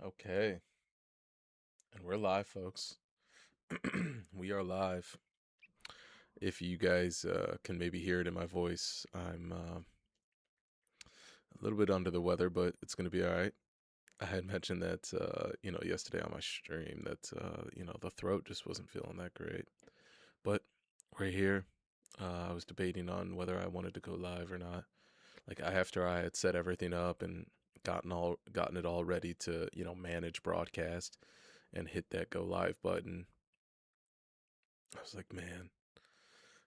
Okay, and we're live, folks. We are live. If you guys can maybe hear it in my voice, I'm a little bit under the weather, but it's going to be all right. I had mentioned that, yesterday on my stream that, the throat just wasn't feeling that great. But we're here. I was debating on whether I wanted to go live or not. Like after I had set everything up and gotten it all ready to, manage broadcast and hit that go live button. I was like, man,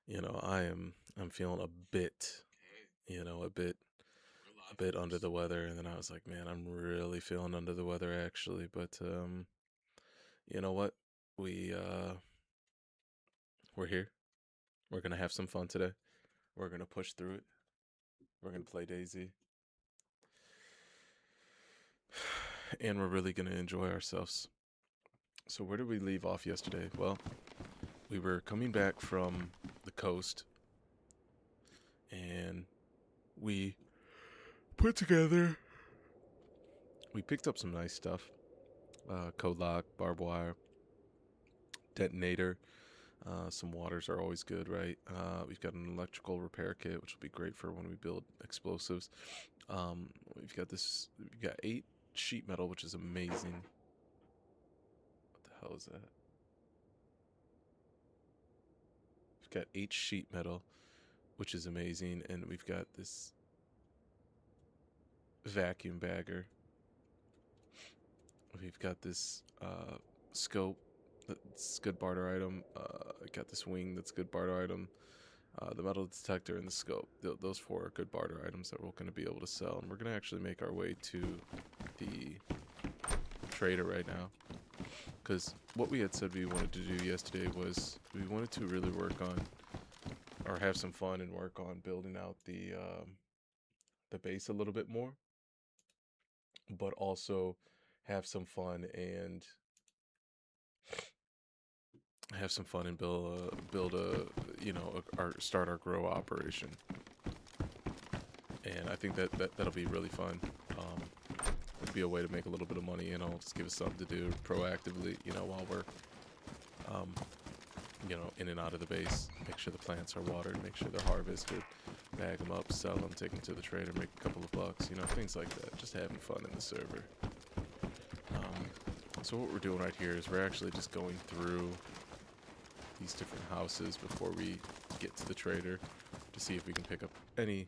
I'm feeling a bit, a bit under the weather, and then I was like, man, I'm really feeling under the weather actually, but you know what? We we're here. We're going to have some fun today. We're going to push through it. We're going to play DayZ. And we're really going to enjoy ourselves. So where did we leave off yesterday? Well, we were coming back from the coast and we put together we picked up some nice stuff. Code lock, barbed wire, detonator. Some waters are always good, right? We've got an electrical repair kit, which will be great for when we build explosives. We've got 8 sheet metal, which is amazing. What the hell is that? We've got 8 sheet metal, which is amazing, and we've got this vacuum bagger. We've got this scope that's good barter item. I got this wing that's good barter item. The metal detector and the scope. Those 4 are good barter items that we're going to be able to sell. And we're going to actually make our way to the trader right now. Because what we had said we wanted to do yesterday was we wanted to really work on, or have some fun and work on building out the base a little bit more. But also have some fun and build start our grow operation. And I think that'll be really fun. It'll be a way to make a little bit of money, and it'll just give us something to do proactively, while we're in and out of the base. Make sure the plants are watered, make sure they're harvested, bag them up, sell them, take them to the trader, make a couple of bucks, things like that. Just having fun in the server. So what we're doing right here is we're actually just going through these different houses before we get to the trader to see if we can pick up any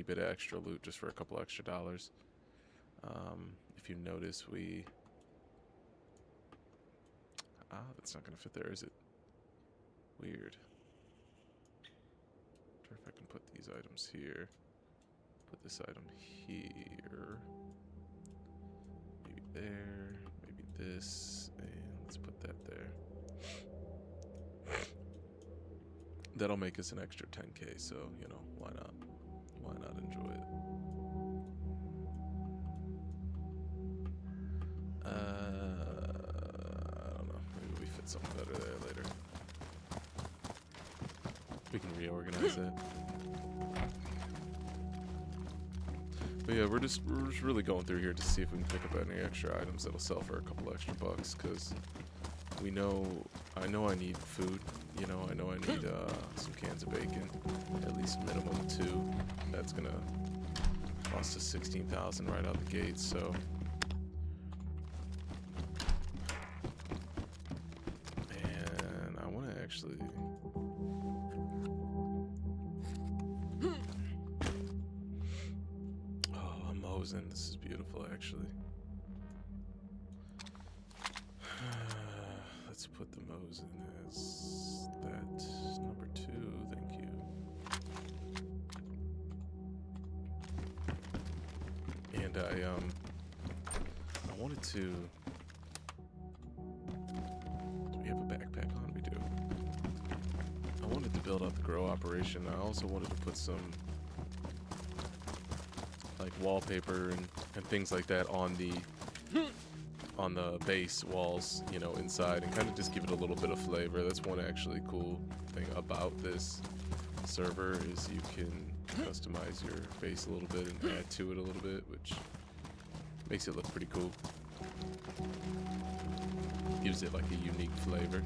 bit of extra loot just for a couple extra dollars. If you notice, that's not gonna fit there, is it? Weird. Wonder if I can put these items here. Put this item here. Maybe there. Maybe this. And let's put that there. That'll make us an extra 10k, so, why not? Why not enjoy it? I don't know. Maybe we fit something better there later. We can reorganize it. But yeah, we're just really going through here to see if we can pick up any extra items that'll sell for a couple extra bucks, because I know I need food. I know I need some cans of bacon, at least minimum 2. That's gonna cost us 16,000 right out the gate. So, and I want to actually. Oh, I'm Mosin. This is beautiful, actually. Let's put the Mosin as that number 2. Thank you. And I wanted to. Do we have a backpack on? We do. I wanted to build out the grow operation. I also wanted to put some like wallpaper and things like that on the base walls, inside, and kind of just give it a little bit of flavor. That's one actually cool thing about this server is you can customize your base a little bit and add to it a little bit, which makes it look pretty cool. Gives it like a unique flavor.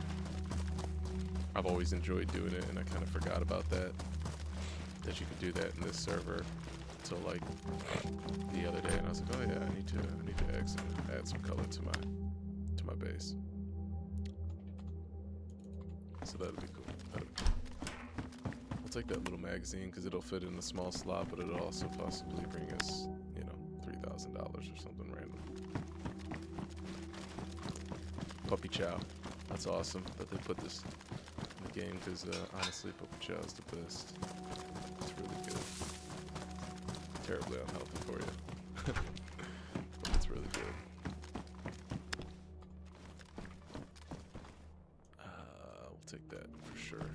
I've always enjoyed doing it, and I kind of forgot about that you could do that in this server until like the other day, and I was like, oh yeah, I need to add some color to my base. So that'll be cool. I'll take that little magazine because it'll fit in a small slot, but it'll also possibly bring us, you know, $3,000 or something random. Puppy Chow. That's awesome that they put this in the game because honestly, Puppy Chow is the best. It's really good. Terribly unhealthy for you. But it's really good. We'll take that for sure.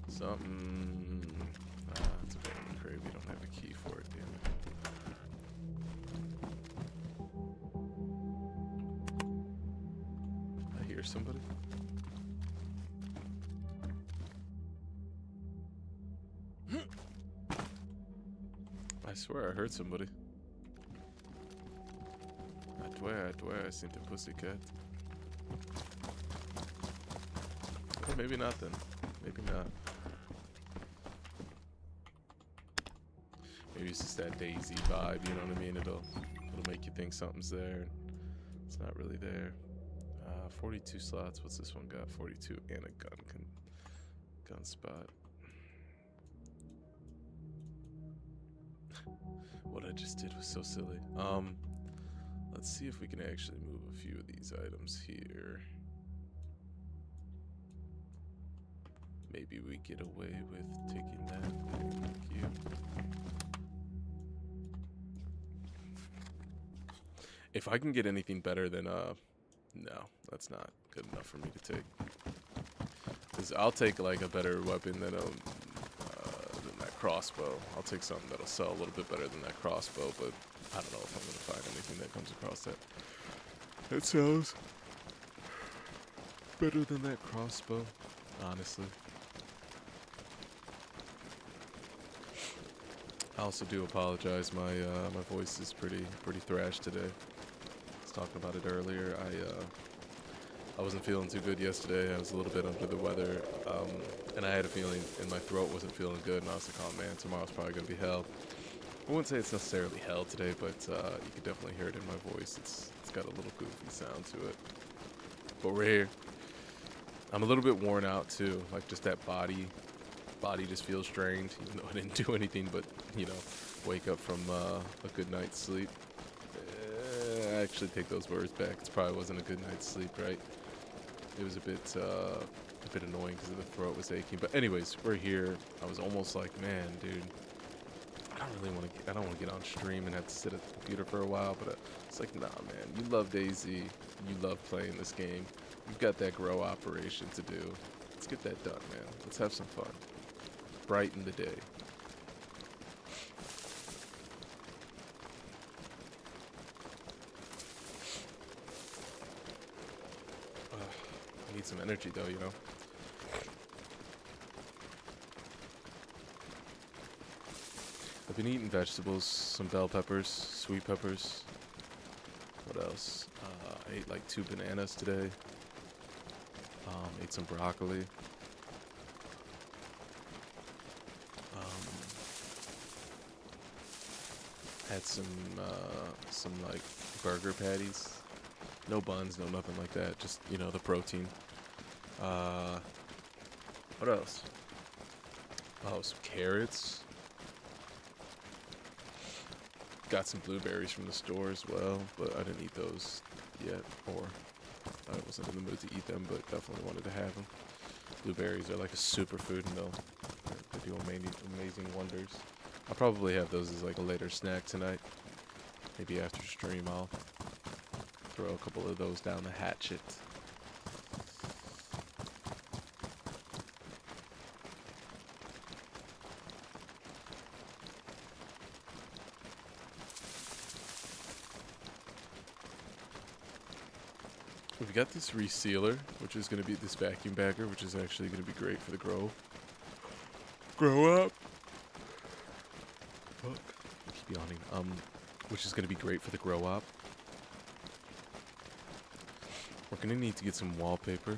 Something. It's a abandoned crate. We don't have a key for it, damn it. I hear somebody. I swear I heard somebody. I swear I seen the pussycat. Or maybe not then. Maybe not. Maybe it's just that DayZ vibe, you know what I mean? It'll make you think something's there. It's not really there. 42 slots. What's this one got? 42 and a gun spot. What I just did was so silly. Let's see if we can actually move a few of these items here. Maybe we get away with taking that thing. Thank you. If I can get anything better than no, that's not good enough for me to take. Cause I'll take like a better weapon than that crossbow. I'll take something that'll sell a little bit better than that crossbow, but I don't know if I'm gonna find anything that comes across that sells better than that crossbow, honestly. I also do apologize. My voice is pretty thrashed today. I was talking about it earlier. I wasn't feeling too good yesterday. I was a little bit under the weather, and I had a feeling, and my throat wasn't feeling good. And I was like, "Oh man, tomorrow's probably gonna be hell." I wouldn't say it's necessarily hell today, but you can definitely hear it in my voice. It's got a little goofy sound to it. But we're here. I'm a little bit worn out too. Like just that body just feels drained, even though I didn't do anything but, you know, wake up from a good night's sleep. I actually take those words back. It probably wasn't a good night's sleep, right? It was a bit annoying because the throat was aching. But anyways, we're here. I was almost like, man, dude, I don't want to get on stream and have to sit at the computer for a while. But it's like, nah, man, you love DayZ. You love playing this game. You've got that grow operation to do. Let's get that done, man. Let's have some fun. Brighten the day. I need some energy though, you know. I've been eating vegetables, some bell peppers, sweet peppers. What else? I ate like 2 bananas today. Ate some broccoli. Had some like burger patties. No buns, no nothing like that. Just, you know, the protein. What else? Oh, some carrots. Got some blueberries from the store as well, but I didn't eat those yet, or I wasn't in the mood to eat them, but definitely wanted to have them. Blueberries are like a superfood, and they do amazing wonders. I'll probably have those as like a later snack tonight. Maybe after stream I'll throw a couple of those down the hatchet. We've got this resealer, which is going to be this vacuum bagger, which is actually going to be great for the grow up. Fuck. I keep yawning. Which is gonna be great for the grow op. We're gonna need to get some wallpaper.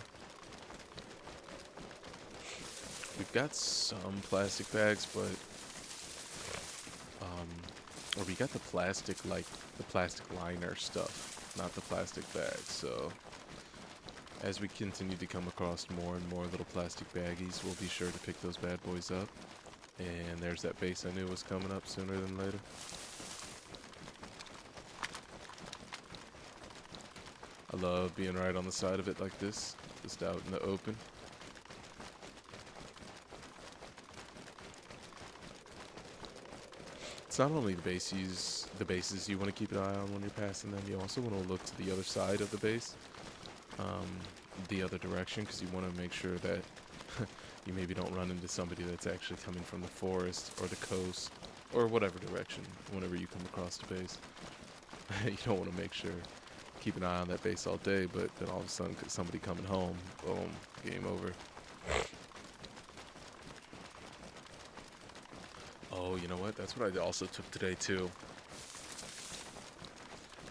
We've got some plastic bags, but or we got the plastic, like the plastic liner stuff, not the plastic bags. So as we continue to come across more and more little plastic baggies, we'll be sure to pick those bad boys up. And there's that base I knew was coming up sooner than later. I love being right on the side of it like this, just out in the open. It's not only the bases you want to keep an eye on when you're passing them, you also want to look to the other side of the base, the other direction, because you want to make sure that you maybe don't run into somebody that's actually coming from the forest or the coast or whatever direction whenever you come across the base. You don't want to make sure, keep an eye on that base all day, but then all of a sudden somebody coming home, boom, game over. Oh, you know what? That's what I also took today too.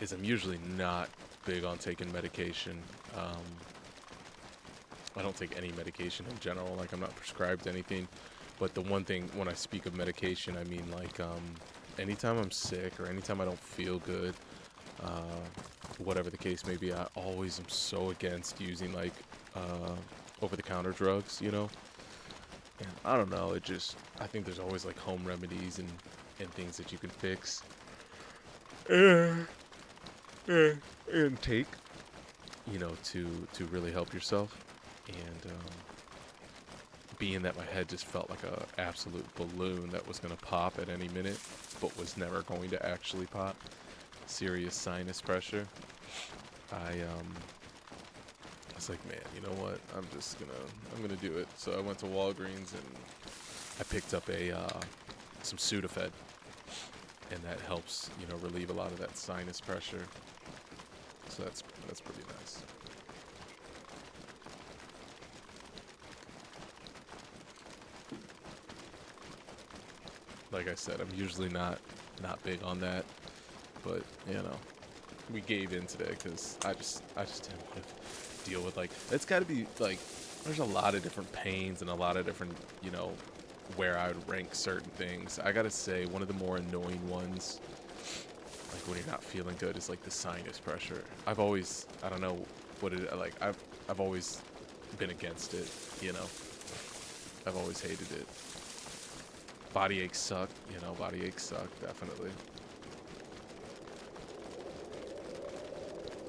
Is I'm usually not big on taking medication. I don't take any medication in general. Like, I'm not prescribed anything. But the one thing when I speak of medication, I mean like anytime I'm sick or anytime I don't feel good, whatever the case may be, I always am so against using like over-the-counter drugs, you know. And I don't know, it just, I think there's always like home remedies and things that you can fix and take, you know, to really help yourself. And being that my head just felt like a absolute balloon that was going to pop at any minute, but was never going to actually pop, serious sinus pressure, I was like, man, you know what? I'm gonna do it. So I went to Walgreens and I picked up some Sudafed, and that helps, you know, relieve a lot of that sinus pressure. So that's pretty nice. Like I said, I'm usually not big on that, but you know, we gave in today because I just didn't want to deal with, like, it's got to be like, there's a lot of different pains and a lot of different, you know, where I would rank certain things. I gotta say, one of the more annoying ones, like when you're not feeling good, is like the sinus pressure. I've always, I don't know what it, like, I've always been against it, you know. I've always hated it. Body aches suck, you know, body aches suck, definitely.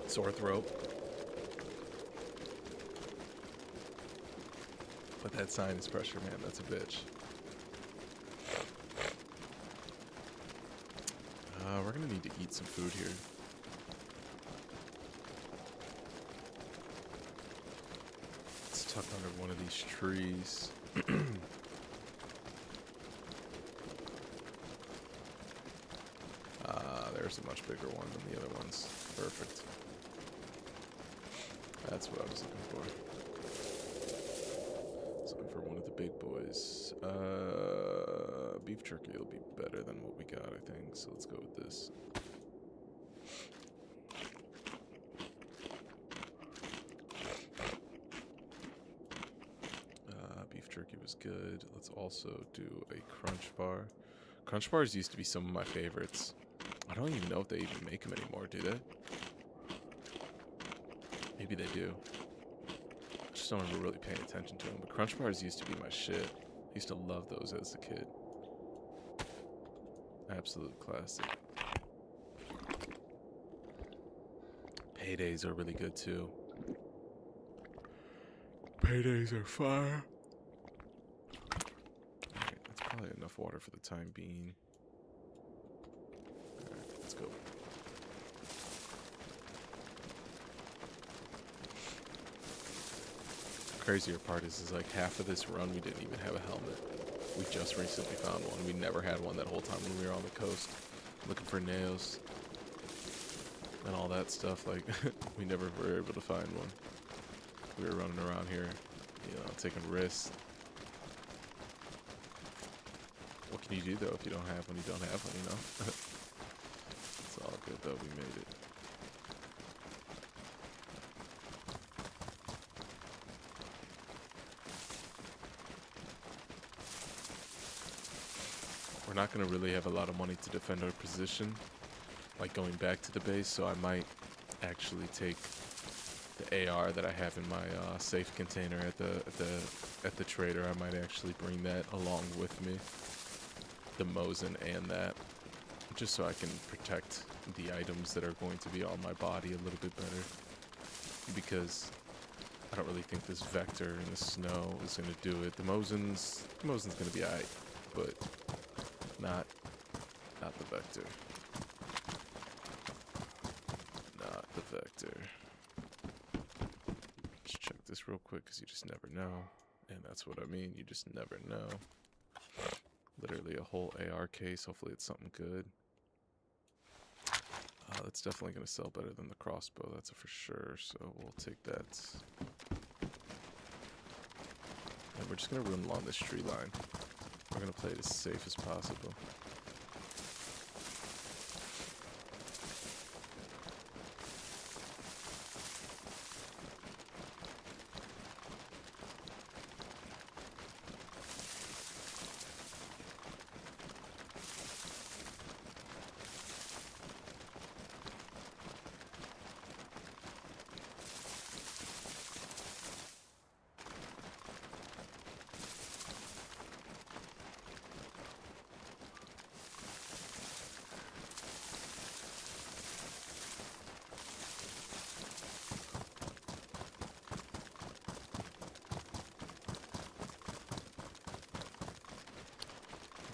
Sore throat. But that sinus pressure, man, that's a bitch. We're gonna need to eat some food here. Let's tuck under one of these trees. There's a much bigger one than the other ones. Perfect. That's what I was looking for. Looking for one of the big boys. Beef jerky will be better than what we got, I think. So let's go with this. Beef jerky was good. Let's also do a crunch bar. Crunch bars used to be some of my favorites. I don't even know if they even make them anymore, do they? Maybe they do. I just don't remember really paying attention to them. But crunch bars used to be my shit. I used to love those as a kid. Absolute classic. Paydays are really good too. Paydays are fire. Alright, that's probably enough water for the time being. Alright, let's go. Crazier part is like half of this run we didn't even have a helmet. We just recently found one. We never had one that whole time when we were on the coast looking for nails and all that stuff. Like, we never were able to find one. We were running around here, you know, taking risks. What can you do though if you don't have one? You don't have one, you know. It's all good though. We made it. We're not gonna really have a lot of money to defend our position, like going back to the base. So I might actually take the AR that I have in my safe container at the trader. I might actually bring that along with me, the Mosin and that, just so I can protect the items that are going to be on my body a little bit better, because I don't really think this Vector in the snow is going to do it. The Mosin's going to be alright, but not the Vector. Not the Vector. Let's check this real quick, because you just never know. And that's what I mean, you just never know. Literally a whole AR case. Hopefully it's something good. That's definitely going to sell better than the crossbow, that's for sure. So we'll take that. And we're just going to run along this tree line. We're going to play it as safe as possible.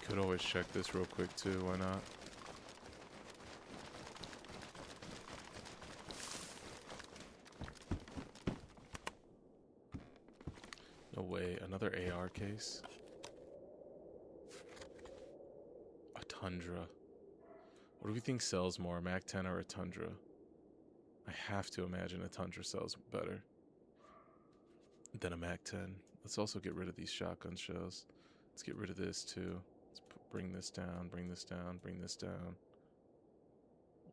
Could always check this real quick too, why not? No way, another AR case? A Tundra. What do we think sells more, a MAC-10 or a Tundra? I have to imagine a Tundra sells better than a MAC-10. Let's also get rid of these shotgun shells. Let's get rid of this too. Bring this down, bring this down, bring this down.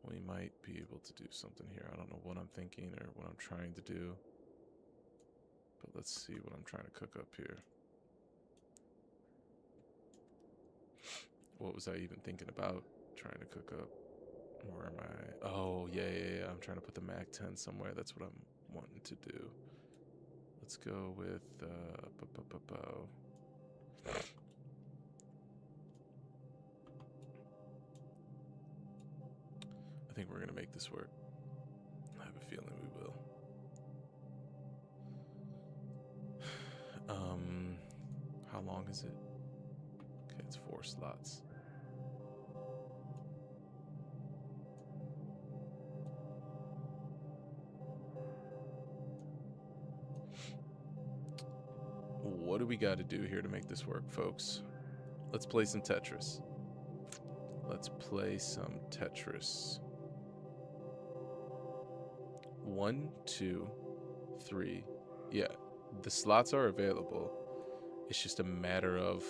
We might be able to do something here. I don't know what I'm thinking or what I'm trying to do. But let's see what I'm trying to cook up here. What was I even thinking about trying to cook up? Where am I? Oh, yeah. I'm trying to put the MAC-10 somewhere. That's what I'm wanting to do. Let's go with... I think we're going to make this work. I have a feeling we will. How long is it? Okay, it's 4 slots. What do we got to do here to make this work, folks? Let's play some Tetris. Let's play some Tetris. 1, 2, 3. Yeah, the slots are available. It's just a matter of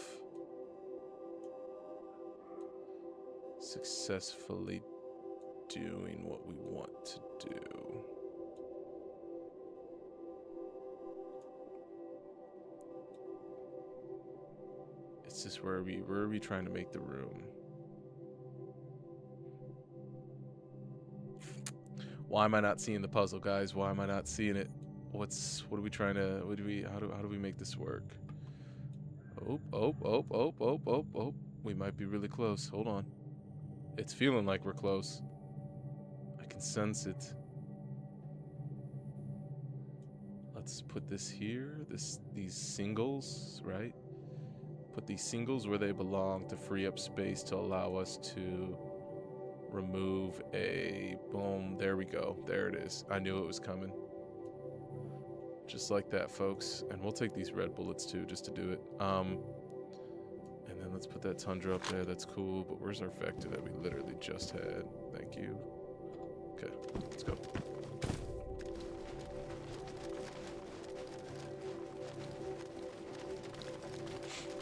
successfully doing what we want to do. It's just where are we trying to make the room? Why am I not seeing the puzzle, guys? Why am I not seeing it? What are we trying to, how do we make this work? Oh. We might be really close. Hold on. It's feeling like we're close. I can sense it. Let's put this here. These singles, right? Put these singles where they belong to free up space to allow us to remove a boom. There we go. There it is. I knew it was coming. Just like that, folks. And we'll take these red bullets too, just to do it. And then let's put that Tundra up there. That's cool. But where's our Vector that we literally just had? Thank you. Okay, let's go.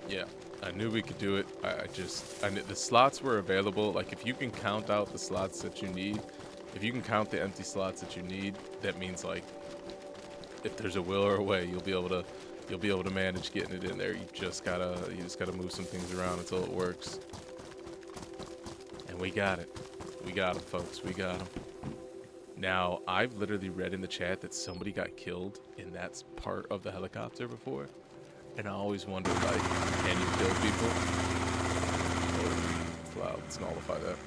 Yeah. I knew we could do it. I knew the slots were available. Like, if you can count out the slots that you need, if you can count the empty slots that you need, that means, like, if there's a will or a way, you'll be able to manage getting it in there. You just gotta move some things around until it works. And we got it. We got him, folks. We got him. Now, I've literally read in the chat that somebody got killed in that part of the helicopter before. And I always wondered, like, can you kill people? Oh, wow, let's nullify that.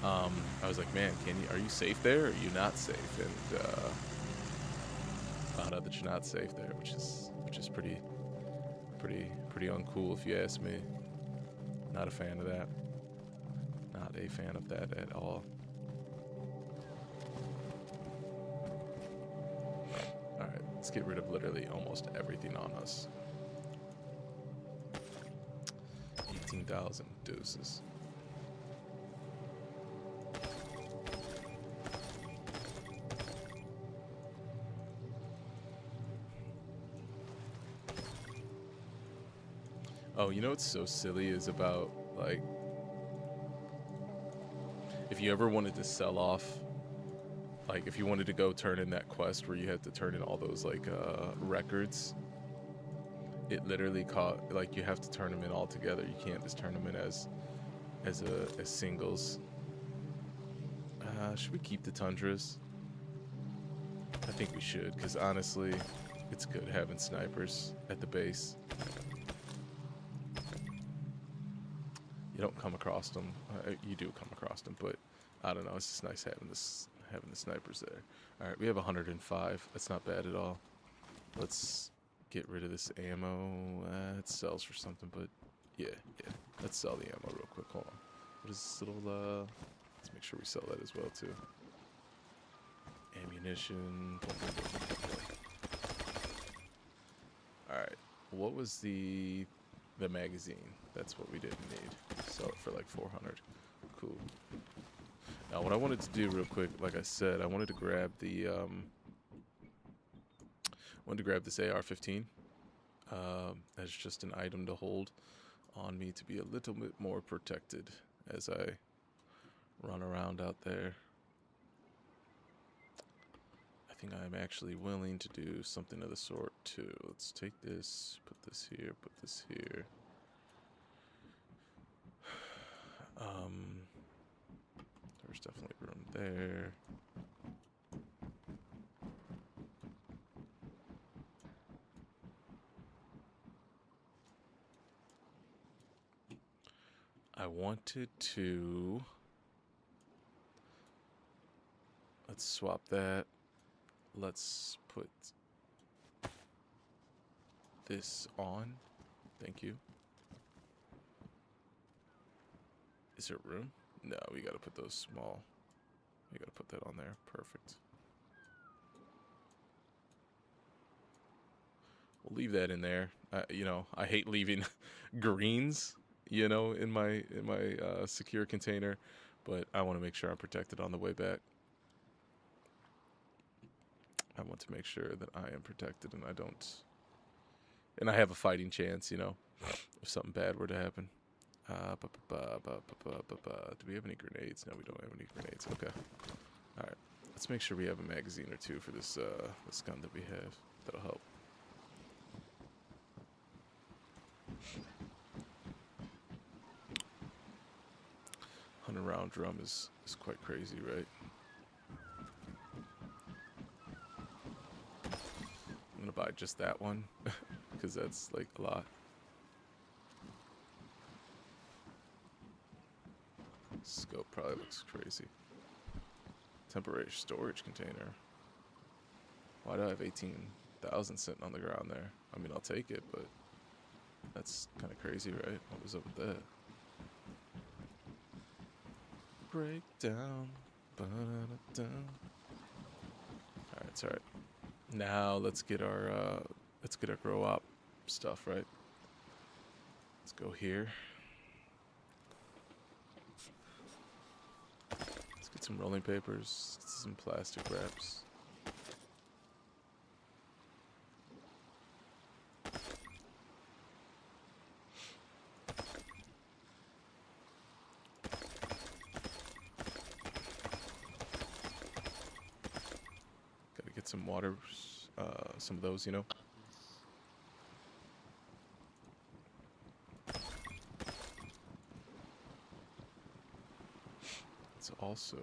I was like, man, are you safe there, or are you not safe? And found out that you're not safe there, which is pretty uncool if you ask me. Not a fan of that. Not a fan of that at all. Alright, let's get rid of literally almost everything on us. 18,000 deuces. Oh, you know what's so silly is about, like, if you ever wanted to sell off, like, if you wanted to go turn in that quest where you had to turn in all those, like, records, it literally like, you have to turn them in all together. You can't just turn them in as singles. Should we keep the tundras? I think we should, because honestly, it's good having snipers at the base. You don't come across them. You do come across them, but I don't know. It's just nice having the snipers there. All right, we have 105. That's not bad at all. Let's get rid of this ammo. It sells for something, but yeah. Let's sell the ammo real quick. Hold on. What is this little? Let's make sure we sell that as well too. Ammunition. All right. What was the magazine? That's what we didn't need. Sell it for like 400. Cool. Now, what I wanted to do real quick, like I said, I wanted to grab the this AR-15 as just an item to hold on me to be a little bit more protected as I run around out there. I think I'm actually willing to do something of the sort too. Let's take this, put this here, put this here. There's definitely room there. I wanted to... Let's swap that. Let's put this on. Thank you. Is there room? No, we gotta put those small. We gotta put that on there. Perfect. We'll leave that in there. You know, I hate leaving greens, you know, in my secure container, but I want to make sure I'm protected on the way back. I want to make sure that I am protected and I have a fighting chance, you know, if something bad were to happen. Do we have any grenades? No, we don't have any grenades. Okay. All right. Let's make sure we have a magazine or two for this this gun that we have. That'll help. $100-round drum is quite crazy, right? I'm gonna buy just that one because that's like a lot. Scope probably looks crazy. Temporary storage container. Why do I have 18,000 sitting on the ground there? I mean, I'll take it, but that's kind of crazy, right? What was up with that? Breakdown. Alright, it's alright. Now let's get our grow up stuff, right? Let's go here. Let's get some rolling papers, some plastic wraps. get some water, some of those, you know. It's also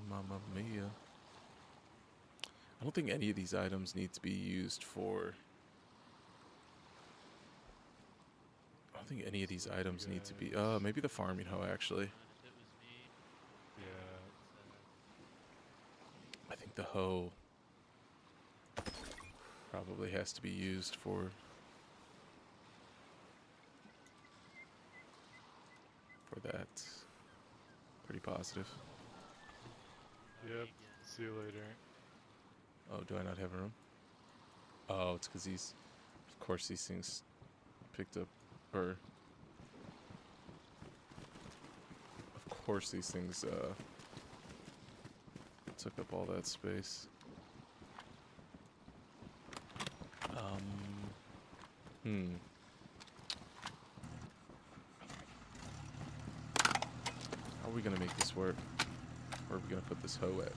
Mamma mia. I don't think any of these items need to be used for. I don't think any of these items need to be. Maybe the farming hoe actually. Yeah. I think the hoe probably has to be used for. That. Pretty positive. Yep. See you later. Oh, do I not have room? Oh, it's because these. Of course, these things picked up. Or. Of course, these things took up all that space. How are we gonna make this work? Where are we gonna put this hoe at?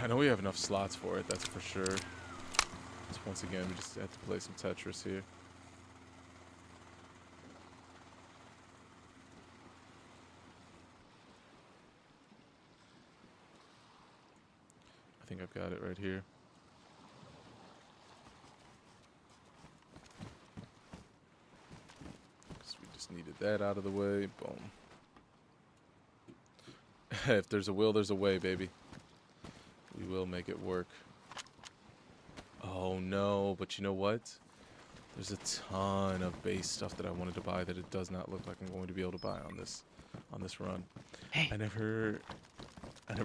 I know we have enough slots for it, that's for sure. So once again, we just have to play some Tetris here. I think I've got it right here. We just needed that out of the way. Boom. If there's a will, there's a way, baby. We will make it work. Oh no, but you know what? There's a ton of base stuff that I wanted to buy that it does not look like I'm going to be able to buy on this run. Hey, I never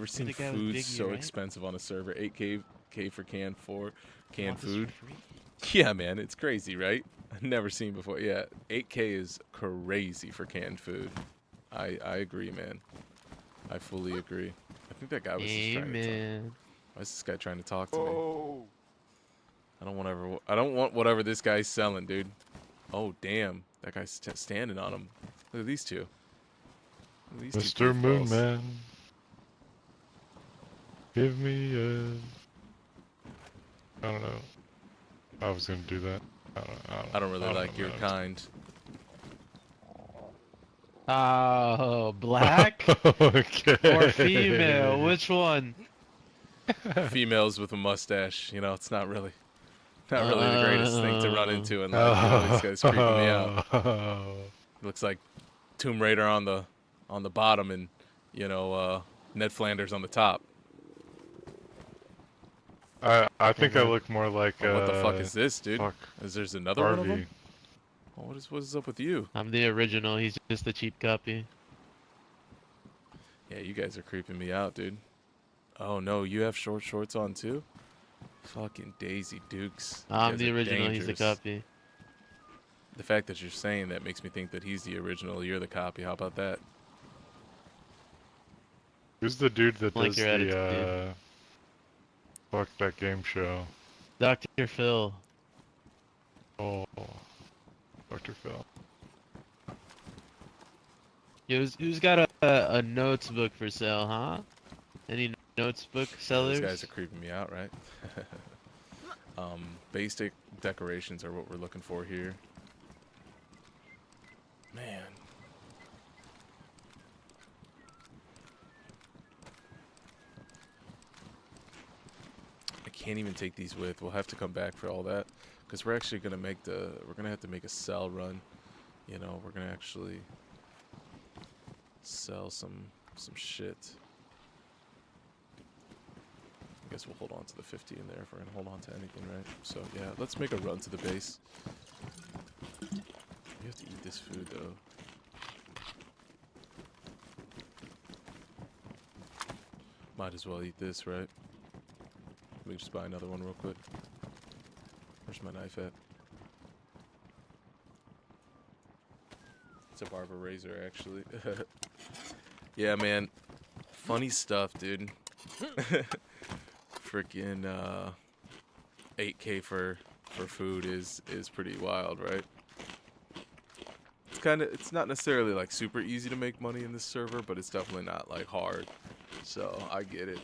seen food so expensive on a server. 8K for canned food. Yeah, man, it's crazy, right? I've never seen before. Yeah, 8K is crazy for canned food. I agree, man. I fully agree. I think that guy was just trying to talk. Why is this guy trying to talk to me? I don't want whatever this guy's selling, dude. Oh, damn. That guy's standing on him. Look at these two. Look at these Mr. Moonman. Give me a... I don't know. I was gonna do that. I don't really like your kind. Oh, black okay. or female? Which one? Females with a mustache. You know, it's not really the greatest thing to run into in life. You know, these guys creeping me out. Looks like Tomb Raider on the bottom and, you know, Ned Flanders on the top. I think I look more like what the fuck is this, dude? There's another one of them? Oh, what is up with you? I'm the original. He's just the cheap copy. Yeah, you guys are creeping me out, dude. Oh no, you have short shorts on too? Fucking DayZ Dukes. I'm the original. He's the copy. The fact that you're saying that makes me think that he's the original. You're the copy. How about that? Who's the dude that does the fuck that game show? Dr. Phil. Oh, Dr. Phil. Who's got a notes book for sale, huh? Any notes book sellers? These guys are creeping me out, right? Basic decorations are what we're looking for here. Man. I can't even take these with. We'll have to come back for all that. Because we're actually going to make we're going to have to make a sell run. You know, we're going to actually sell some shit. I guess we'll hold on to the 50 in there if we're going to hold on to anything, right? So, yeah, let's make a run to the base. You have to eat this food, though. Might as well eat this, right? Let me just buy another one real quick. Where's my knife at? It's a barber razor, actually. Yeah, man. Funny stuff, dude. Freaking 8K for food is pretty wild, right? It's not necessarily like super easy to make money in this server, but it's definitely not like hard. So I get it.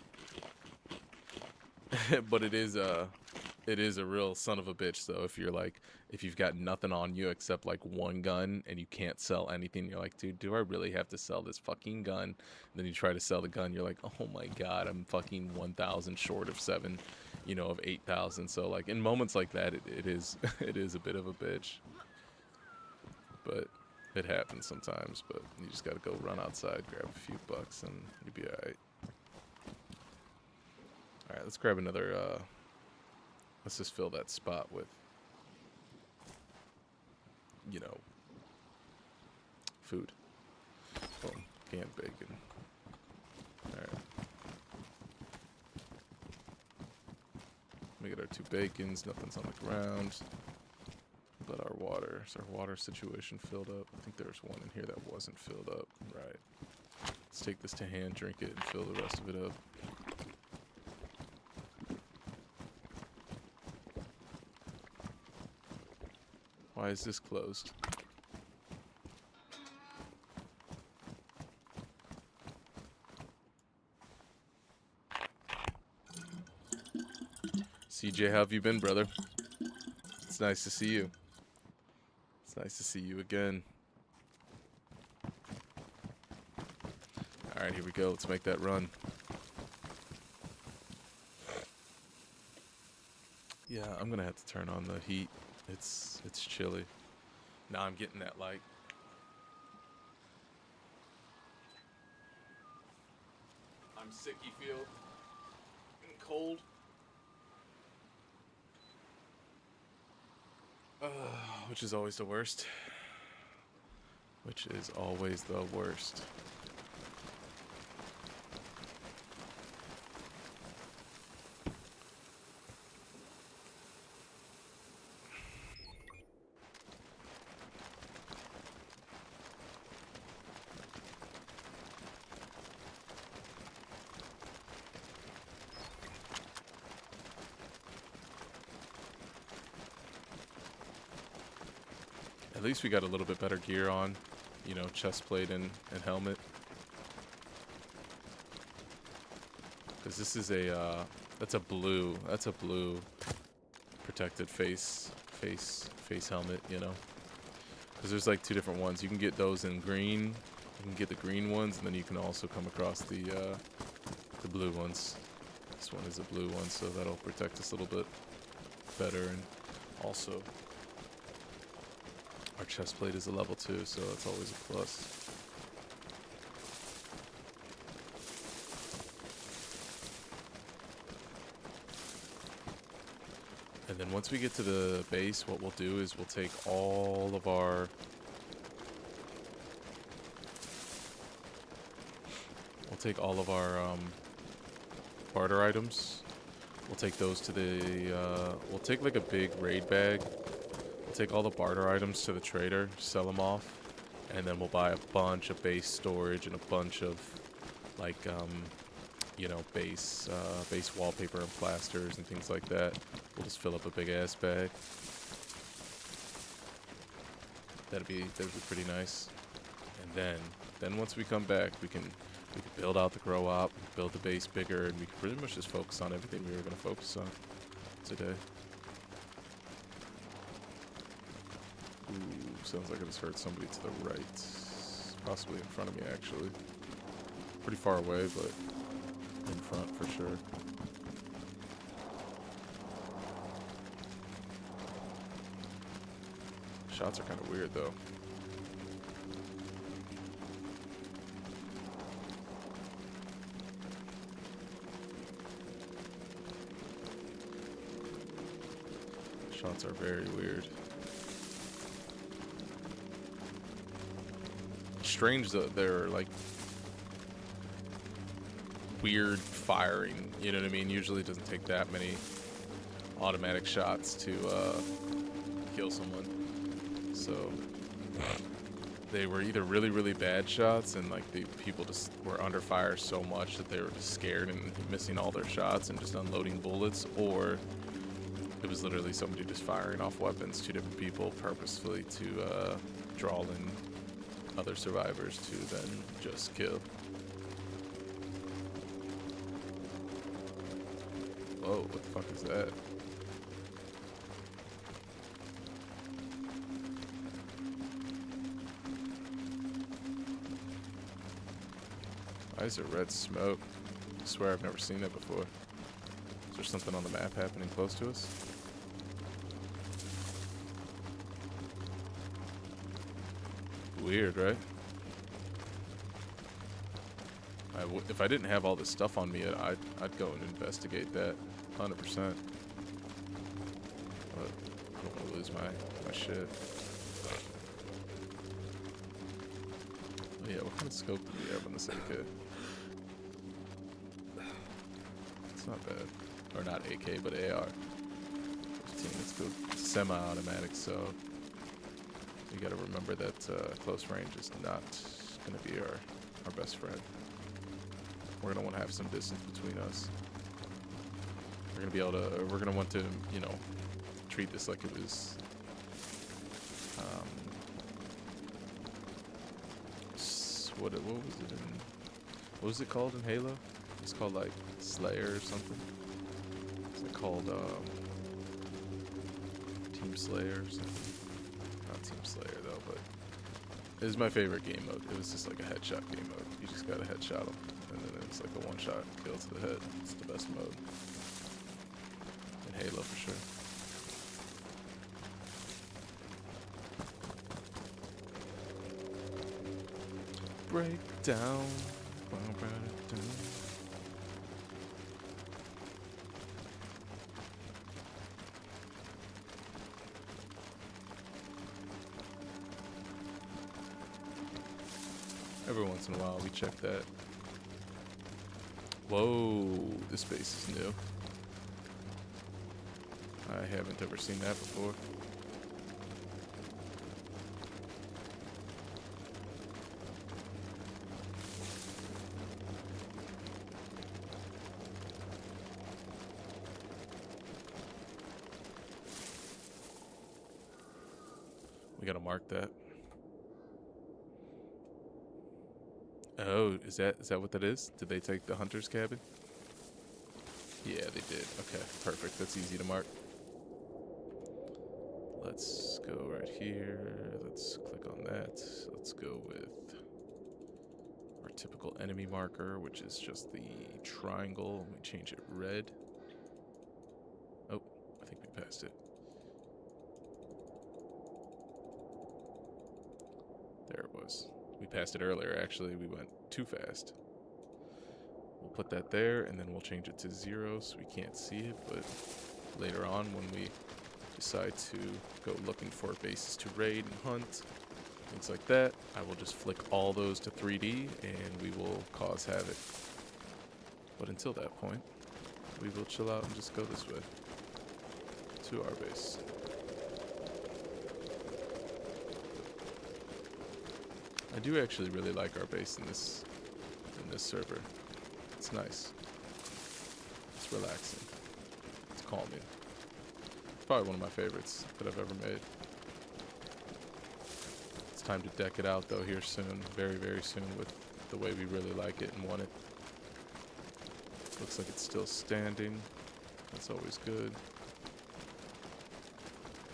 But it is a real son of a bitch though. If you've got nothing on you except like one gun and you can't sell anything, you're like, dude, do I really have to sell this fucking gun? And then you try to sell the gun, you're like, oh my god, I'm fucking 1,000 short of 7, of 8,000. So like in moments like that, it is it is a bit of a bitch. But it happens sometimes. But you just gotta go run outside, grab a few bucks, and you'll be alright. Alright, let's grab another, let's just fill that spot with, food. Boom, canned bacon. Alright. We get our 2 bacons, nothing's on the ground. But our water, is our water situation filled up? I think there's one in here that wasn't filled up. Right. Let's take this to hand, drink it, and fill the rest of it up. Why is this closed? CJ, how have you been, brother? It's nice to see you. It's nice to see you again. Alright, here we go. Let's make that run. Yeah, I'm gonna have to turn on the heat. It's chilly. Now I'm getting that like I'm sicky feel and cold. Which is always the worst. Which is always the worst. At least we got a little bit better gear on, chest plate and helmet. Because this is that's a blue protected face helmet, Because there's like 2 different ones. You can get those in green. You can get the green ones, and then you can also come across the blue ones. This one is a blue one, so that'll protect us a little bit better, and also our chest plate is a level 2, so that's always a plus. And then once we get to the base, what we'll do is we'll take all of our barter items. We'll take those to the we'll take like a big raid bag. We'll take all the barter items to the trader, sell them off, and then we'll buy a bunch of base storage and a bunch of like base wallpaper and plasters and things like that. We'll just fill up a big ass bag. That'd be pretty nice. And then once we come back, we can build out the grow op, build the base bigger, and we can pretty much just focus on everything we were going to focus on today. Ooh, sounds like I just heard somebody to the right. Possibly in front of me, actually. Pretty far away, but in front for sure. Shots are kind of weird, though. Shots are very weird. Strange that they're like weird firing, you know what I mean? Usually it doesn't take that many automatic shots to kill someone. So they were either really, really bad shots and like the people just were under fire so much that they were just scared and missing all their shots and just unloading bullets, or it was literally somebody just firing off weapons, two different people purposefully to draw in other survivors to then just kill. Whoa, what the fuck is that? Why is there red smoke? I swear I've never seen that before. Is there something on the map happening close to us? Weird, right? If I didn't have all this stuff on me, I'd go and investigate that, 100%. But I don't want to lose my shit. Oh yeah, what kind of scope do we have on this AK? It's not bad. Or not AK, but AR. 15, it's good. It's semi-automatic, so we gotta remember that close range is not gonna be our best friend. We're gonna want to have some distance between us. We're gonna be able to. We're gonna want to, you know, treat this like it was. What was it in? What was it called in Halo? It's called like Slayer or something. Is it called Team Slayer or something? Not Team Slayer though, but it was my favorite game mode. It was just like a headshot game mode. You just gotta headshot them, and then it's like a one-shot kill to the head. It's the best mode in Halo for sure. Break down. Every once in a while we check that. Whoa, this base is new. I haven't ever seen that before. We gotta mark that. Oh, is that what that is? Did they take the hunter's cabin? Yeah, they did. Okay, perfect. That's easy to mark. Let's go right here. Let's click on that. Let's go with our typical enemy marker, which is just the triangle. Let me change it red. Oh, I think we passed it. There it was. We passed it earlier, actually. We went too fast. We'll put that there, and then we'll change it to 0 so we can't see it, but later on when we decide to go looking for bases to raid and hunt, things like that, I will just flick all those to 3D, and we will cause havoc. But until that point, we will chill out and just go this way to our base. I do actually really like our base in this server. It's nice. It's relaxing. It's calming. It's probably one of my favorites that I've ever made. It's time to deck it out though here soon, very, very soon, with the way we really like it and want it. Looks like it's still standing. That's always good.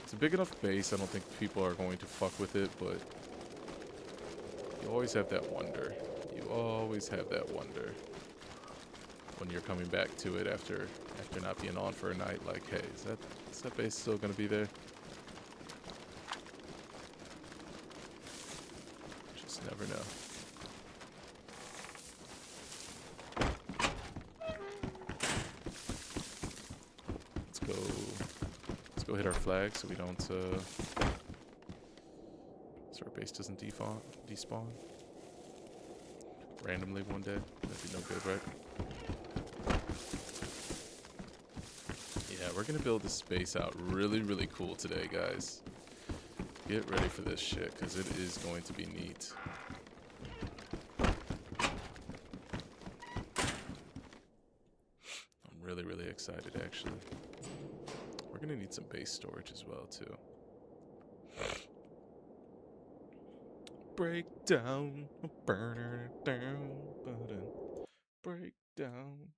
It's a big enough base, I don't think people are going to fuck with it, but you always have that wonder. You always have that wonder when you're coming back to it after not being on for a night. Like, hey, is that base still gonna be there? Just never know. Let's go hit our flag so we don't so our base doesn't despawn randomly one day. That'd be no good, right? Yeah, we're gonna build this base out really, really cool today, guys. Get ready for this shit, because it is going to be neat. I'm really, really excited, actually. We're going to need some base storage as well, too. Break down, burn it down, break down.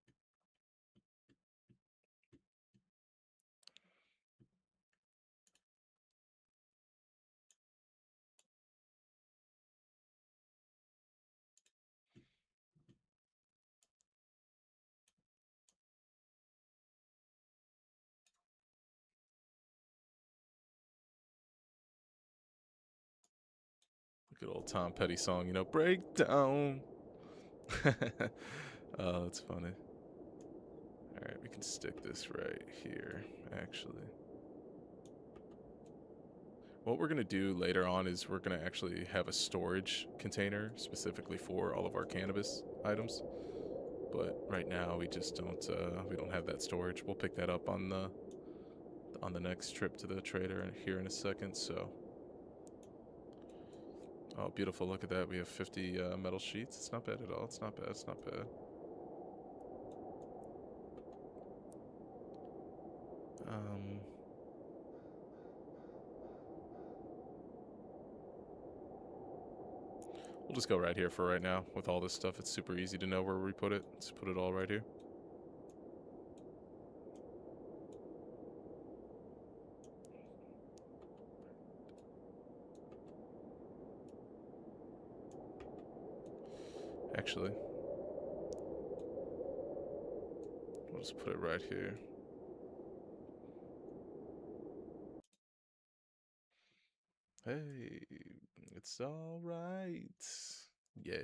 Good old Tom Petty song, you know, break down. Oh, that's funny. Alright, we can stick this right here, actually. What we're going to do later on is we're going to actually have a storage container specifically for all of our cannabis items. But right now we just don't have that storage. We'll pick that up on the next trip to the trader here in a second, so. Oh, beautiful, look at that. We have 50 metal sheets. It's not bad at all. It's not bad. It's not bad. We'll just go right here for right now. With all this stuff, it's super easy to know where we put it. Let's put it all right here. Actually, we'll just put it right here. Hey, it's all right. Yeah.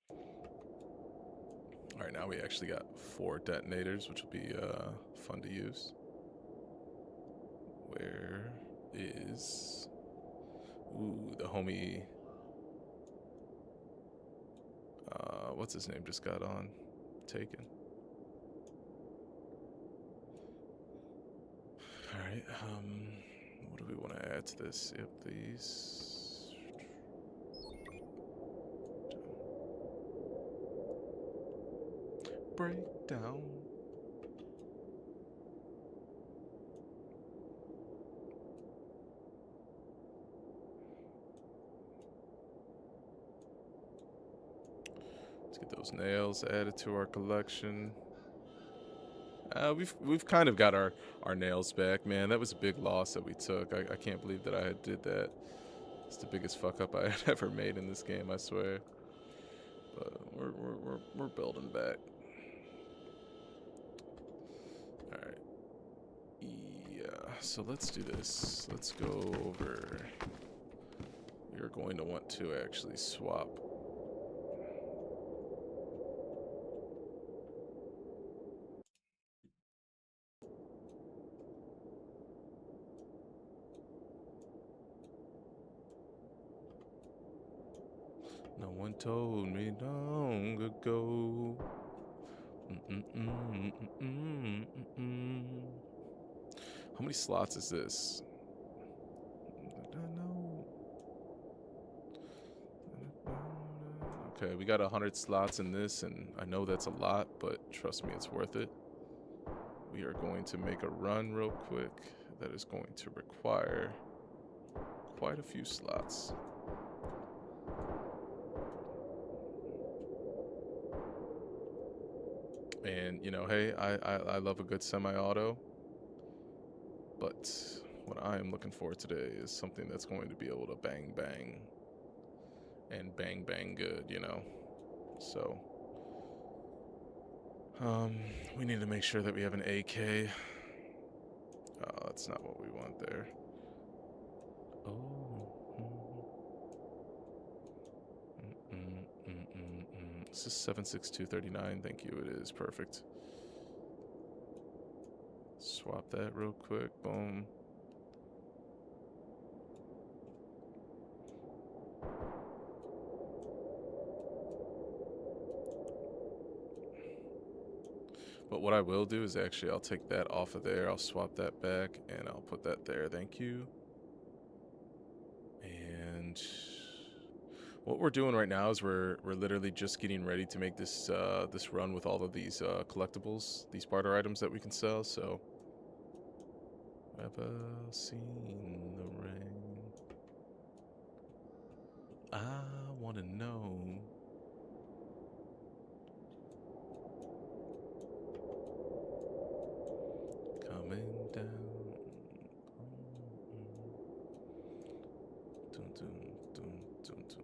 All right, now we actually got 4 detonators, which will be fun to use. Where is... Ooh, the homie... what's his name just got on? Taken. Alright, what do we want to add to this? Yep, these... Breakdown. Let's get those nails added to our collection. We've kind of got our nails back, man. That was a big loss that we took. I can't believe that I did that. It's the biggest fuck up I had ever made in this game, I swear. But we're building back. All right. Yeah. So let's do this. Let's go over. We are going to want to actually swap. No one told me long ago. How many slots is this? I don't know. Okay, we got 100 slots in this, and I know that's a lot, but trust me, it's worth it. We are going to make a run real quick. That is going to require quite a few slots. And, you know, hey, I love a good semi-auto. But what I am looking for today is something that's going to be able to bang, bang. And bang, bang good, you know? So, we need to make sure that we have an AK. Oh, that's not what we want there. Oh. This is 76239. Thank you. It is perfect. Swap that real quick. Boom. But what I will do is actually I'll take that off of there. I'll swap that back and I'll put that there. Thank you. And what we're doing right now is we're literally just getting ready to make this this run with all of these collectibles, these barter items that we can sell. So, ever seen the rain? I want to know. Coming down. Dun, dun, dun, dun, dun, dun.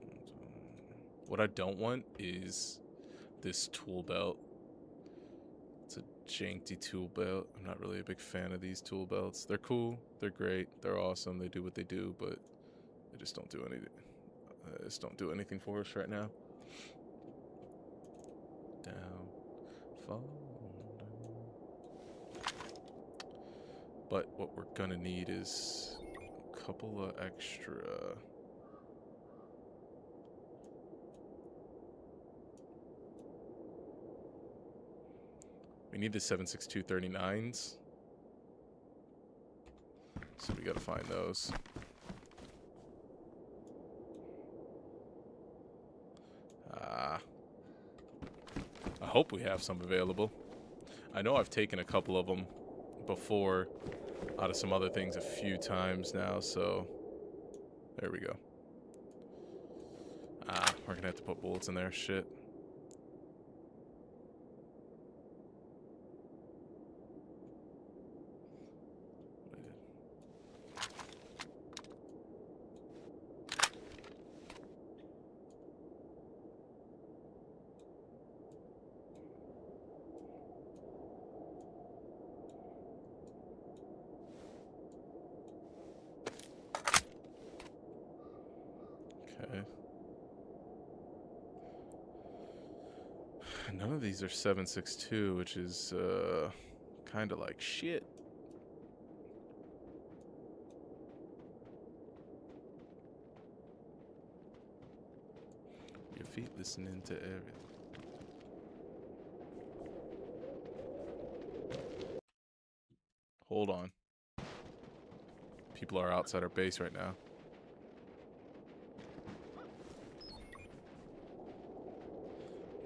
What I don't want is this tool belt. It's a janky tool belt. I'm not really a big fan of these tool belts. They're cool. They're great. They're awesome. They do what they do, but they just don't do anything. Just don't do anything for us right now. Down, fall down. But what we're gonna need is a couple of extra. We need the 76239s. So we gotta find those. I hope we have some available. I know I've taken a couple of them before out of some other things a few times now, so there we go. We're gonna have to put bullets in there. Shit. Okay. None of these are 762, which is kind of like shit. Your feet listening to everything. Hold on. People are outside our base right now.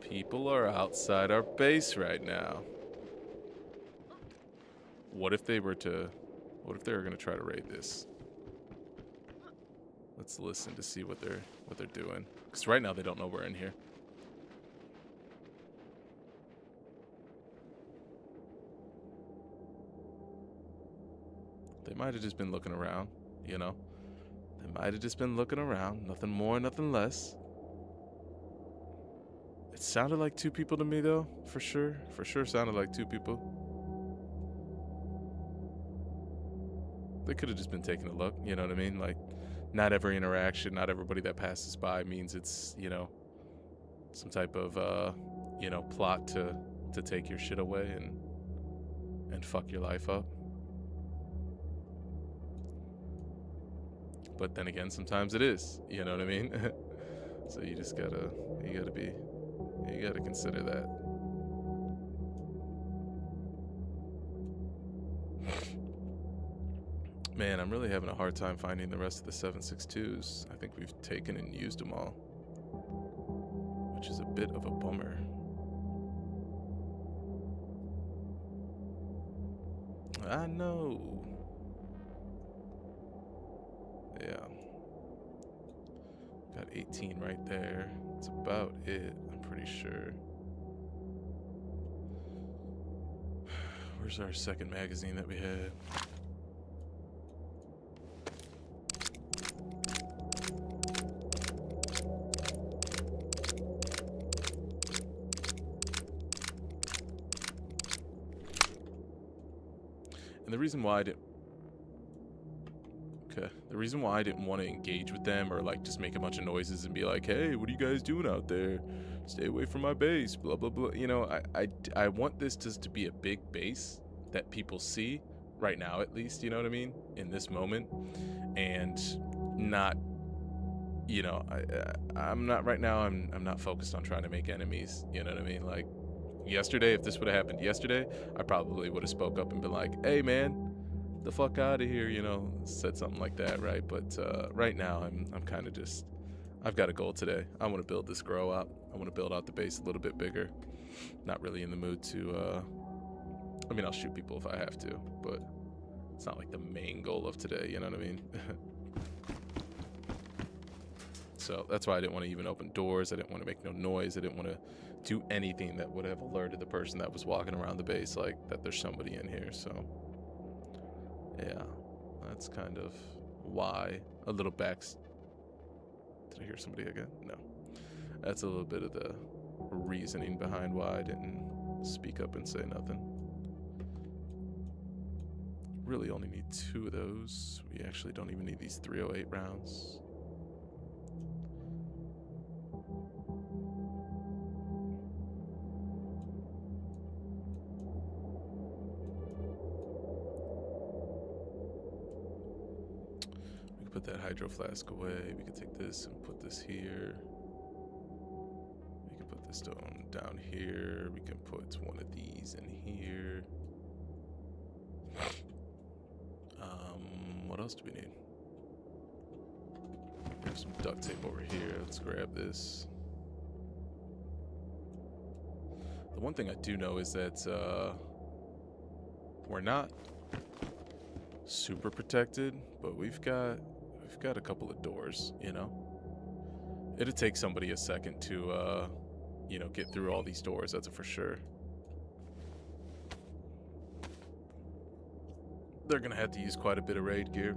People are outside our base right now. What if they were to... What if they were going to try to raid this? Let's listen to see what they're doing. Because right now they don't know we're in here. They might have just been looking around, you know? They might have just been looking around. Nothing more, nothing less. It sounded like two people to me, though. For sure. For sure sounded like two people. They could have just been taking a look, you know what I mean? Like, not every interaction, not everybody that passes by means it's, you know, some type of, you know, plot to take your shit away and fuck your life up. But then again, sometimes it is, you know what I mean? So you just gotta consider that. Man, I'm really having a hard time finding the rest of the 762s. I think we've taken and used them all, which is a bit of a bummer. I know. Yeah. Got 18 right there. That's about it, I'm pretty sure. Where's our second magazine that we had? And the reason why I didn't... Okay. The reason why I didn't want to engage with them or like just make a bunch of noises and be like, hey, what are you guys doing out there? Stay away from my base, blah, blah, blah. You know, I want this just to be a big base that people see right now, at least, you know what I mean? In this moment. And not, you know, I'm not right now, I'm not focused on trying to make enemies. You know what I mean? Like yesterday, if this would have happened yesterday, I probably would have spoke up and been like, hey man, the fuck out of here, you know, said something like that, right? But right now, I'm kind of just, I've got a goal today. I want to build this grow out. I want to build out the base a little bit bigger. Not really in the mood to, I mean, I'll shoot people if I have to, but it's not like the main goal of today, you know what I mean? So that's why I didn't want to even open doors. I didn't want to make no noise. I didn't want to do anything that would have alerted the person that was walking around the base, like, that there's somebody in here. So, yeah, that's kind of why. A little backs. Did I hear somebody again? No. That's a little bit of the reasoning behind why I didn't speak up and say nothing. Really only need 2 of those. We actually don't even need these 308 rounds. We can put that hydro flask away. We can take this and put this here. We can put this stone down here. We can put one of these in here. What else do we need? We have some duct tape over here. Let's grab this. The one thing I do know is that we're not super protected, but we've got a couple of doors, you know. It'd take somebody a second to you know, get through all these doors, that's for sure. They're gonna have to use quite a bit of raid gear.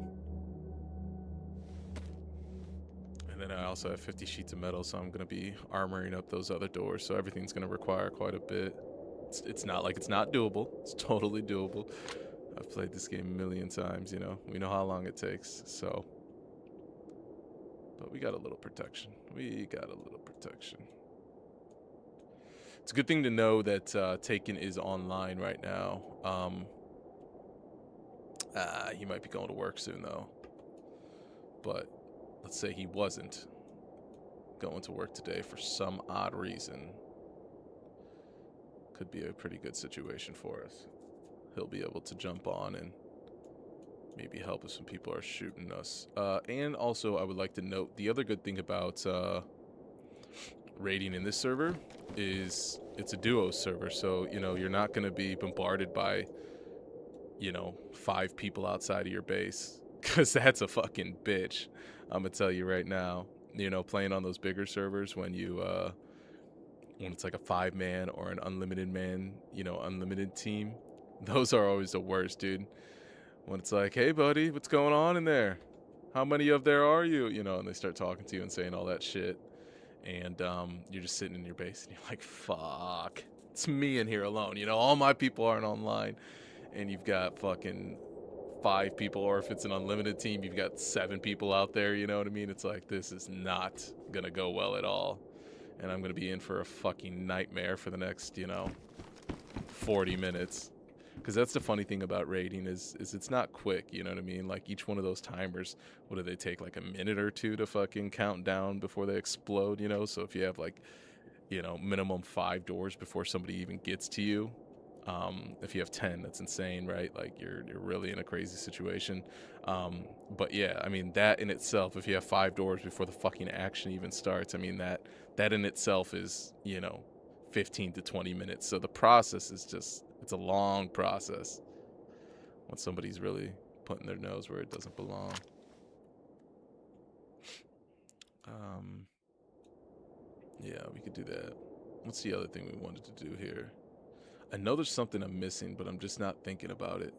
And then I also have 50 sheets of metal, so I'm gonna be armoring up those other doors, so everything's gonna require quite a bit. It's not like it's not doable. It's totally doable. I've played this game a million times, you know. We know how long it takes, so. But we got a little protection. We got a little protection. It's a good thing to know that Taken is online right now. He might be going to work soon, though. But let's say he wasn't going to work today for some odd reason. Could be a pretty good situation for us. He'll be able to jump on and maybe help if some people are shooting us. And also, I would like to note, the other good thing about raiding in this server is it's a duo server. So, you know, you're not going to be bombarded by, you know, 5 people outside of your base, because that's a fucking bitch. I'm gonna tell you right now. You know, playing on those bigger servers when you when it's like a 5-man or an unlimited man, you know, unlimited team, those are always the worst, dude. When it's like, hey buddy, what's going on in there? How many of there are you? You know, and they start talking to you and saying all that shit, and you're just sitting in your base and you're like, fuck, it's me in here alone. You know, all my people aren't online. And you've got fucking 5 people, or if it's an unlimited team, you've got 7 people out there, you know what I mean? It's like, this is not gonna go well at all. And I'm gonna be in for a fucking nightmare for the next, you know, 40 minutes. Because that's the funny thing about raiding is it's not quick, you know what I mean? Like, each one of those timers, what do they take, like a minute or 2 to fucking count down before they explode, you know? So if you have, like, you know, minimum 5 doors before somebody even gets to you, if you have 10, that's insane, right? Like, you're really in a crazy situation. But yeah, I mean, that in itself, if you have 5 doors before the fucking action even starts, I mean, that in itself is, you know, 15 to 20 minutes. So the process is just, it's a long process when somebody's really putting their nose where it doesn't belong. Yeah, we could do that. What's the other thing we wanted to do here? I know there's something I'm missing, but I'm just not thinking about it.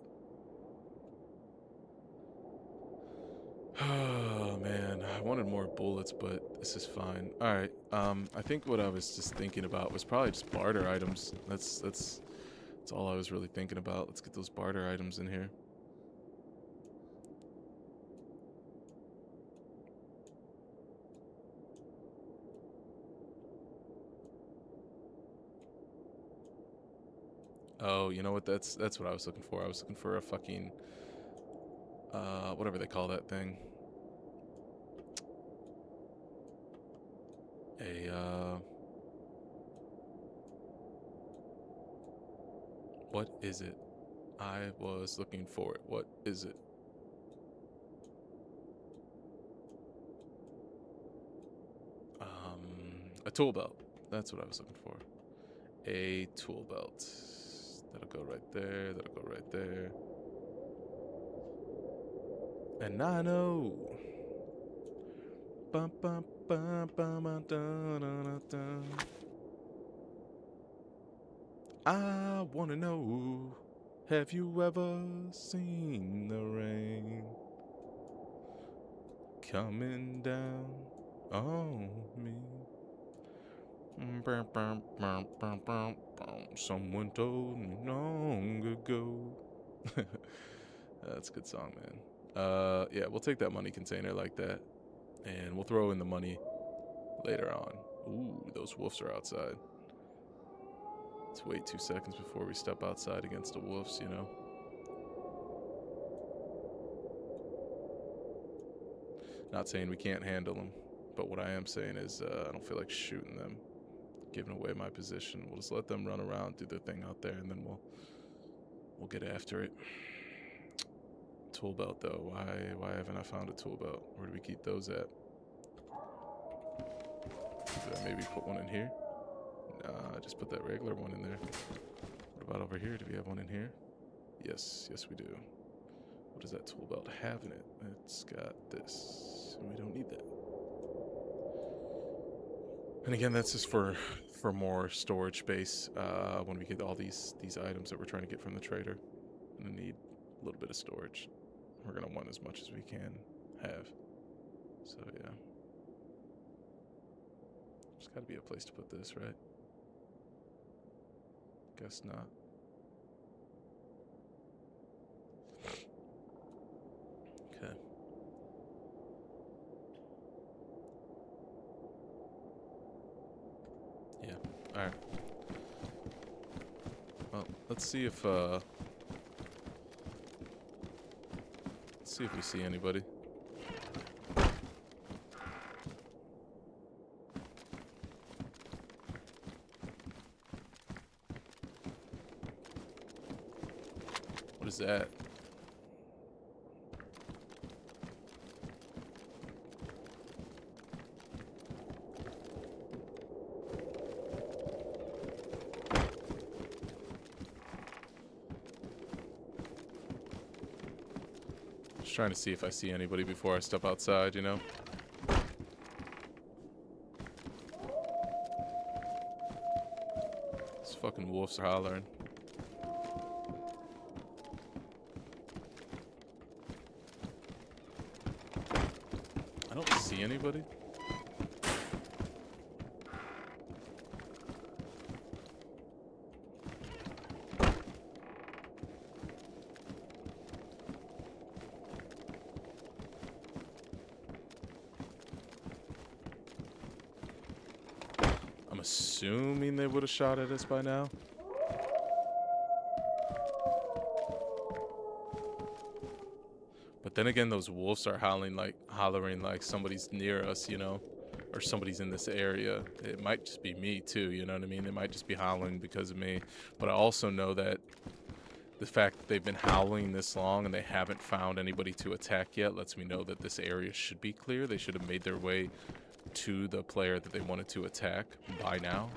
Oh man, I wanted more bullets, but this is fine. All right. I think what I was just thinking about was probably just barter items. That's all I was really thinking about. Let's get those barter items in here. Oh, you know what? That's what I was looking for. I was looking for a fucking whatever they call that thing. What is it? I was looking for it. What is it? A tool belt. That's what I was looking for. A tool belt. That'll go right there. That'll go right there. And I know. Bum, bum, bum, bum, bum, dun, dun, dun, dun. I wanna know, have you ever seen the rain coming down on me? Someone told me long ago. That's a good song, man. Yeah, we'll take that money container like that, and we'll throw in the money later on. Ooh, those wolves are outside. Let's wait 2 seconds before we step outside against the wolves, you know? Not saying we can't handle them, but what I am saying is I don't feel like shooting them, giving away my position. We'll just let them run around, do their thing out there, and then we'll get after it. Tool belt, though. Why haven't I found a tool belt? Where do we keep those at? Did I maybe put one in here? Nah, I just put that regular one in there. What about over here? Do we have one in here? Yes, we do. What does that tool belt have in it? It's got this. We don't need that. And again, that's just for more storage space. When we get all these items that we're trying to get from the trader, we're gonna need a little bit of storage. We're gonna want as much as we can have. So yeah. There's gotta be a place to put this, right? Guess not. Okay. Yeah. Alright. Well, let's see if we see anybody. What is that? Just trying to see if I see anybody before I step outside, you know? These fucking wolves are hollering. I don't see anybody. I'm assuming they would have shot at us by now. But then again, those wolves are hollering like somebody's near us, you know, or somebody's in this area. It might just be me too, you know what I mean? They might just be howling because of me. But I also know that the fact that they've been howling this long and they haven't found anybody to attack yet lets me know that this area should be clear. They should have made their way to the player that they wanted to attack by now.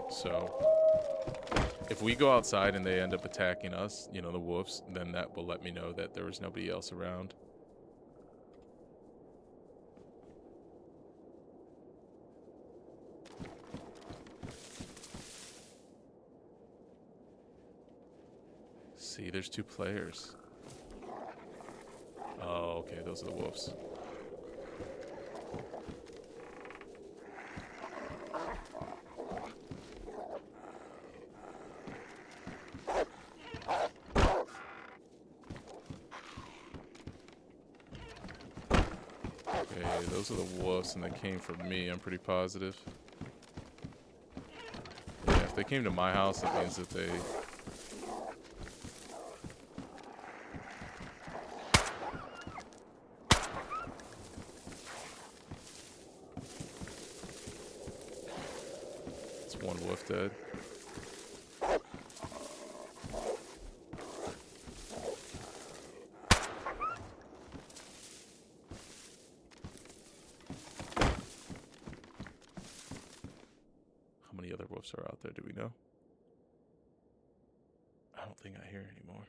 So if we go outside and they end up attacking us, you know, the wolves, then that will let me know that there was nobody else around. See, there's 2 players. Oh, okay, those are the wolves. Okay, those are the wolves and they came for me, I'm pretty positive. Yeah, if they came to my house, that means that they... It's one wolf dead. airdrops are out there. Do we know? I don't think I hear anymore.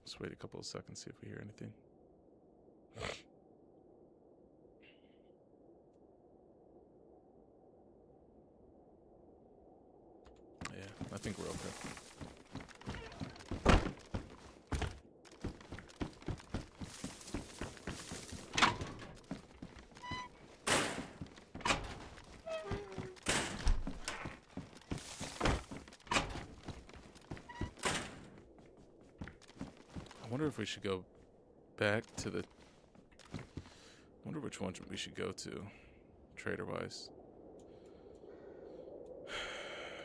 Let's wait a couple of seconds, see if we hear anything. Yeah, I think we're okay. I wonder if we should go back to the... I wonder which one we should go to, trader-wise.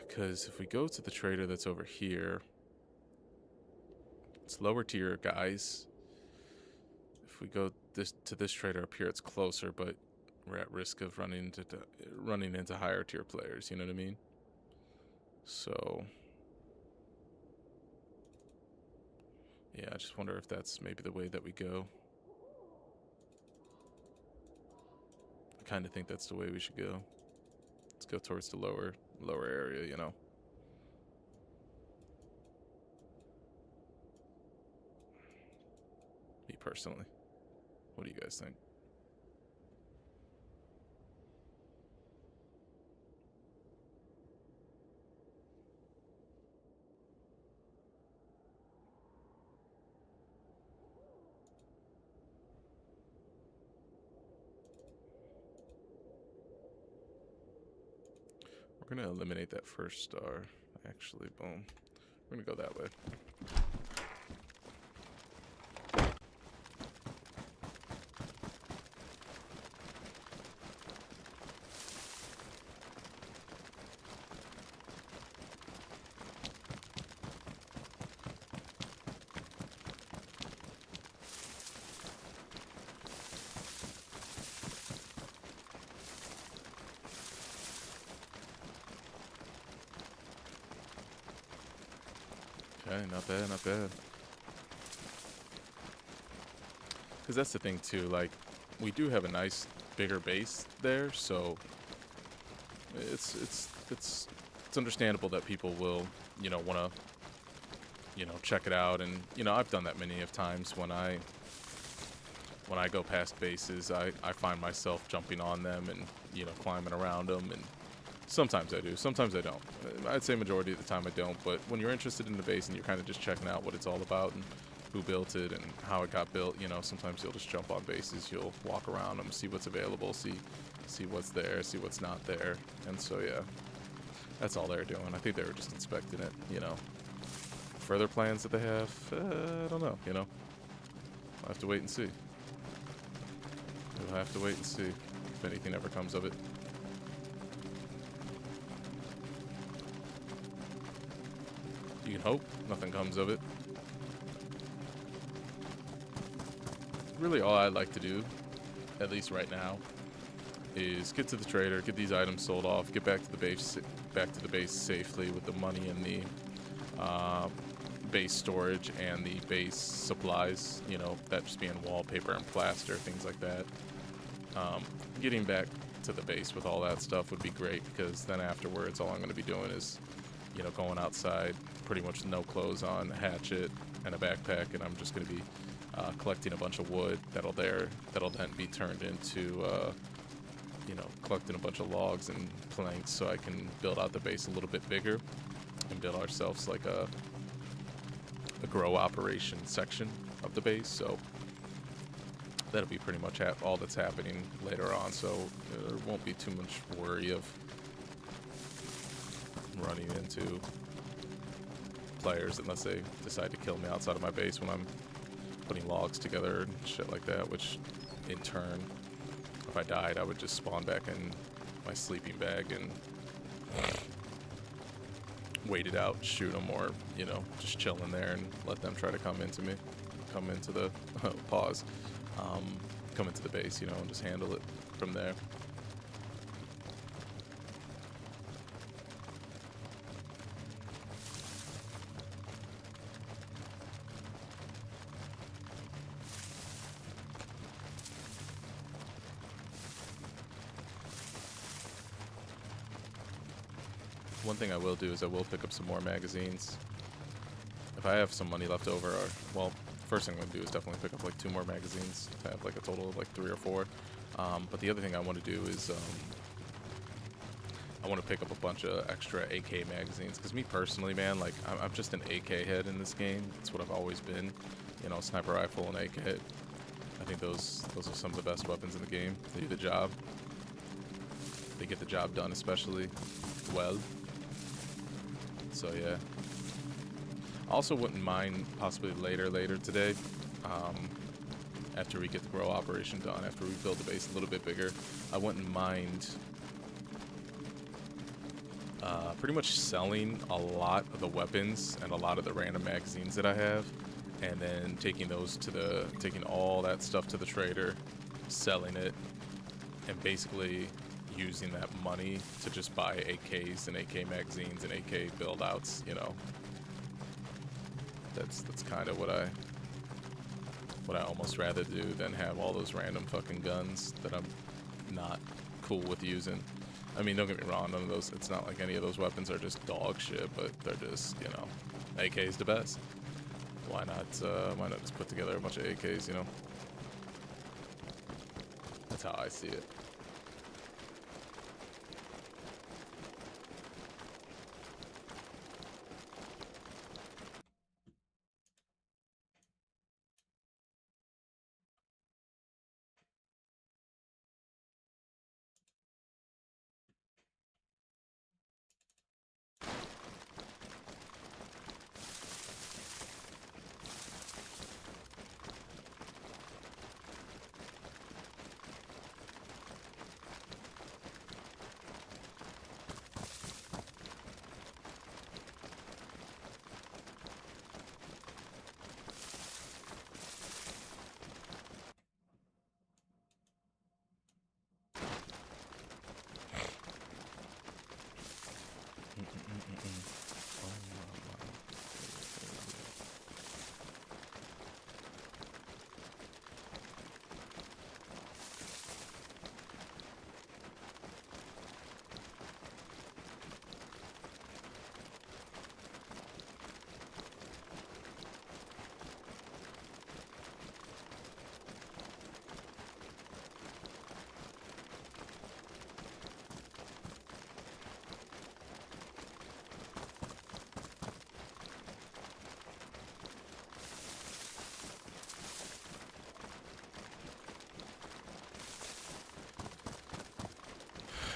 Because if we go to the trader that's over here, it's lower tier guys. If we go to this trader up here, it's closer, but we're at risk of running into higher tier players. You know what I mean? So yeah, I just wonder if that's maybe the way that we go. I kind of think that's the way we should go. Let's go towards the lower area, you know. Me personally. What do you guys think? We're gonna eliminate that first star. Actually, boom. We're gonna go that way. Okay, not bad, not bad. Because that's the thing too, like, we do have a nice bigger base there, so it's understandable that people will, you know, want to, you know, check it out. And, you know, I've done that many of times when I go past bases. I find myself jumping on them and, you know, climbing around them, and sometimes I do, sometimes I don't. I'd say majority of the time I don't, but when you're interested in the base and you're kind of just checking out what it's all about and who built it and how it got built, you know, sometimes you'll just jump on bases, you'll walk around them, see what's available, see what's there, see what's not there. And so, yeah, that's all they're doing. I think they were just inspecting it, you know. Further plans that they have, I don't know, you know. I'll have to wait and see. We'll have to wait and see if anything ever comes of it. You can hope nothing comes of it. Really all I'd like to do, at least right now, is get to the trader, get these items sold off, get back to the base safely with the money and the base storage and the base supplies, you know, that just being wallpaper and plaster, things like that. Getting back to the base with all that stuff would be great, because then afterwards all I'm going to be doing is, you know, going outside, pretty much no clothes on, a hatchet, and a backpack, and I'm just going to be collecting a bunch of wood that'll then be turned into, you know, collecting a bunch of logs and planks so I can build out the base a little bit bigger and build ourselves like a grow operation section of the base. So that'll be pretty much all that's happening later on, so there won't be too much worry of running into players unless they decide to kill me outside of my base when I'm putting logs together and shit like that, which in turn, if I died, I would just spawn back in my sleeping bag and wait it out, shoot them, or, you know, just chill in there and let them try to come into me, come into the pause, come into the base, you know, and just handle it from there. One thing I will do is I will pick up some more magazines. If I have some money left over, or, well, first thing I'm going to do is definitely pick up like 2 more magazines to have like a total of like 3 or 4. But the other thing I want to do is I want to pick up a bunch of extra AK magazines. Because me personally, man, like I'm just an AK head in this game. That's what I've always been. You know, sniper rifle and AK. I think those are some of the best weapons in the game. They do the job. They get the job done, especially well. So yeah. I also wouldn't mind possibly later today, after we get the grow operation done, after we build the base a little bit bigger, I wouldn't mind pretty much selling a lot of the weapons and a lot of the random magazines that I have, and then taking all that stuff to the trader, selling it, and basically using that money to just buy AKs and AK magazines and AK build outs, you know. That's kind of what I almost rather do than have all those random fucking guns that I'm not cool with using. I mean, don't get me wrong, none of those, it's not like any of those weapons are just dog shit, but they're just, you know, AK's the best. Why not just put together a bunch of AKs, you know? That's how I see it.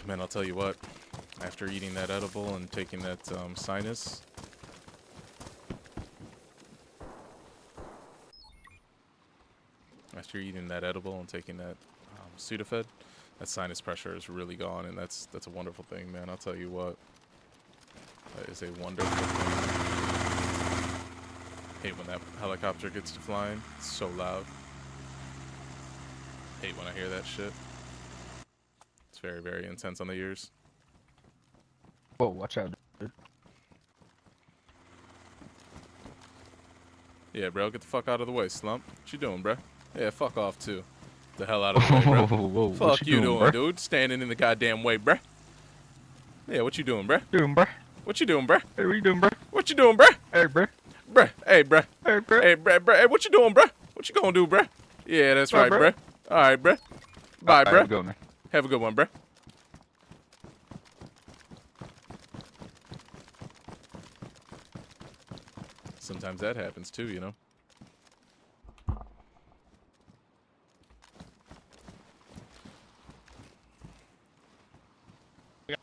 Man, I'll tell you what, after eating that edible and taking that sinus, Sudafed, that sinus pressure is really gone, and that's a wonderful thing, man. I'll tell you what, that is a wonderful thing. Hate when that helicopter gets to flying, it's so loud. Hate when I hear that shit. It's very, very intense on the ears. Whoa, watch out, dude. Yeah, bro, get the fuck out of the way, Slump. What you doing, bro? Yeah, fuck off, too. The hell out of the way, bro. Whoa, Fuck what you doing, bro? dude? Standing in the goddamn way, bruh. Yeah, what you doing, bruh? Doing, bro? What you doing, bruh? Hey, what you doing, bro? What you doing, bruh? Hey, bro. Bruh, hey, bruh. Hey, bro. Hey, bruh. Hey, what you doing, bruh? What you gonna do, bruh? Yeah, that's Bye, right, bruh. bruh. All right, bruh. Bye, Alright, bruh. have a good one, man. Have a good one, bruh. Sometimes that happens, too, you know? Got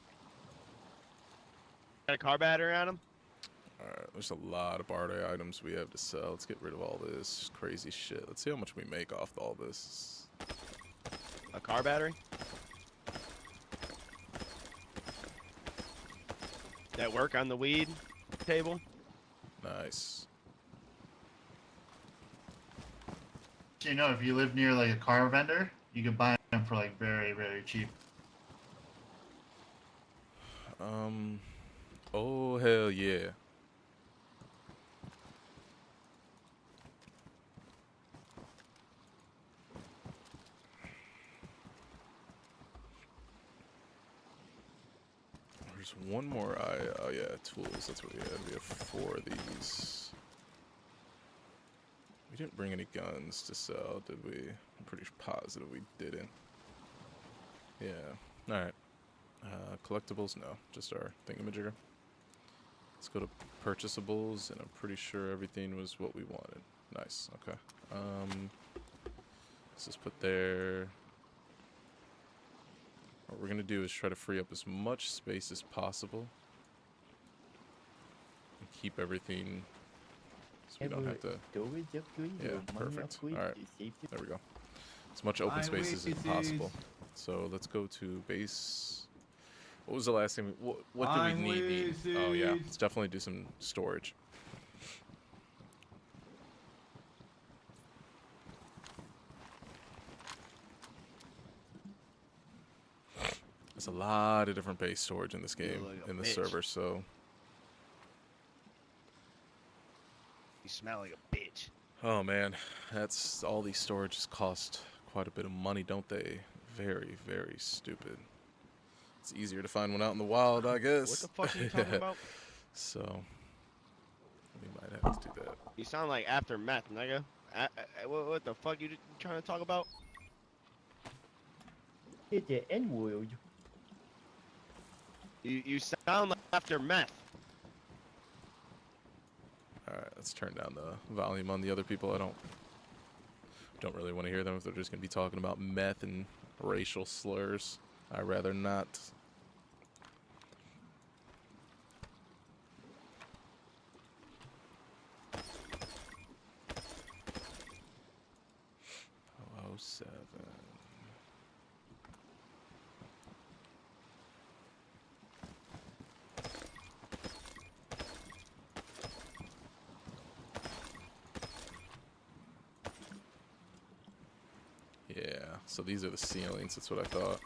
a car battery on him? Alright, there's a lot of barter items we have to sell. Let's get rid of all this crazy shit. Let's see how much we make off all this. A car battery? That work on the weed table? Nice. You know, if you live near like a car vendor, you can buy them for like very, very cheap. Oh, hell yeah. There's one more. Oh yeah, tools. That's what we had. We have 4 of these. We didn't bring any guns to sell, did we? I'm pretty positive we didn't. Yeah. All right. Collectibles? No, just our thingamajigger. Let's go to purchasables, and I'm pretty sure everything was what we wanted. Nice. Okay. Let's just put there. What we're gonna do is try to free up as much space as possible and keep everything so we don't have to. Yeah, perfect. All right, there we go. As much open space as possible. So let's go to base. What was the last thing? What do we need? Oh yeah, let's definitely do some storage. There's a lot of different base storage in this game, like a in the bitch. server, so. You smell like a bitch. Oh man, that's all these storages cost quite a bit of money, don't they? Very, very stupid. It's easier to find one out in the wild, I guess. What the fuck are you talking about? So, we might have to do that. You sound like after meth, nigga. What the fuck you trying to talk about? You sound like after meth. Alright, let's turn down the volume on the other people. I don't really want to hear them if they're just going to be talking about meth and racial slurs. I'd rather not. Oh, 07. Yeah, so these are the ceilings, that's what I thought.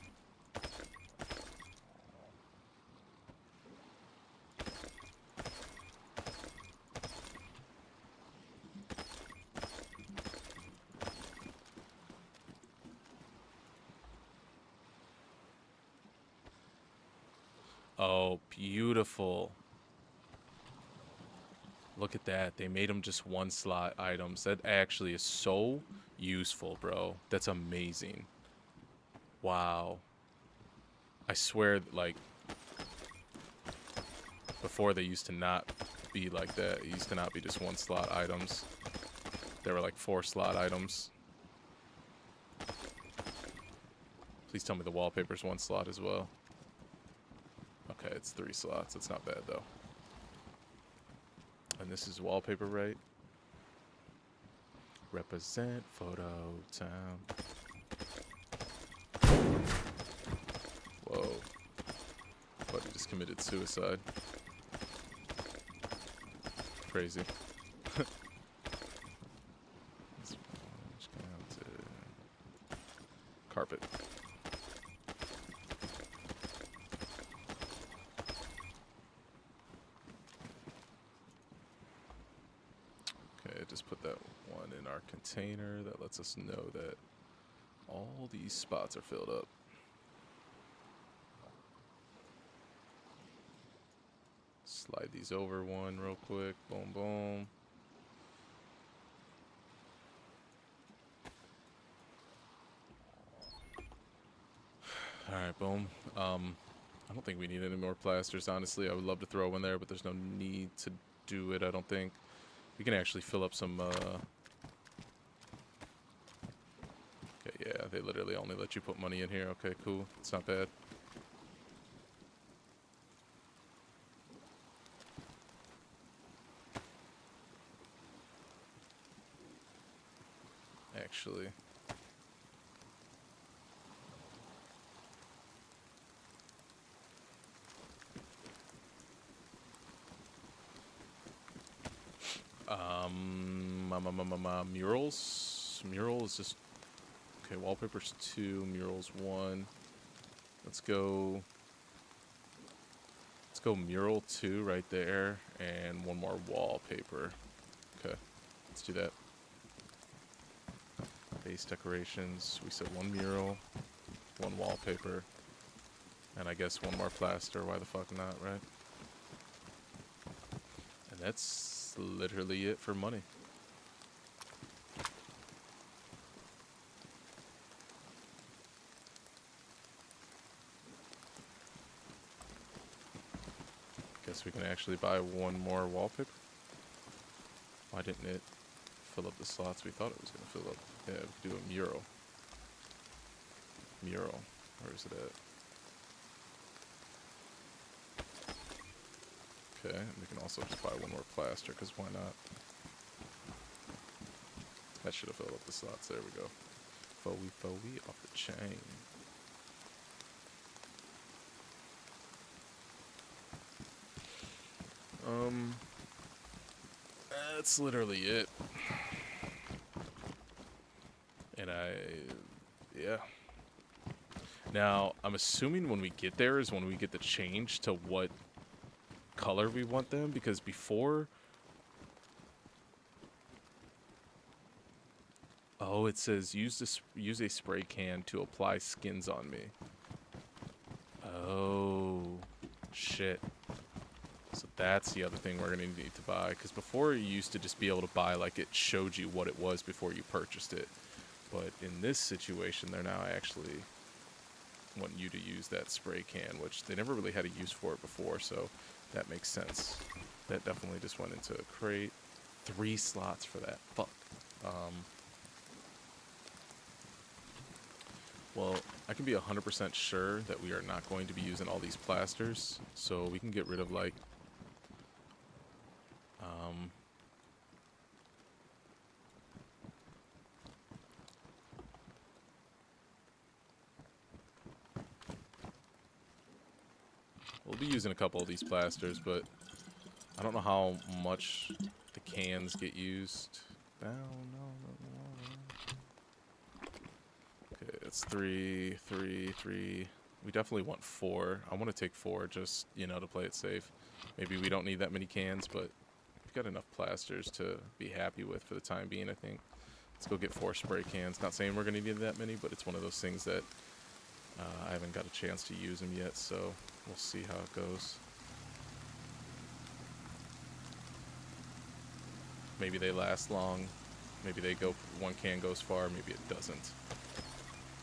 Oh, beautiful. Look at that. They made them just 1 slot items. That actually is so useful, bro. That's amazing. Wow. I swear, like, before they used to not be like that. It used to not be just 1 slot items. There were like 4 slot items. Please tell me the wallpaper's 1 slot as well. Okay, it's 3 slots. It's not bad, though. And this is wallpaper, right? Represent Photo Town. Whoa. Buddy just committed suicide. Crazy. Let's go down to carpet. Okay, just put that one in our container. That lets us know that all these spots are filled up. Slide these over one real quick. Boom, boom. Alright, boom. I don't think we need any more plasters, honestly. I would love to throw one there, but there's no need to do it, I don't think. We can actually fill up some, Okay, yeah, they literally only let you put money in here. Okay, cool. It's not bad. Actually. Murals. Mural is just okay. Wallpaper's 2, murals 1. Let's go mural 2 right there, and 1 more wallpaper. Okay, let's do that. Base decorations. We said 1 mural, 1 wallpaper. And I guess one more plaster, why the fuck not, right? And that's literally it for money. Guess we can actually buy one more wallpaper. Why didn't it fill up the slots we thought it was going to fill up? Yeah, we could do a mural. Mural. Where is it at? Okay, and we can also just buy one more plaster, because why not? That should have filled up the slots. There we go. Foey off the chain. That's literally it. And yeah. Now, I'm assuming when we get there is when we get the change to what color we want them, because before... Oh, it says use a spray can to apply skins on me. Oh, shit. So that's the other thing we're going to need to buy, because before you used to just be able to buy, like, it showed you what it was before you purchased it. But in this situation, they're now actually want you to use that spray can, which they never really had a use for it before, so that makes sense. That definitely just went into a crate. 3 slots for that. Fuck. Well, I can be 100% sure that we are not going to be using all these plasters, so we can get rid of, like, we'll be using a couple of these plasters, but I don't know how much the cans get used. No. Okay, it's 3, 3, 3. We definitely want 4. I want to take 4 just, you know, to play it safe. Maybe we don't need that many cans, but we've got enough plasters to be happy with for the time being, I think. Let's go get 4 spray cans. Not saying we're going to need that many, but it's one of those things that I haven't got a chance to use them yet, so we'll see how it goes. Maybe they last long. Maybe they go, 1 can goes far, maybe it doesn't.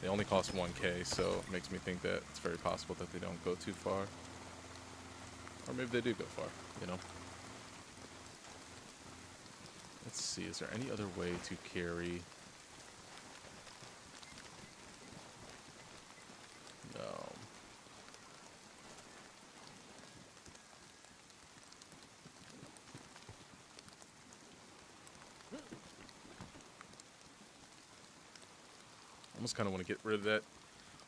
They only cost 1k, so it makes me think that it's very possible that they don't go too far. Or maybe they do go far, you know? Let's see, is there any other way to carry... No. Almost kind of want to get rid of that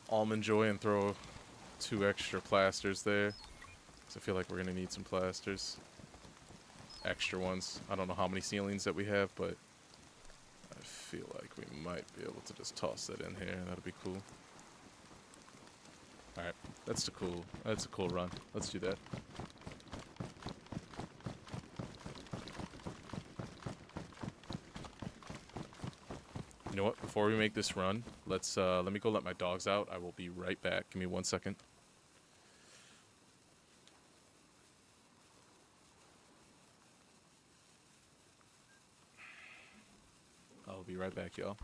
almond joy and throw 2 extra plasters there. Because I feel like we're going to need some plasters. Extra ones. I don't know how many ceilings that we have, but I feel like we might be able to just toss that in here. That'll be cool. Alright, that's a cool run. Let's do that. You know what? Before we make this run, let me go let my dogs out. I will be right back. Give me 1 second. I'll be right back, y'all.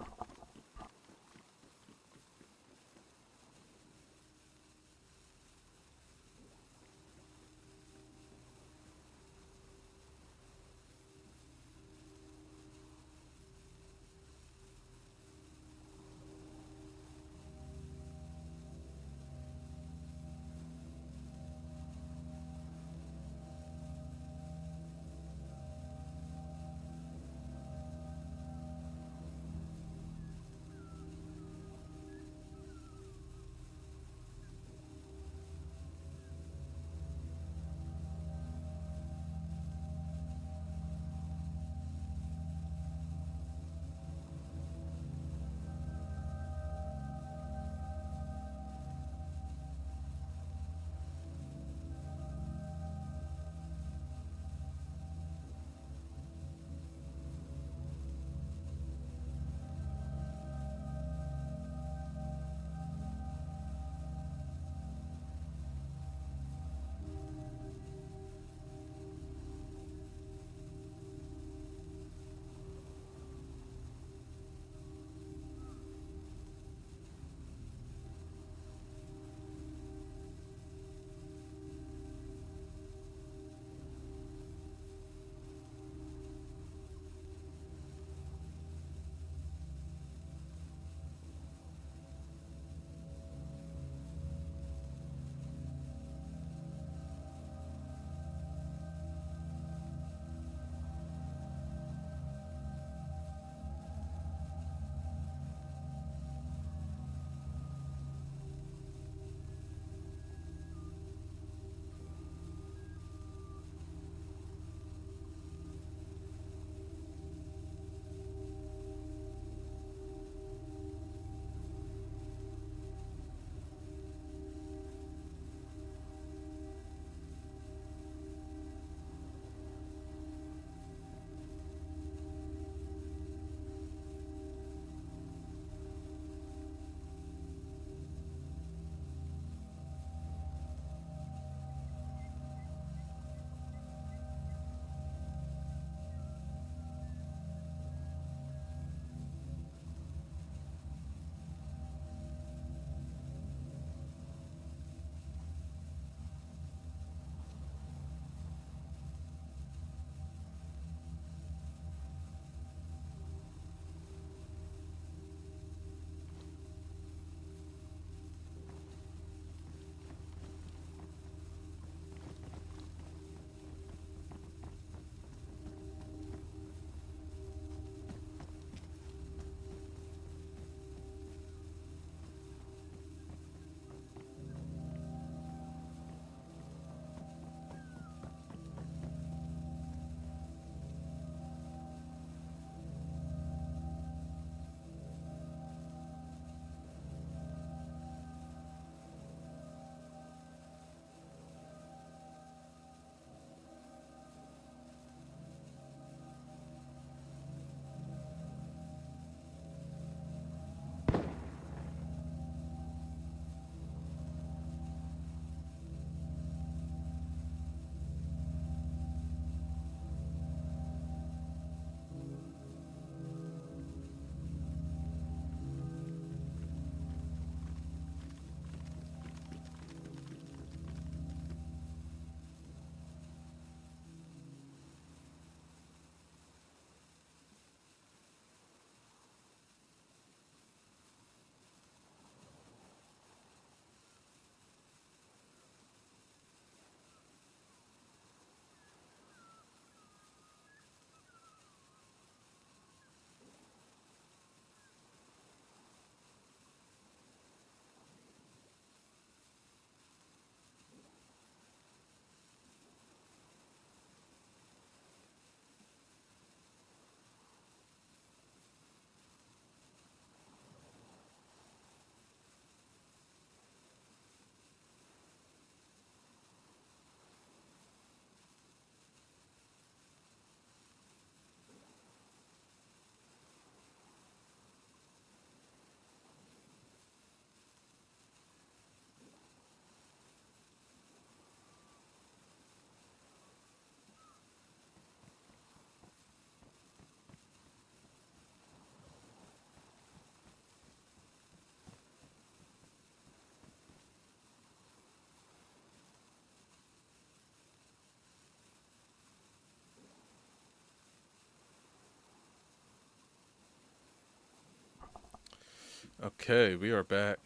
Okay, we are back.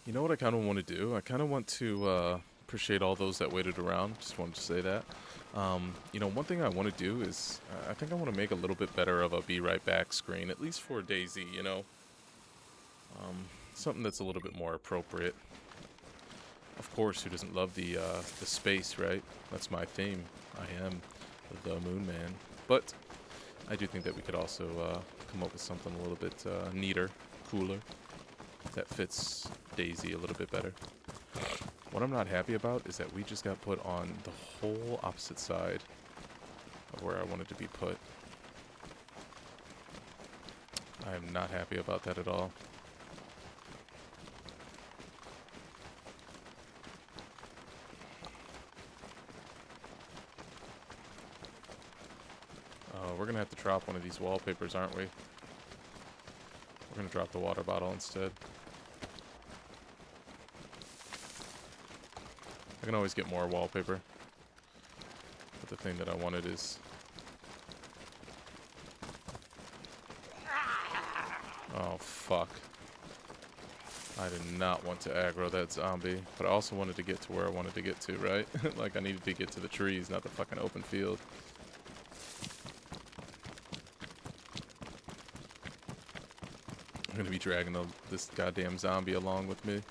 You know what I kind of want to do? I kind of want to appreciate all those that waited around. Just wanted to say that. You know, one thing I want to do is I think I want to make a little bit better of a be right back screen, at least for DayZ, you know? Something that's a little bit more appropriate. Of course, who doesn't love the space, right? That's my theme. I am the Moon Man. But I do think that we could also come up with something a little bit neater, cooler, that fits DayZ a little bit better. What I'm not happy about is that we just got put on the whole opposite side of where I wanted to be put. I am not happy about that at all. We're gonna have to drop one of these wallpapers, aren't we? We're gonna drop the water bottle instead. I can always get more wallpaper. But the thing that I wanted is... Oh, fuck. I did not want to aggro that zombie, but I also wanted to get to where I wanted to get to, right? Like, I needed to get to the trees, not the fucking open field. I'm gonna be dragging this goddamn zombie along with me.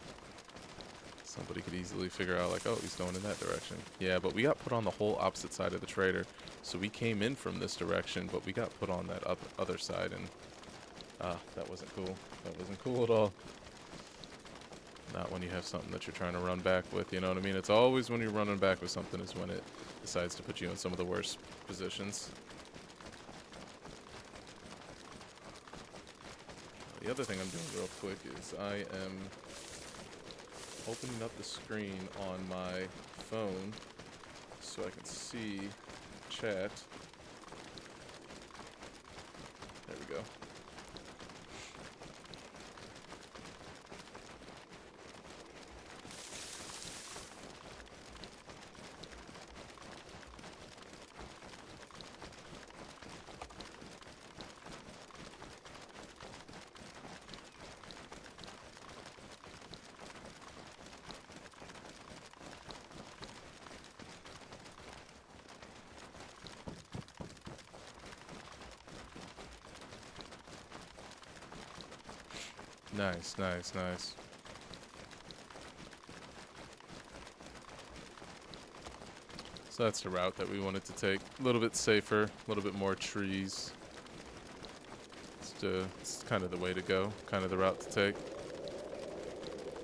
Somebody could easily figure out, like, oh, he's going in that direction. Yeah, but we got put on the whole opposite side of the trader. So we came in from this direction, but we got put on that other side, and that wasn't cool. That wasn't cool at all. Not when you have something that you're trying to run back with, you know what I mean? It's always when you're running back with something is when it decides to put you in some of the worst positions. The other thing I'm doing real quick is I am opening up the screen on my phone so I can see chat. There we go. Nice, nice, nice. So that's the route that we wanted to take. A little bit safer, a little bit more trees. It's kind of the way to go, kind of the route to take.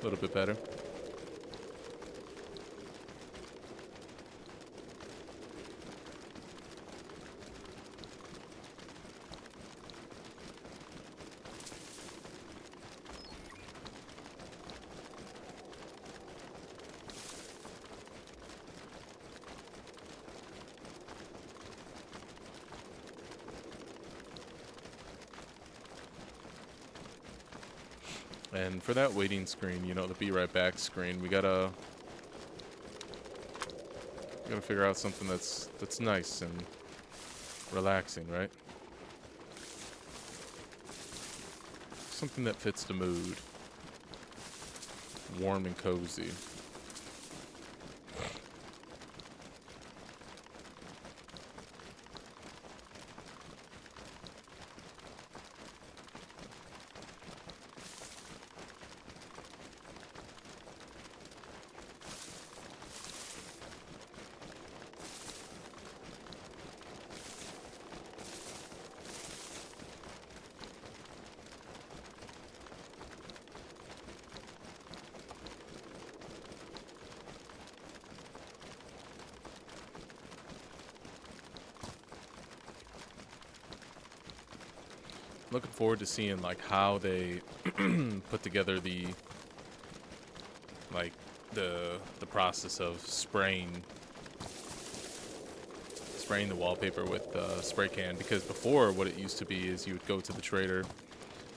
A little bit better. And for that waiting screen, you know, the be right back screen, we gotta figure out something that's nice and relaxing, right? Something that fits the mood. Warm and cozy. Looking forward to seeing like how they put together the process of spraying the wallpaper with the spray can, because before what it used to be is you would go to the trader,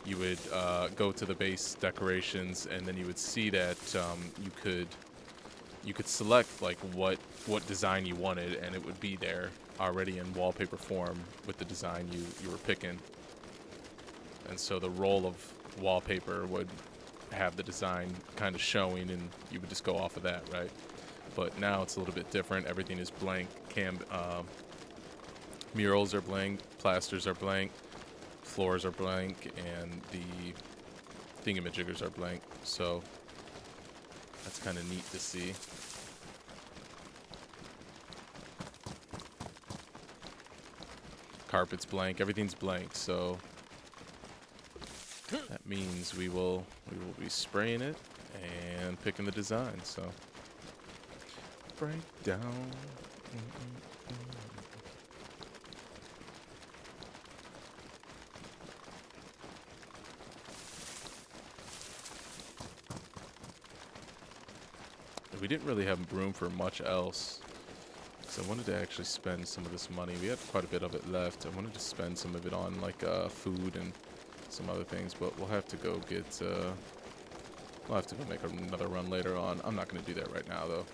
you would go to the base decorations, and then you would see that you could select like what design you wanted, and it would be there already in wallpaper form with the design you were picking. and so the roll of wallpaper would have the design kind of showing, and you would just go off of that, right? But now it's a little bit different. Everything is blank. Murals are blank, plasters are blank, floors are blank, and the thingamajiggers are blank. So that's kind of neat to see. Carpet's blank, everything's blank, so that means we will be spraying it and picking the design. So breakdown. We didn't really have room for much else, because I wanted to actually spend some of this money. We had quite a bit of it left. I wanted to spend some of it on like food and some other things, but we'll have to go get. We'll have to go make another run later on. I'm not going to do that right now though.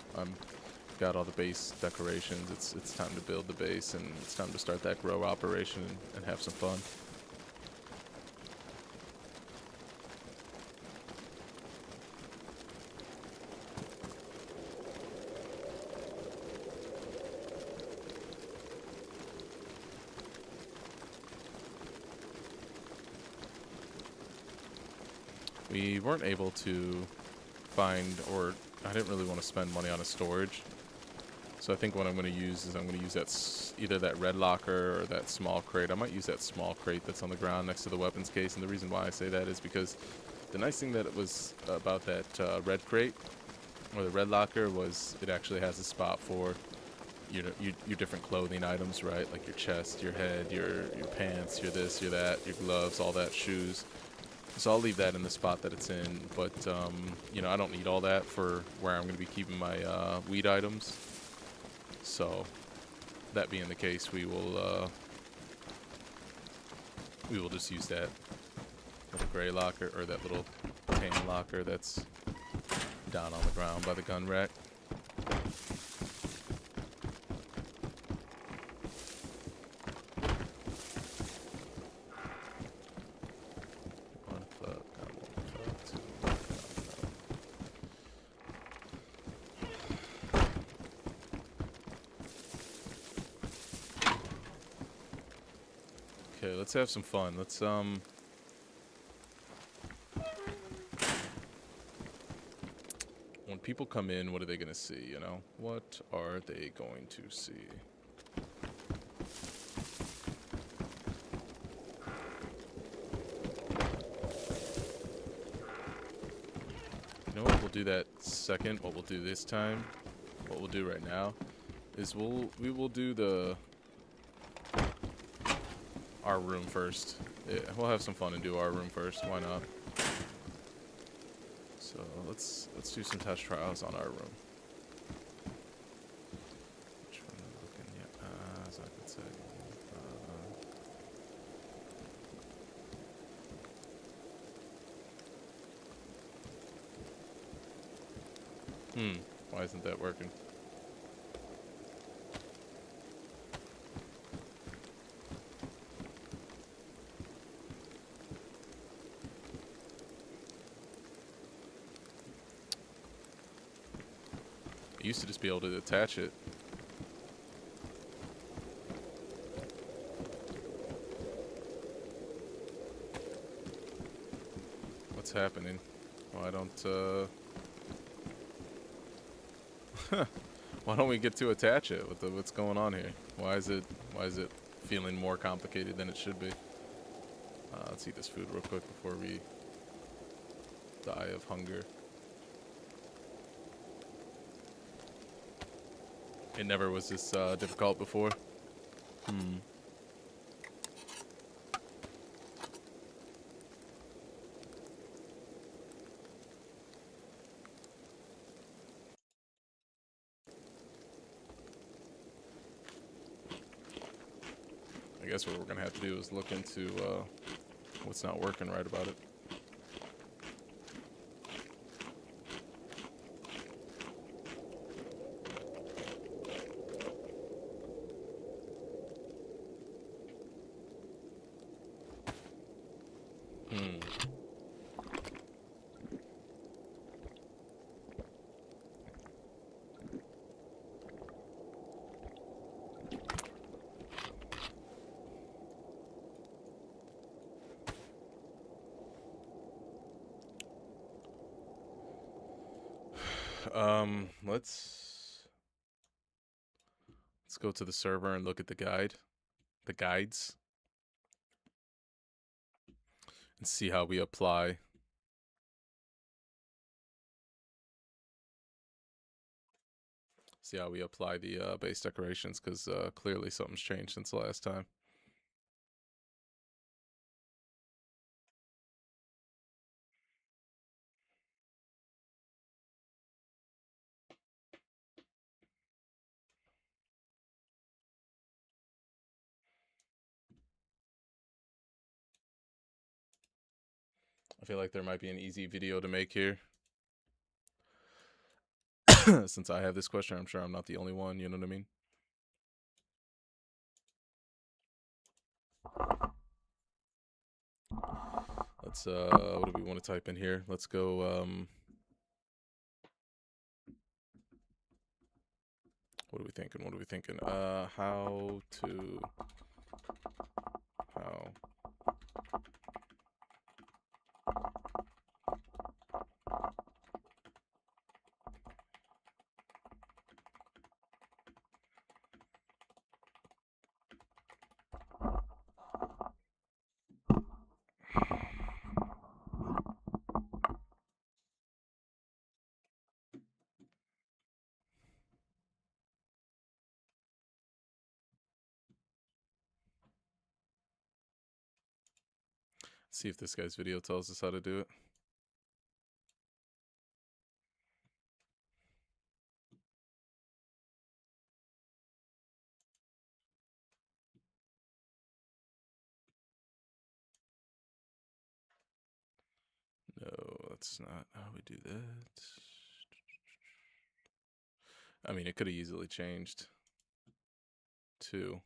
Got all the base decorations. It's time to build the base, and it's time to start that grow operation and have some fun. We weren't able to find, or I didn't really want to spend money on a storage. So I think what I'm going to use is I'm going to use either that red locker or that small crate. I might use that small crate that's on the ground next to the weapons case. And the reason why I say that is because the nice thing that it was about that red crate or the red locker was it actually has a spot for your different clothing items, right? Like your chest, your head, your pants, your this, your that, your gloves, all that, shoes. So I'll leave that in the spot that it's in, but you know, I don't need all that for where I'm going to be keeping my weed items. So that being the case, we will just use that little gray locker, or that little tan locker that's down on the ground by the gun rack. Okay, let's have some fun. Let's when people come in, what are they gonna see, you know? What are they going to see? You know what, we'll do that second. What we'll do this time, what we'll do right now, is we will do our room first. Yeah, we'll have some fun and do our room first. Why not? So let's do some test trials on our room. Which one am I looking? Yeah, as I could say. Why isn't that working? I used to just be able to attach it. What's happening? Why don't why don't we get to attach it? What's going on here? Why is it feeling more complicated than it should be? Let's eat this food real quick before we die of hunger. It never was this difficult before. I guess what we're gonna have to do is look into what's not working right about it. Let's go to the server and look at the guides, and see how we apply. See how we apply the base decorations, because clearly something's changed since the last time. I feel like there might be an easy video to make here. Since I have this question, I'm sure I'm not the only one, you know what I mean? Let's what do we want to type in here? Let's go what are we thinking? What are we thinking? How see if this guy's video tells us how to do it. No, that's not how we do that. I mean, it could have easily changed too.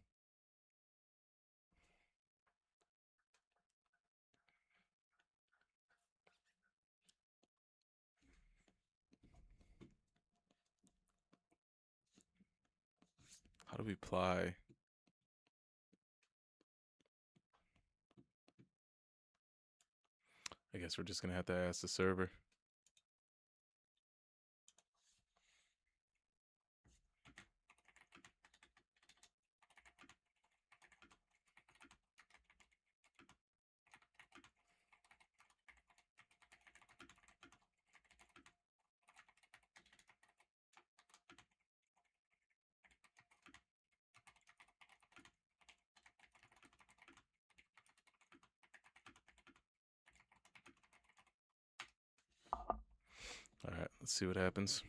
How do we apply? I guess we're just gonna have to ask the server. All right, let's see what happens.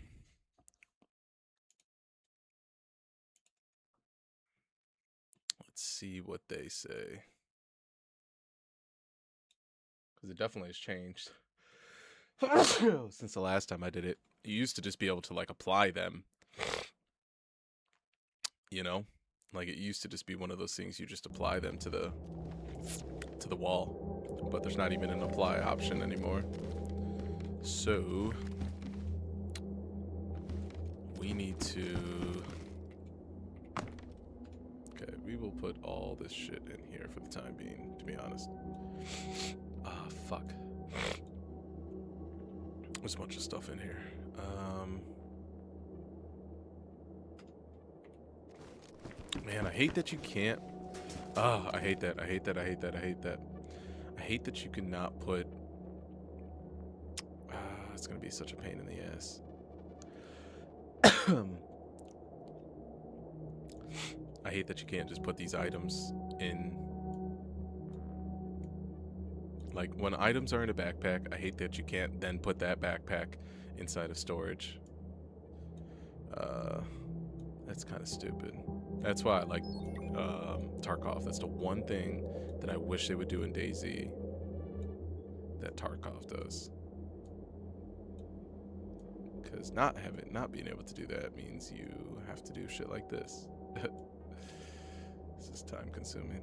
Let's see what they say. Because it definitely has changed since the last time I did it. You used to just be able to like apply them, you know? Like it used to just be one of those things you just apply them to the wall. But there's not even an apply option anymore. So we need to... Okay, we will put all this shit in here for the time being, to be honest. Ah, fuck. There's a bunch of stuff in here. Man, I hate that you can't... Ah, I hate that, I hate that, I hate that, I hate that. I hate that you cannot put... it's gonna be such a pain in the ass. I hate that you can't just put these items in... Like, when items are in a backpack, I hate that you can't then put that backpack inside of storage. That's kind of stupid. That's why I like Tarkov. That's the one thing that I wish they would do in DayZ that Tarkov does. Because not being able to do that means you have to do shit like this. This is time consuming.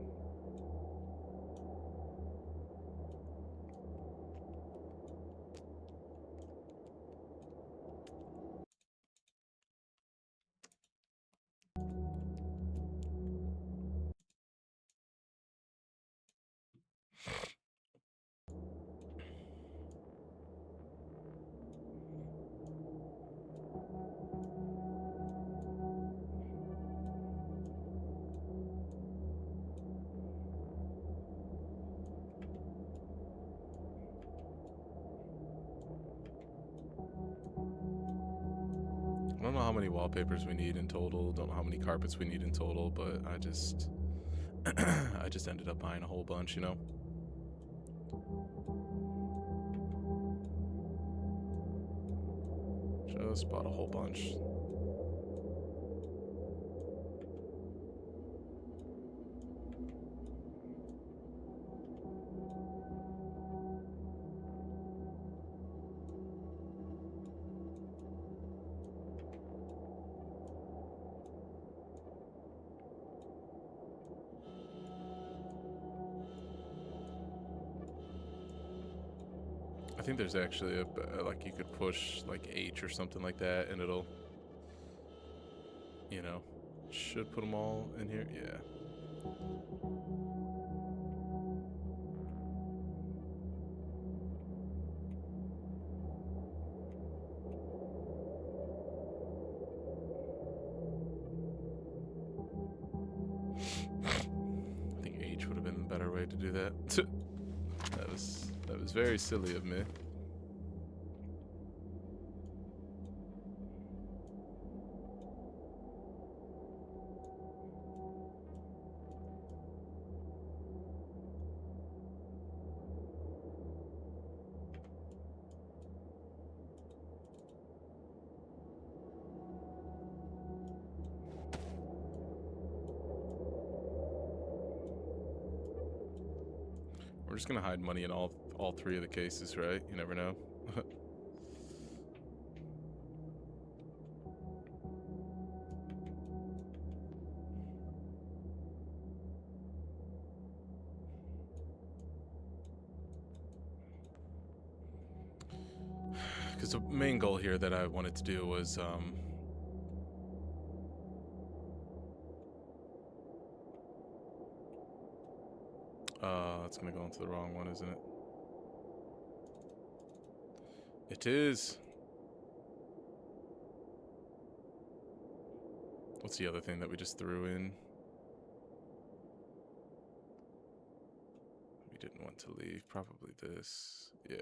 how many wallpapers we need in total. Don't know how many carpets we need in total, but I just I just ended up buying a whole bunch, you know. Just bought a whole bunch. I think there's actually a like you could push like H or something like that, and it'll, you know, should put them all in here. Yeah. I think H would have been the better way to do that. That was very silly of me. We're just gonna hide money in all three of the cases, right? You never know. Because the main goal here that I wanted to do was it's gonna go into the wrong one, isn't it? It is. What's the other thing that we just threw in? We didn't want to leave. Probably this. Yeah.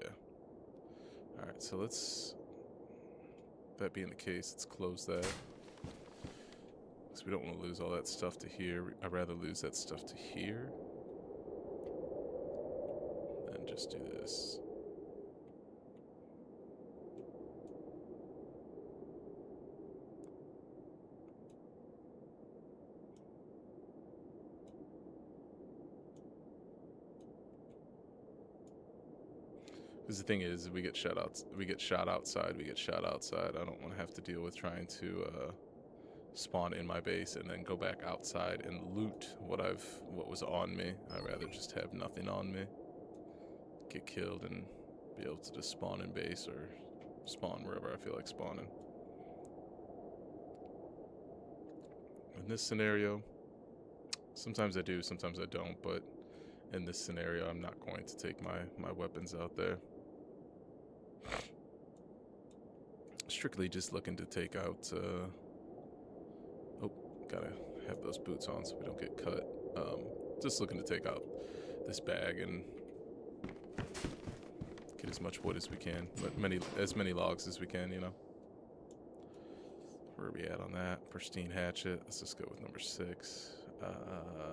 Alright, so let's... That being the case, let's close that. Because we don't want to lose all that stuff to here. I'd rather lose that stuff to here than just do this. Because the thing is, we get shot outside. We get shot outside. I don't want to have to deal with trying to spawn in my base and then go back outside and loot what was on me. I'd rather just have nothing on me, get killed, and be able to just spawn in base or spawn wherever I feel like spawning. In this scenario, sometimes I do, sometimes I don't, but in this scenario, I'm not going to take my weapons out there. Strictly just looking to take out, oh, gotta have those boots on so we don't get cut. Just looking to take out this bag and get as much wood as we can, but as many logs as we can, you know. Where are we at on that? Pristine hatchet. Let's just go with number 6.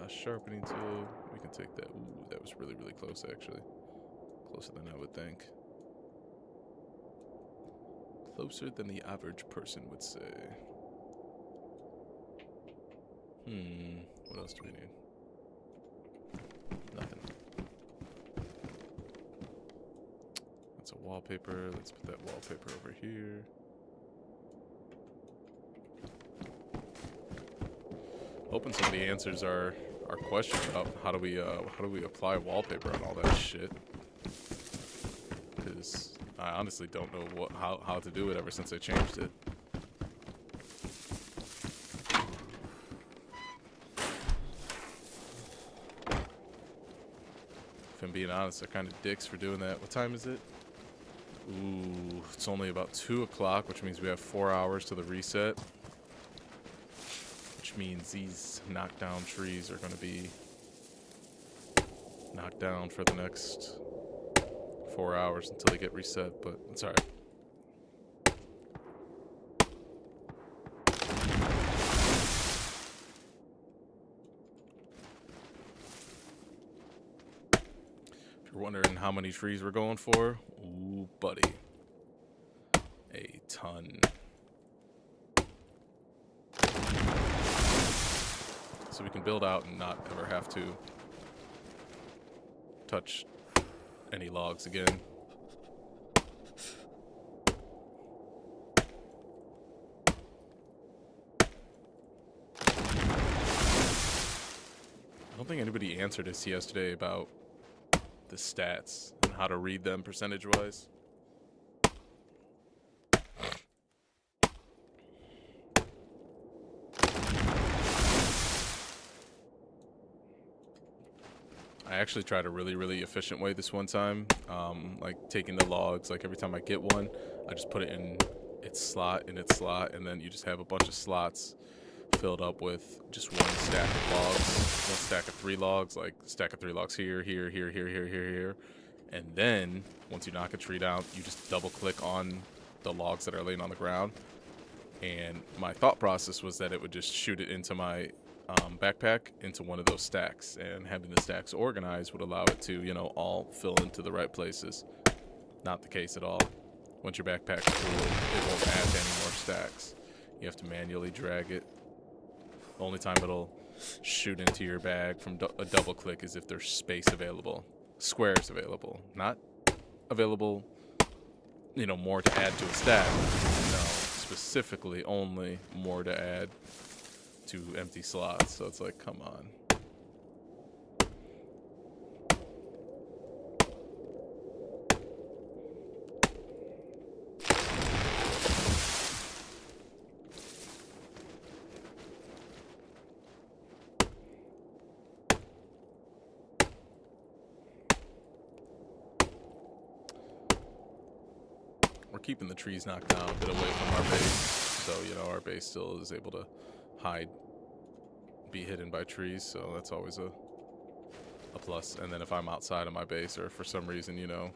Sharpening tool. We can take that. Ooh, that was really, really close, actually. Closer than I would think. Closer than the average person would say. What else do we need? Nothing. That's a wallpaper. Let's put that wallpaper over here. Hoping some of the answers are questions about how do we apply wallpaper and all that shit. Because I honestly don't know how to do it ever since I changed it. If I'm being honest, they're kind of dicks for doing that. What time is it? Ooh, it's only about 2 o'clock, which means we have 4 hours to the reset. Which means these knockdown trees are going to be knocked down for the next 4 hours until they get reset, but it's alright. If you're wondering how many trees we're going for, ooh, buddy. A ton. So we can build out and not ever have to touch any logs again. I don't think anybody answered us yesterday about the stats and how to read them percentage-wise. I actually tried a really, really efficient way this one time. Like taking the logs, like every time I get one, I just put it in its slot, and then you just have a bunch of slots filled up with just one stack of logs, one stack of 3 logs, like stack of 3 logs here, here, here, here, here, here, here. And then, once you knock a tree down, you just double click on the logs that are laying on the ground. And my thought process was that it would just shoot it into my backpack into one of those stacks, and having the stacks organized would allow it to, you know, all fill into the right places. Not the case at all. Once your backpack's full, it won't add any more stacks. You have to manually drag it. The only time it'll shoot into your bag from a double click is if there's space available, squares available, not available, you know, more to add to a stack. No, specifically only more to add to empty slots. So it's like, come on. We're keeping the trees knocked down a bit away from our base, so, you know, our base still is able to hide, be hidden by trees, so that's always a plus. And then if I'm outside of my base, or for some reason, you know,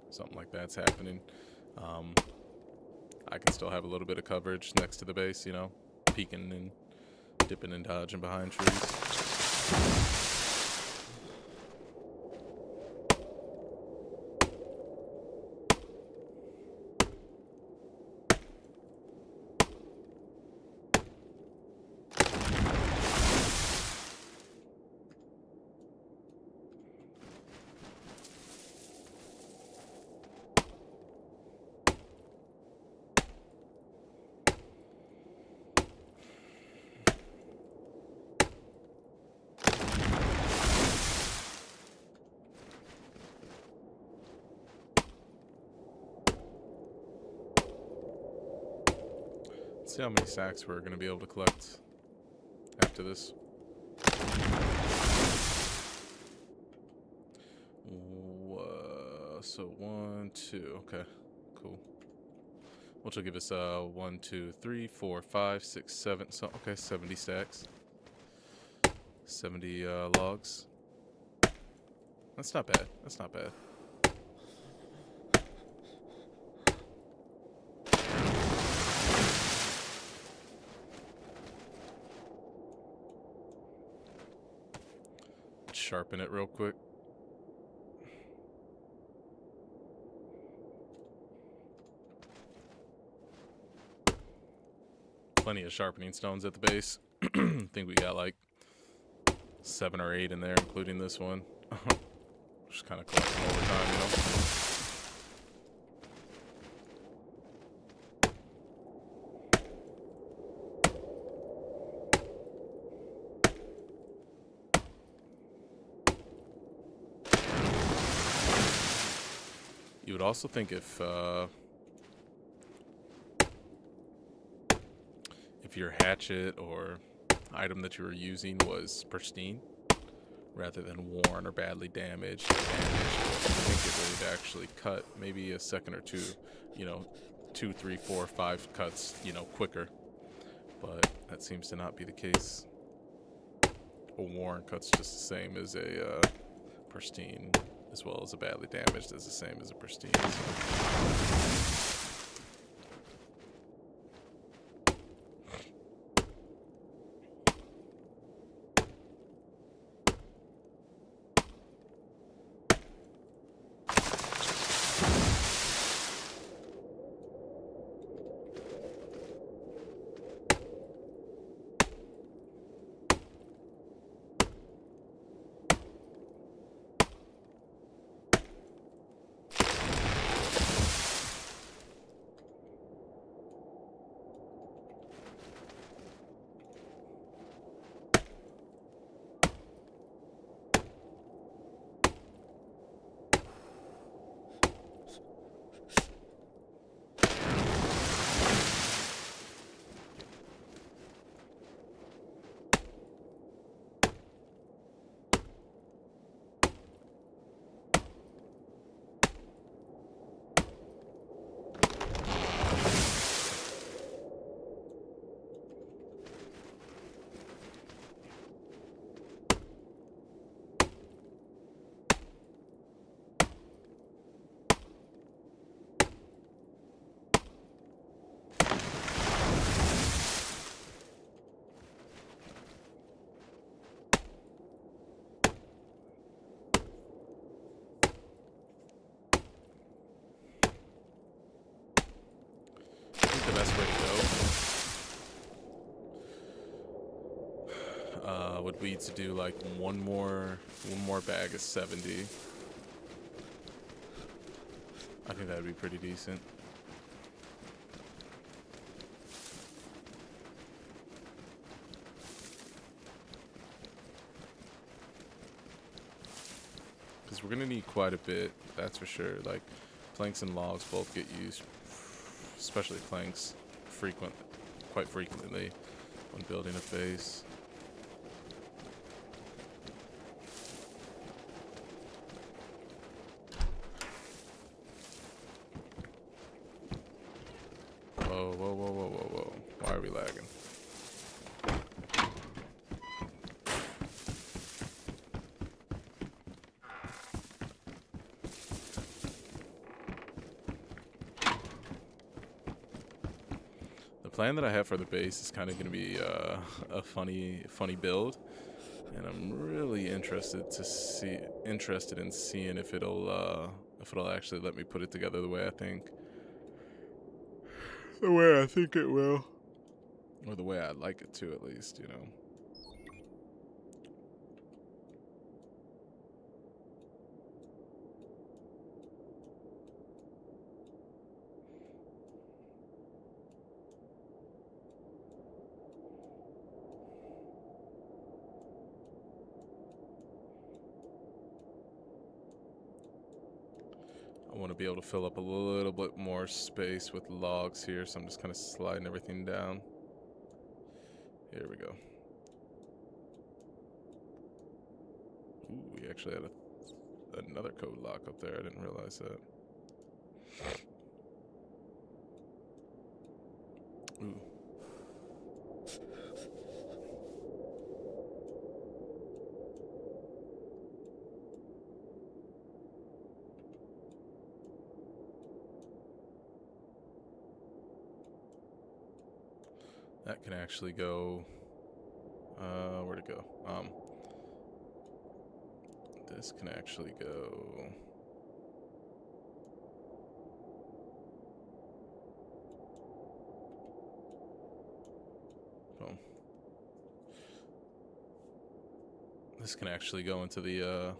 something like that's happening, I can still have a little bit of coverage next to the base, you know, peeking and dipping and dodging behind trees. See how many sacks we're going to be able to collect after this. So 1, 2, okay, cool. Which will give us 1, 2, 3, 4, 5, 6, 7. So okay, 70 stacks, 70 logs. That's not bad. That's not bad. Sharpen it real quick. Plenty of sharpening stones at the base. I think we got like 7 or 8 in there, including this one. Just kind of collect them over time, you know. You would also think if your hatchet or item that you were using was pristine, rather than worn or badly damaged, I think it would actually cut maybe a second or two, you know, 2, 3, 4, 5 cuts, you know, quicker. But that seems to not be the case. A worn cut's just the same as a pristine, as well as a badly damaged is the same as a pristine. So. would be to do like one more bag of 70. I think that'd be pretty decent. Because we're gonna need quite a bit, that's for sure. Like, planks and logs both get used, especially planks, quite frequently when building a base. Whoa, whoa, whoa, whoa, whoa, whoa. Why are we lagging? The plan that I have for the base is kind of going to be a funny build, and I'm really interested in seeing if it'll actually let me put it together the way I think it will, or the way I'd like it to, at least, you know. I want to be able to fill up a little bit more space with logs here, so I'm just kind of sliding everything down. Here we go. Ooh, we actually had another code lock up there. I didn't realize that. Ooh. That can actually go, where'd it go? This can actually go. Boom. This can actually go into the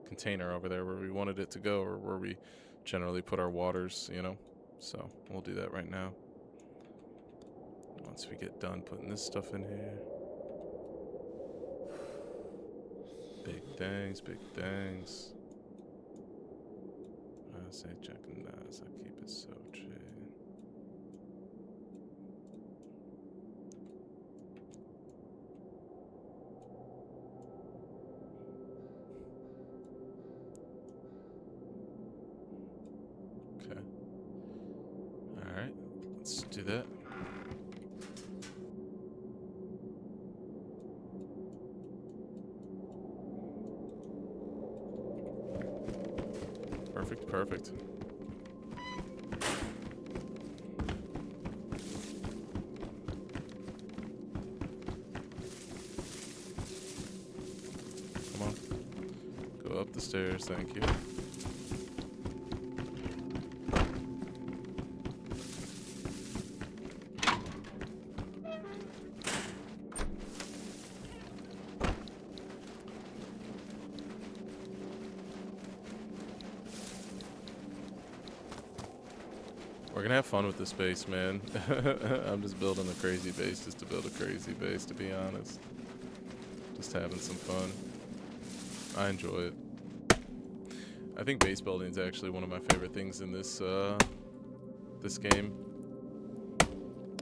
container over there where we wanted it to go, or where we generally put our waters, you know? So we'll do that right now. Once we get done putting this stuff in here. Big things, big things. I say checking that as I keep it so chill. Okay. Alright, let's do that. Perfect, perfect. Come on. Go up the stairs, thank you. We're gonna have fun with this base, man. I'm just building a crazy base just to build a crazy base, to be honest. Just having some fun. I enjoy it. I think base building is actually one of my favorite things in this this game.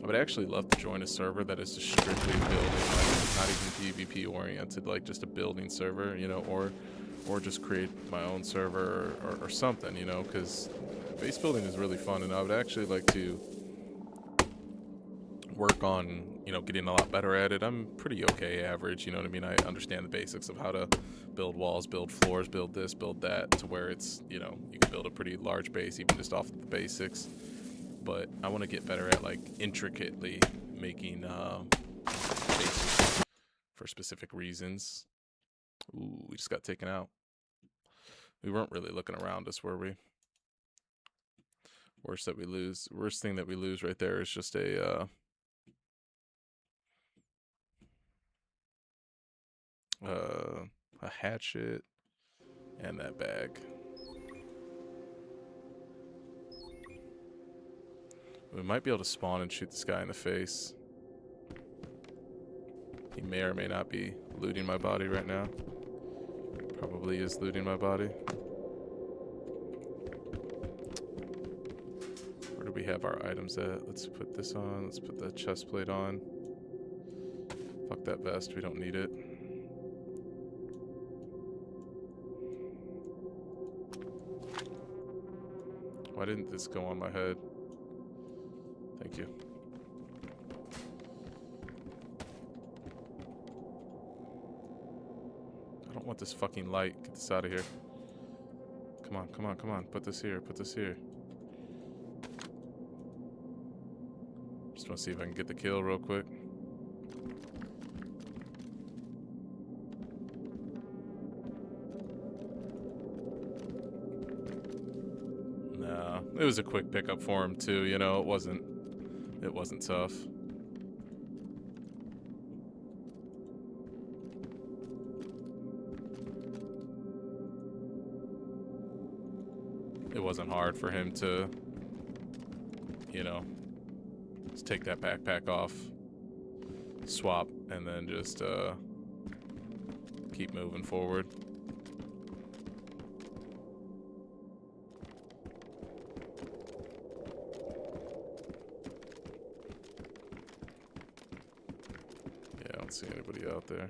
I would actually love to join a server that is just strictly building, like not even PvP oriented, like just a building server, you know, or just create my own server or something, you know, because base building is really fun, and I would actually like to work on, you know, getting a lot better at it. I'm pretty okay average, you know what I mean? I understand the basics of how to build walls, build floors, build this, build that, to where it's, you know, you can build a pretty large base even just off of the basics. But I want to get better at, like, intricately making bases for specific reasons. Ooh, we just got taken out. We weren't really looking around us, were we? Worst thing that we lose right there is just a A hatchet, and that bag. We might be able to spawn and shoot this guy in the face. He may or may not be looting my body right now. Probably is looting my body. Where do we have our items at? Let's put this on. Let's put the chest plate on. Fuck that vest. We don't need it. Why didn't this go on my head? Thank you. I don't want this fucking light. Get this out of here. Come on, come on, come on. Put this here. Put this here. Just want to see if I can get the kill real quick. No, it was a quick pickup for him too. You know, it wasn't tough. It wasn't hard for him to, you know, just take that backpack off, swap, and then just keep moving forward. Yeah, I don't see anybody out there.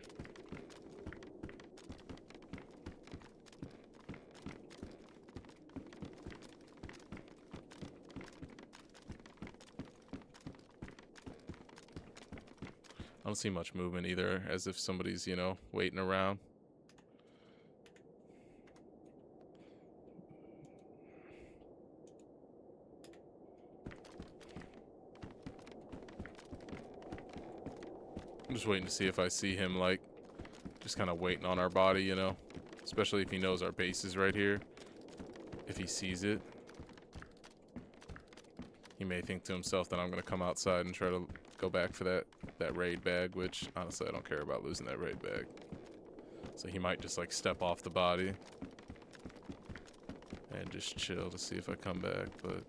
I don't see much movement either, as if somebody's, you know, waiting around. I'm just waiting to see if I see him, like, just kind of waiting on our body, you know? Especially if he knows our base is right here. If he sees it, he may think to himself that I'm going to come outside and try to go back for that raid bag, which, honestly, I don't care about losing that raid bag. So he might just, like, step off the body and just chill to see if I come back, but...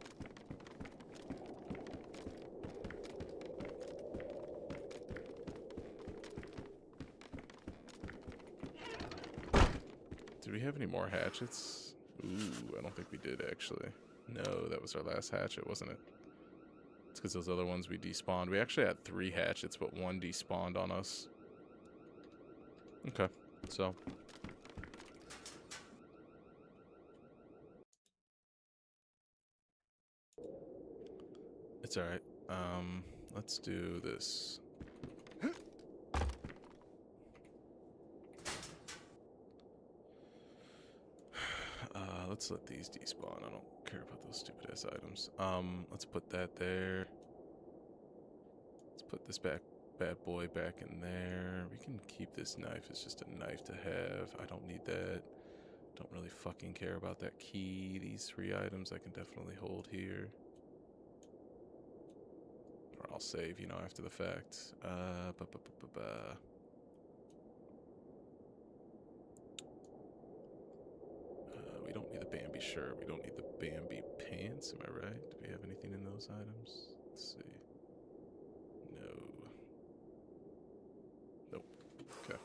Did we have any more hatchets? Ooh, I don't think we did, actually. No, that was our last hatchet, wasn't it? It's because those other ones we despawned. We actually had 3 hatchets, but 1 despawned on us. Okay, so... It's alright. Let's do this. Let's let these despawn. I don't care about those stupid ass items. Let's put that there. Let's put this bad boy back in there. We can keep this knife. It's just a knife to have. I don't need that. Don't really fucking care about that key. These 3 items I can definitely hold here. Or I'll save, you know, after the fact. We don't need the Bambi shirt. We don't need the Bambi pants. Am I right? Do we have anything in those items? Let's see. No. Nope. Okay.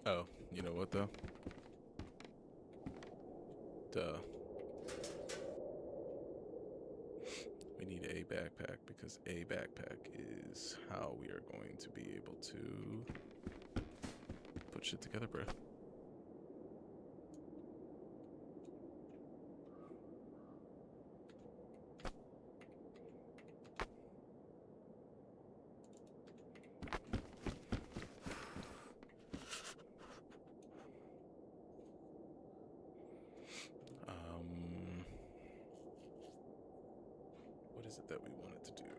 Oh, you know what though? Duh. We need a backpack because a backpack is how we are going to be able to put shit together, bro. What is it that we wanted to do?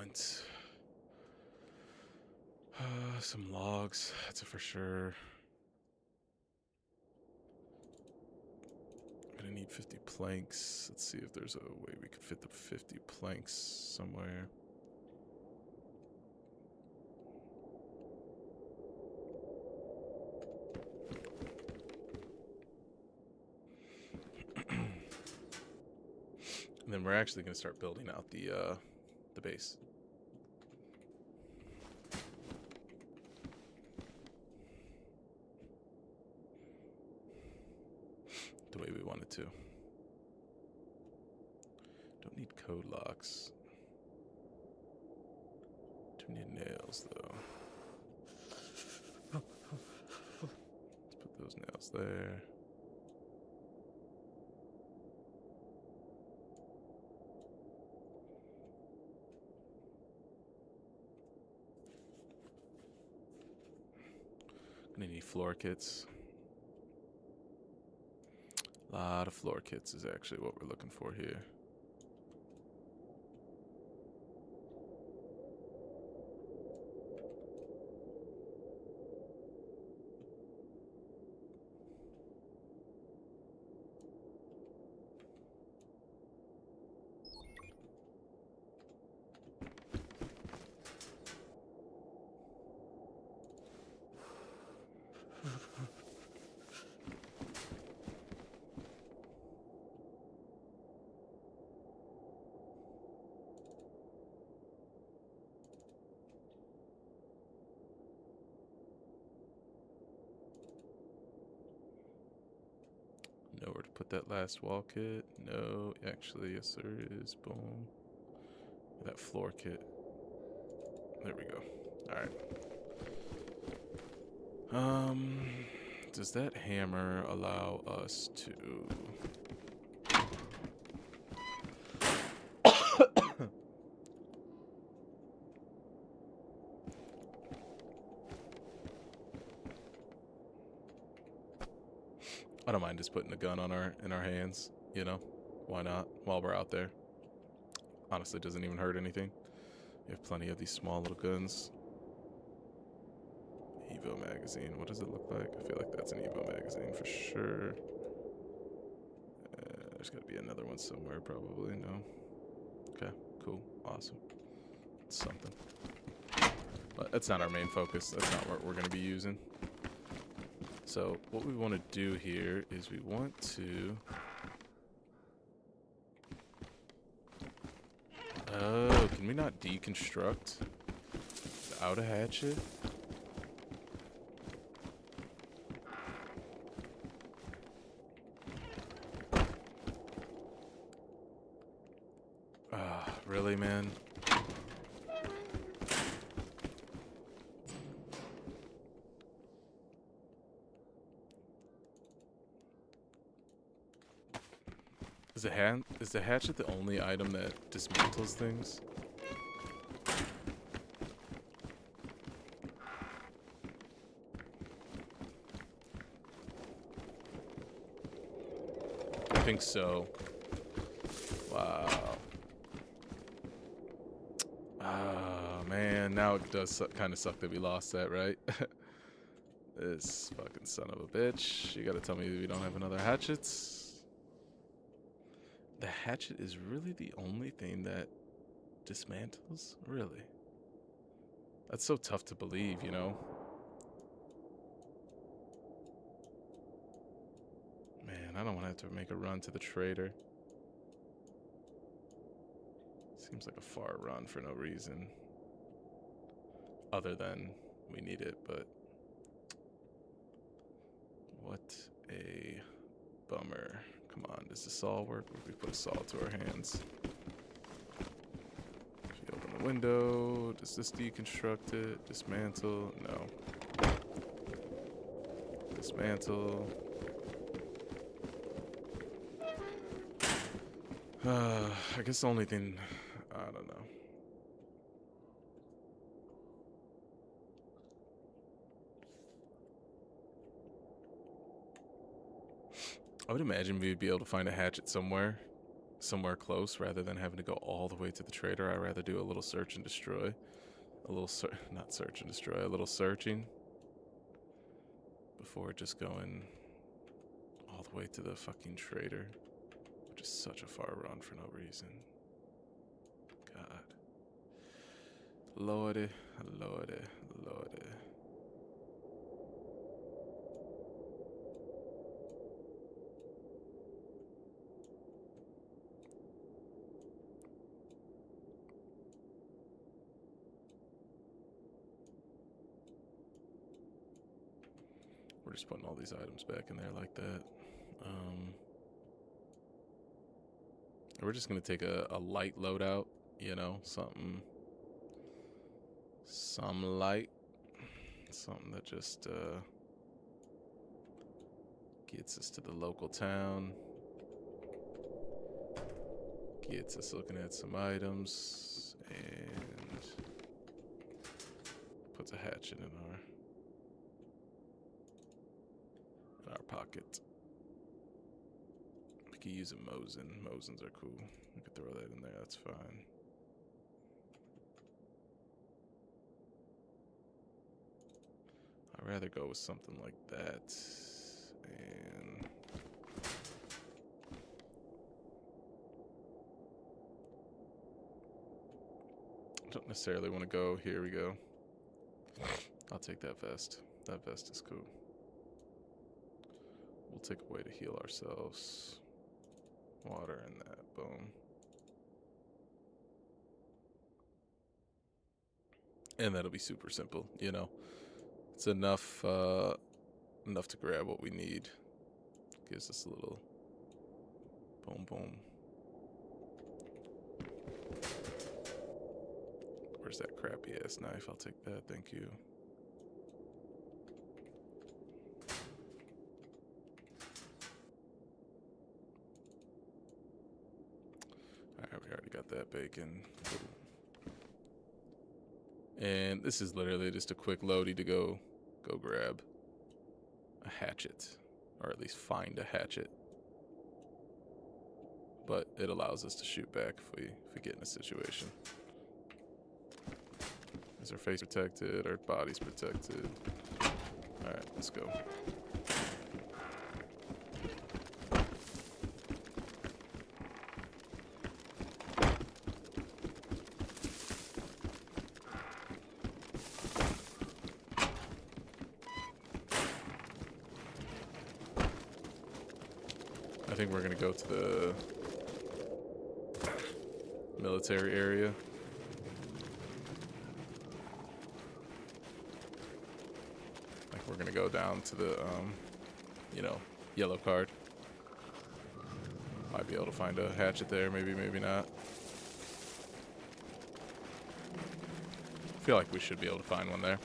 want some logs. That's a for sure. I'm gonna need 50 planks. Let's see if there's a way we could fit the 50 planks somewhere. And then we're actually gonna start building out the base. The way we wanted to. Don't need code locks. Do need nails though. Let's put those nails there. Gonna need floor kits. A lot of floor kits is actually what we're looking for here. Nowhere to put that last wall kit. No, actually, yes, there is. Boom. That floor kit. There we go. Alright. Does that hammer allow us to... I don't mind just putting a gun on in our hands, you know? Why not? While we're out there. Honestly, it doesn't even hurt anything. We have plenty of these small little guns. Evo magazine. What does it look like? I feel like that's an Evo magazine for sure. There's got to be another one somewhere, probably. No. Okay. Cool. Awesome. It's something. But that's not our main focus. That's not what we're going to be using. So what we want to do here is we want to... Oh, can we not deconstruct without a hatchet? Ah, really, man? Is the hatchet the only item that dismantles things? I think so. Wow. Ah, man, now it does kind of suck that we lost that, right? This fucking son of a bitch. You gotta tell me we don't have another hatchets? The hatchet is really the only thing that dismantles? Really? That's so tough to believe, you know? Man, I don't want to have to make a run to the trader. Seems like a far run for no reason. Other than we need it, but... What a bummer. Come on, does the saw work? Or if we put a saw to our hands? If you open the window, does this deconstruct it? Dismantle? No. Dismantle. I guess the only thing... I don't know. I would imagine we'd be able to find a hatchet somewhere. somewhere close rather than having to go all the way to the trader. I'd rather do a little search and destroy. A little not search and destroy, a little searching before just going all the way to the fucking trader, which is such a far run for no reason. God. Lordy, lordy, lordy. We're just putting all these items back in there like that. We're just gonna take a light loadout, you know, some light, something that just gets us to the local town, gets us looking at some items, and puts a hatchet in our pocket. We could use a Mosin. Mosins are cool. We could throw that in there, that's fine. I'd rather go with something like that. And I don't necessarily want to go. Here we go. I'll take that vest. That vest is cool. We'll take a way to heal ourselves. Water in that. Boom. And that'll be super simple, you know. It's enough enough to grab what we need. Gives us a little boom boom. Where's that crappy ass knife? I'll take that, thank you. Alright, we already got that bacon. And this is literally just a quick loady to go grab a hatchet, or at least find a hatchet. But it allows us to shoot back if we get in a situation. Is our face protected? Our body's protected. Alright, let's go. I think we're gonna go to the military area. Like we're gonna go down to the, you know, yellow card. Might be able to find a hatchet there, maybe, maybe not. I feel like we should be able to find one there.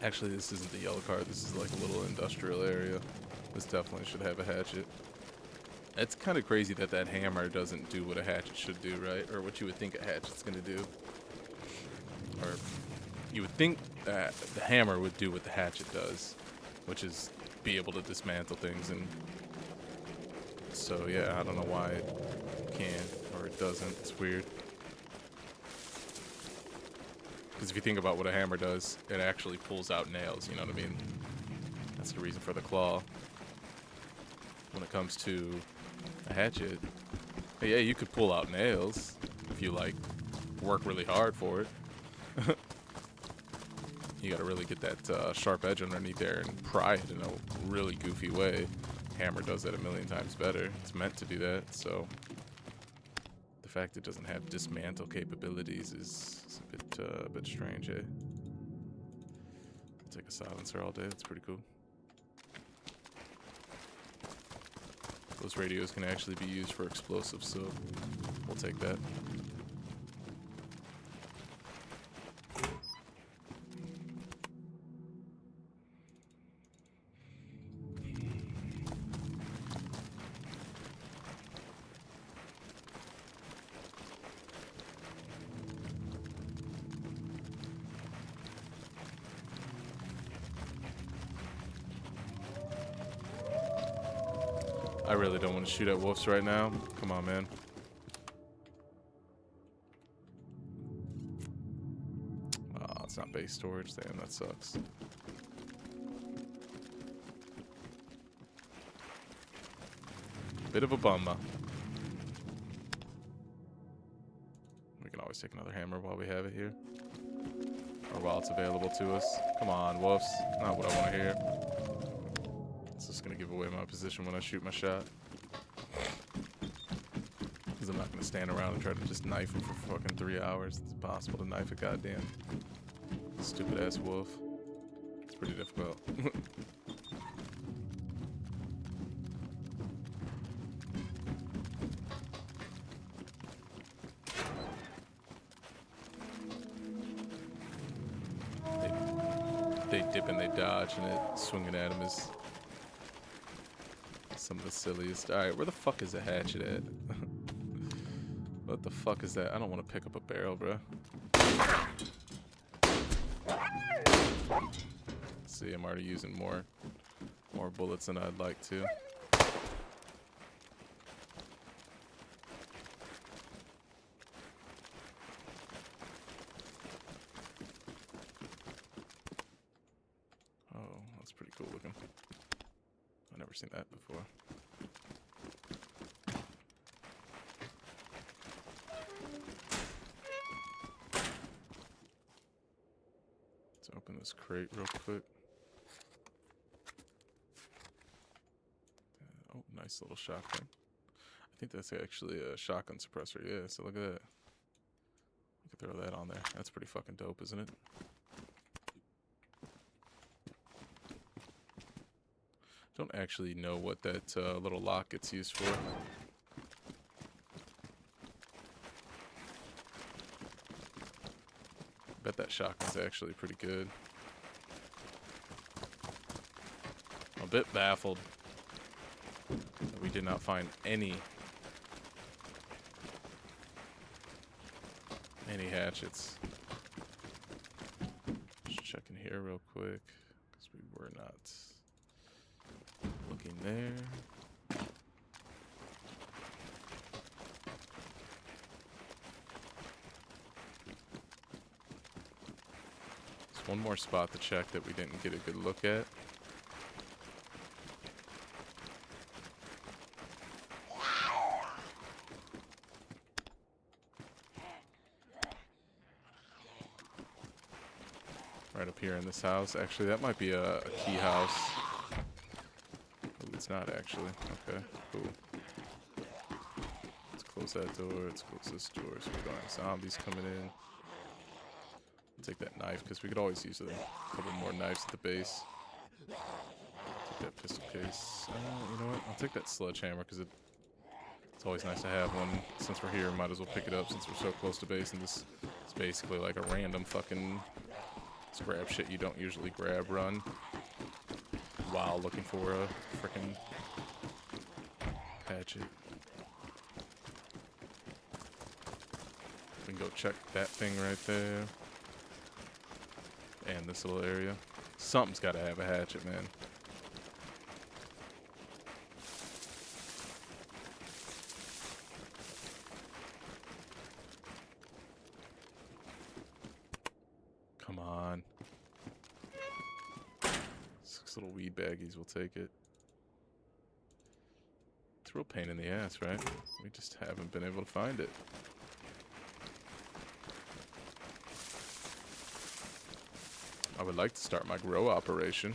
Actually, this isn't the yellow card. This is like a little industrial area. This definitely should have a hatchet. It's kind of crazy that that hammer doesn't do what a hatchet should do, right? Or what you would think a hatchet's going to do. Or you would think that the hammer would do what the hatchet does, which is be able to dismantle things. And so, yeah, I don't know why it can or it doesn't. It's weird. Because if you think about what a hammer does, it actually pulls out nails, you know what I mean? That's the reason for the claw. When it comes to a hatchet, yeah, you could pull out nails if you, like, work really hard for it. You gotta really get that sharp edge underneath there and pry it in a really goofy way. Hammer does that a million times better. It's meant to do that, so the fact it doesn't have dismantle capabilities is a bit strange, eh? I'll take a silencer all day. That's pretty cool. Those radios can actually be used for explosives, so we'll take that. I really don't want to shoot at wolves right now. Come on, man. Oh, it's not base storage. Damn, that sucks. Bit of a bummer. We can always take another hammer while we have it here. Or while it's available to us. Come on, wolves. Not what I want to hear. It's just gonna give away my position when I shoot my shot. Because I'm not gonna stand around and try to just knife him for fucking 3 hours. It's impossible to knife a goddamn stupid ass wolf. It's pretty difficult. They dip and they dodge, and it swinging at him is some of the silliest. Alright, where the fuck is the hatchet at? What the fuck is that? I don't want to pick up a barrel, bro. See, I'm already using more bullets than I'd like to. Oh, that's pretty cool looking. I've never seen that before. Let's open this crate real quick. Oh, nice little shotgun. I think that's actually a shotgun suppressor, yeah, so look at that. We could throw that on there. That's pretty fucking dope, isn't it? Don't actually know what that little lock gets used for. Bet that shotgun's actually pretty good. I'm a bit baffled that we did not find any hatchets. Just checking here real quick, because we were not looking there. There's one more spot to check that we didn't get a good look at. Right up here in this house. Actually, that might be a key house. Ooh, it's not actually. Okay, cool. Let's close that door. Let's close this door so we don't have zombies coming in. Take that knife, because we could always use a couple more knives at the base. Take that pistol case. You know what? I'll take that sledgehammer, because it's always nice to have one. Since we're here, might as well pick it up since we're so close to base, and this is basically like a random fucking... Let's grab shit you don't usually grab run while looking for a frickin' hatchet. We can go check that thing right there. And this little area. Something's gotta have a hatchet, man. Come on. 6 little weed baggies, we'll take it. It's a real pain in the ass, right? We just haven't been able to find it. I would like to start my grow operation.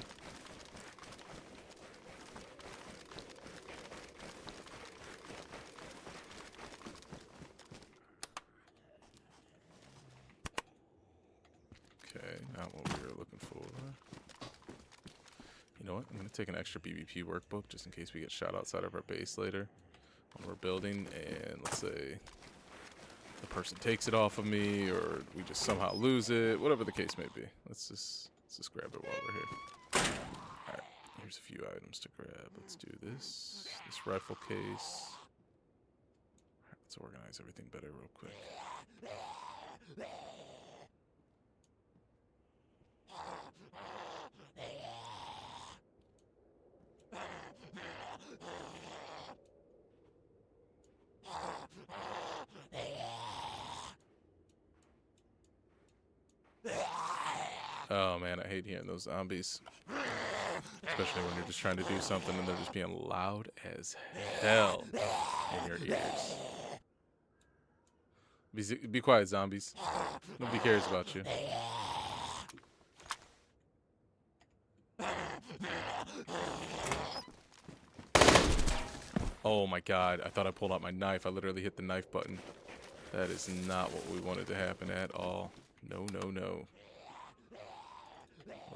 Okay, not what we were looking for. You know what? I'm gonna take an extra BBP workbook just in case we get shot outside of our base later when we're building, and let's say the person takes it off of me, or we just somehow lose it, whatever the case may be. Let's just grab it while we're here. All right, here's a few items to grab. Let's do this rifle case. All right, let's organize everything better real quick. Oh man, I hate hearing those zombies. Especially when you're just trying to do something and they're just being loud as hell in your ears. Be quiet, zombies. Nobody cares about you. Oh my god, I thought I pulled out my knife. I literally hit the knife button. That is not what we wanted to happen at all. No, no, no.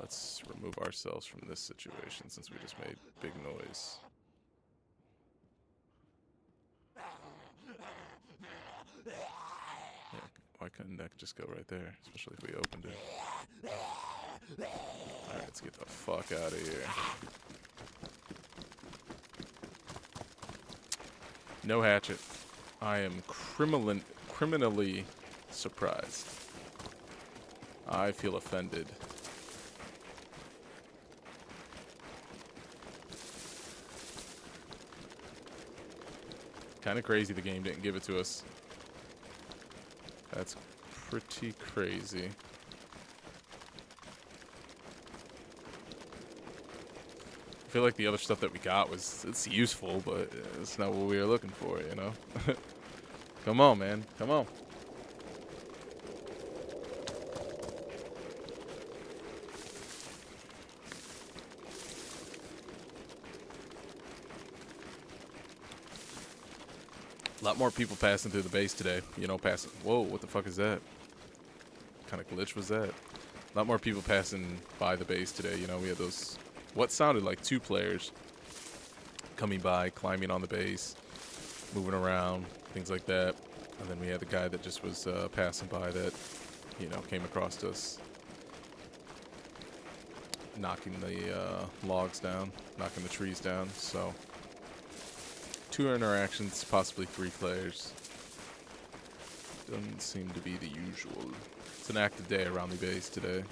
Let's remove ourselves from this situation since we just made big noise. Yeah, why couldn't that just go right there? Especially if we opened it. Alright, let's get the fuck out of here. No hatchet. I am criminally surprised. I feel offended. Kind of crazy the game didn't give it to us. That's pretty crazy. I feel like the other stuff that we got it's useful, but it's not what we were looking for, you know? Come on, man. Come on. A lot more people passing through the base today. You know, passing. Whoa, what the fuck is that? What kind of glitch was that? A lot more people passing by the base today. You know, we had those, what sounded like 2 players coming by, climbing on the base, moving around, things like that. And then we had the guy that just was passing by that, you know, came across us, knocking the logs down, knocking the trees down. So 2 interactions, possibly 3 players. Doesn't seem to be the usual. It's an active day around the base today.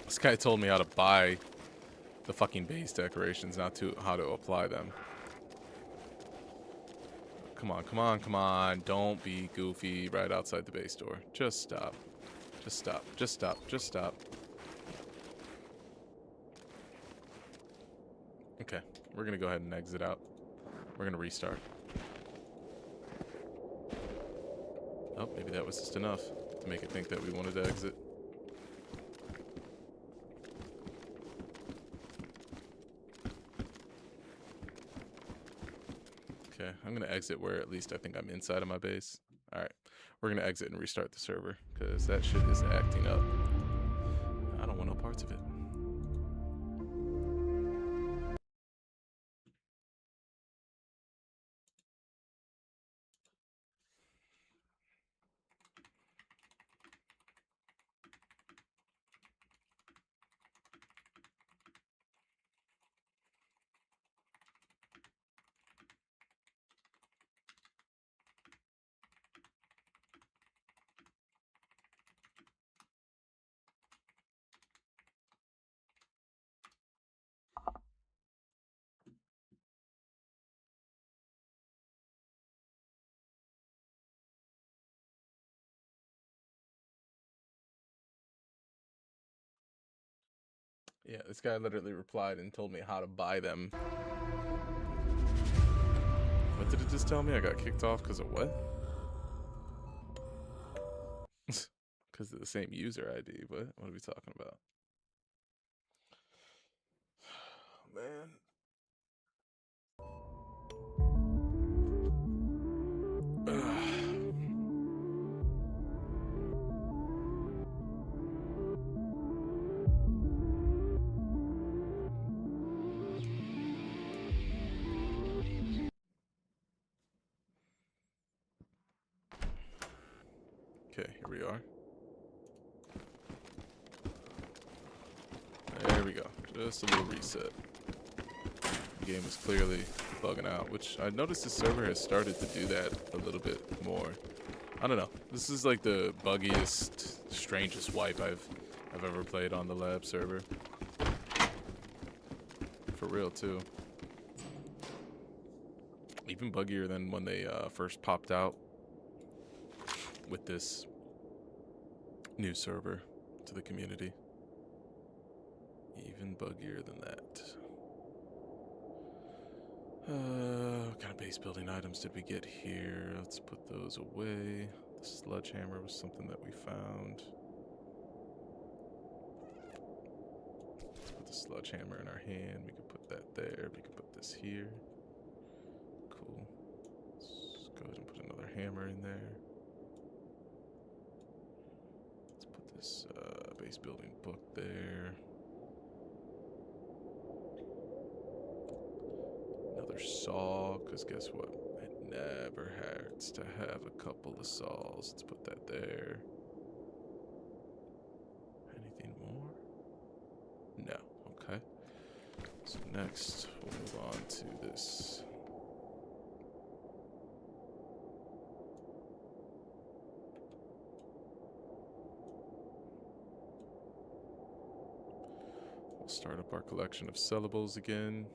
This guy told me how to buy the fucking base decorations, not to how to apply them. Come on, come on, come on. Don't be goofy right outside the base door. Just stop. Just stop. Just stop. Just stop. Okay, we're gonna go ahead and exit out. We're gonna restart. Oh, maybe that was just enough to make it think that we wanted to exit. Okay, I'm gonna exit where at least I think I'm inside of my base. Alright, we're gonna exit and restart the server, because that shit is acting up. I don't want no parts of it. Yeah, this guy literally replied and told me how to buy them. What did it just tell me? I got kicked off because of what? Because of the same user ID. What are we talking about? Man. Okay, here we are. There we go. Just a little reset. The game is clearly bugging out, which I noticed the server has started to do that a little bit more. I don't know. This is like the buggiest, strangest wipe I've ever played on the lab server. For real too. Even buggier than when they first popped out with this new server to the community. Even buggier than that. What kind of base building items did we get here? Let's put those away. The sledgehammer was something that we found. Let's put the sledgehammer in our hand. We could put that there. We could put this here. Cool. Let's go ahead and put another hammer in there. Let's put this base building book there. Another saw, because guess what? It never hurts to have a couple of saws. Let's put that there. Anything more? No. Okay. So next, we'll move on to this. We'll start up our collection of sellables again.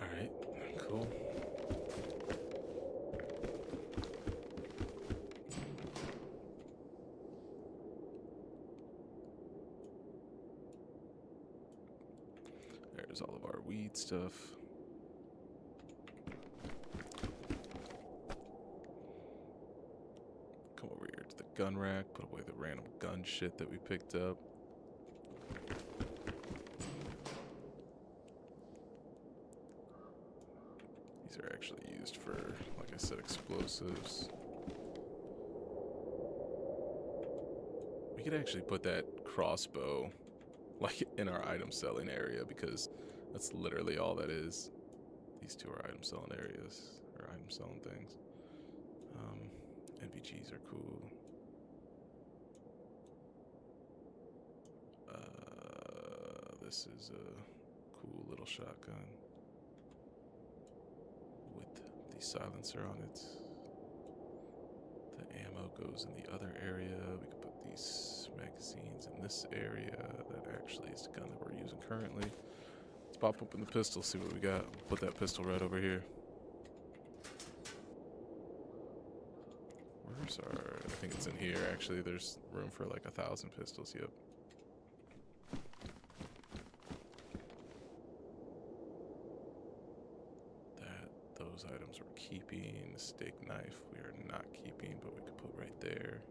Alright, cool. There's all of our weed stuff. Come over here to the gun rack, put away the random gun shit that we picked up. These are actually used for, like I said, explosives. We could actually put that crossbow like in our item selling area because that's literally all that is. These two are item selling areas, or item selling things. NVGs are cool. This is a cool little shotgun with the silencer on it. The ammo goes in the other area. We could put these magazines in this area. That actually is the gun that we're using currently. Let's pop open the pistol, see what we got. Put that pistol right over here. Where's our... I think it's in here, actually. There's room for like 1,000 pistols, yep. Those items we're keeping. The steak knife we are not keeping, but we could put right there.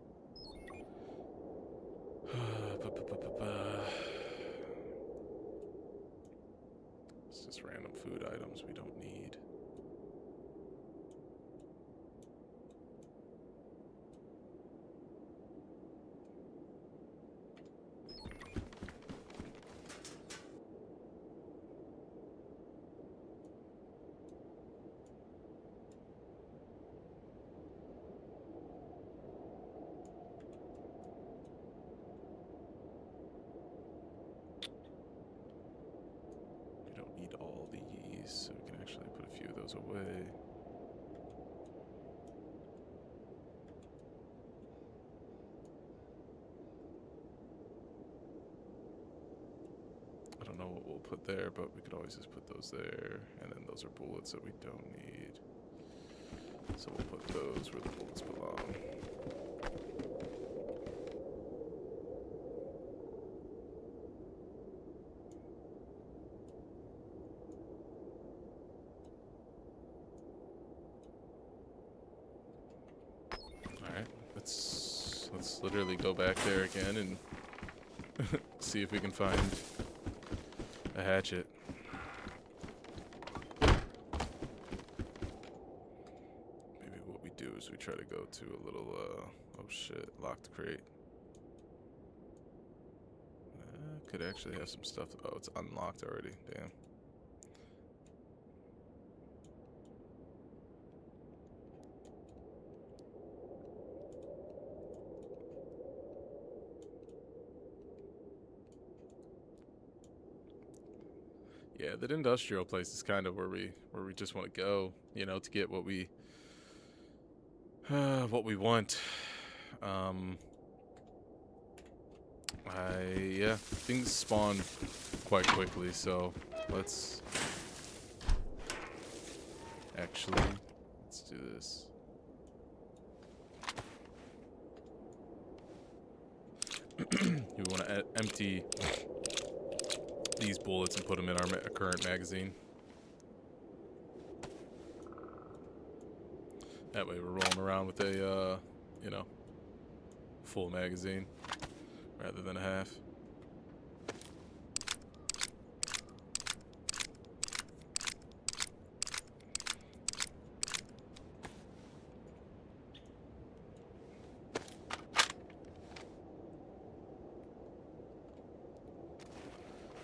It's just random food items we don't need. So we can actually put a few of those away. I don't know what we'll put there, but we could always just put those there, and then those are bullets that we don't need. So we'll put those where the bullets belong. Alright, let's literally go back there again and see if we can find a hatchet. Maybe what we do is we try to go to a little, oh shit, locked crate. Could actually have some stuff. Oh, it's unlocked already. Damn. Yeah, that industrial place is kind of where we just want to go, you know, to get what we want. Yeah, things spawn quite quickly, so let's do this. We want to empty these bullets and put them in our current magazine. That way we're rolling around with a, you know, full magazine rather than a half.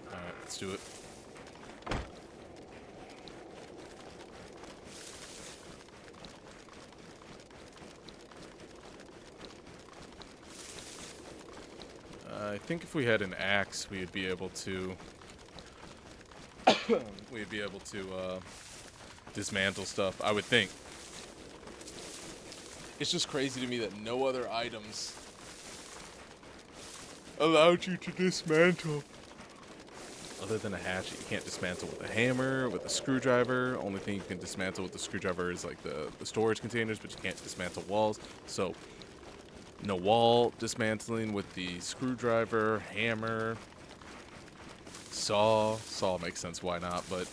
Alright, let's do it. I think if we had an axe, we'd be able to dismantle stuff. I would think. It's just crazy to me that no other items allowed you to dismantle. Other than a hatchet, you can't dismantle with a hammer, with a screwdriver. Only thing you can dismantle with the screwdriver is like the storage containers, but you can't dismantle walls. So no wall dismantling with the screwdriver, hammer, saw. Saw makes sense, why not? But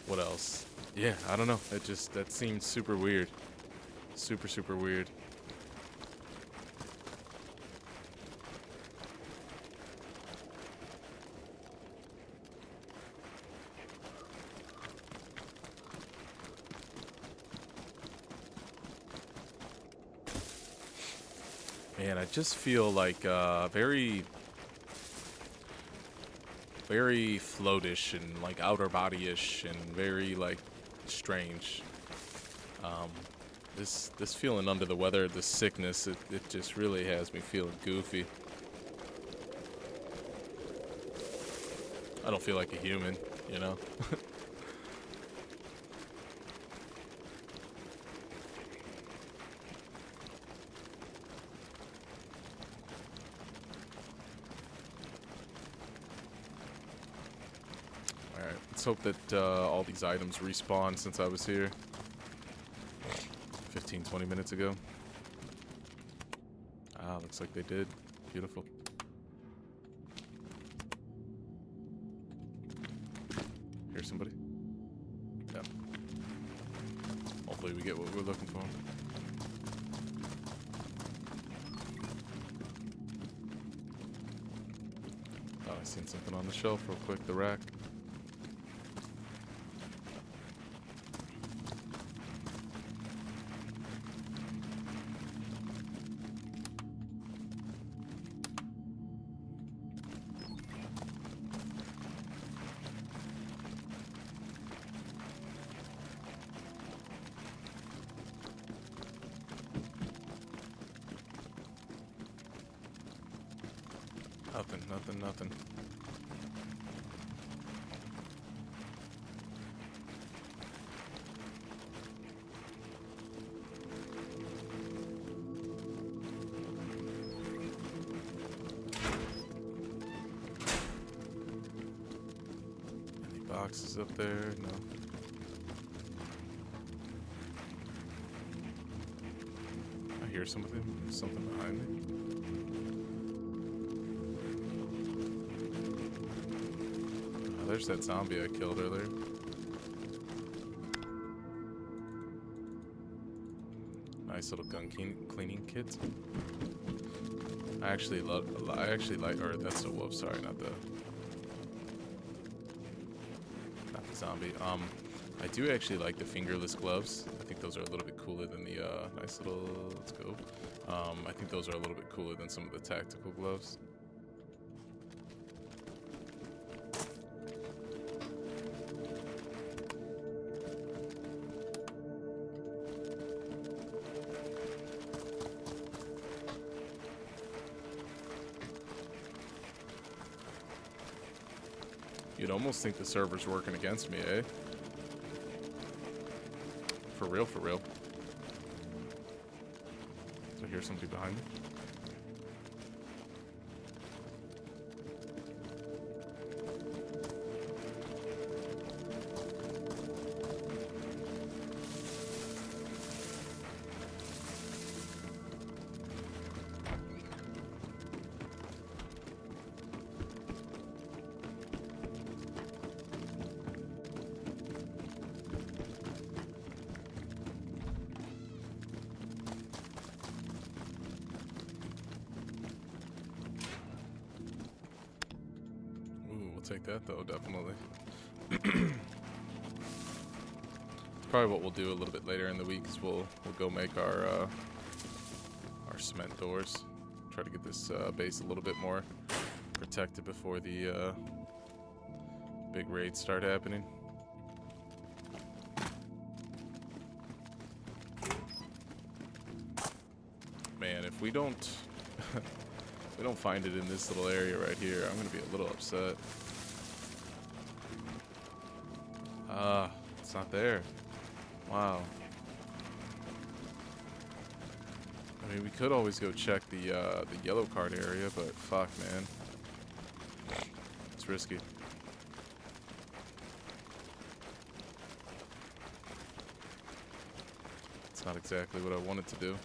what else? Yeah, I don't know. That seems super weird. Super, super weird. Man, I just feel like very floatish and like outer body-ish and very like strange. This feeling under the weather, this sickness, it just really has me feeling goofy. I don't feel like a human, you know? Alright, let's hope that all these items respawn since I was here 15-20 minutes ago. Ah, looks like they did. Beautiful. Here's somebody. Yeah. Hopefully we get what we're looking for. Oh, I seen something on the shelf real quick. The rack. Nothing. boxes up there? No. I hear something behind me. Oh, there's that zombie I killed earlier. Nice little gun cleaning kit. I actually like, or that's the wolf. Sorry, not the zombie. I do actually like the fingerless gloves. I think those are a little bit cooler than the nice little. Let's go. I think those are a little bit cooler than some of the tactical gloves. You'd almost think the server's working against me, eh? For real, for real. So I hear somebody behind me. Take that though, definitely. Probably what we'll do a little bit later in the week is we'll go make our cement doors. Try to get this base a little bit more protected before the big raids start happening. Man, if we don't if we don't find it in this little area right here, I'm gonna be a little upset. It's not there. Wow. I mean, we could always go check the yellow card area, but fuck, man. It's risky. It's not exactly what I wanted to do.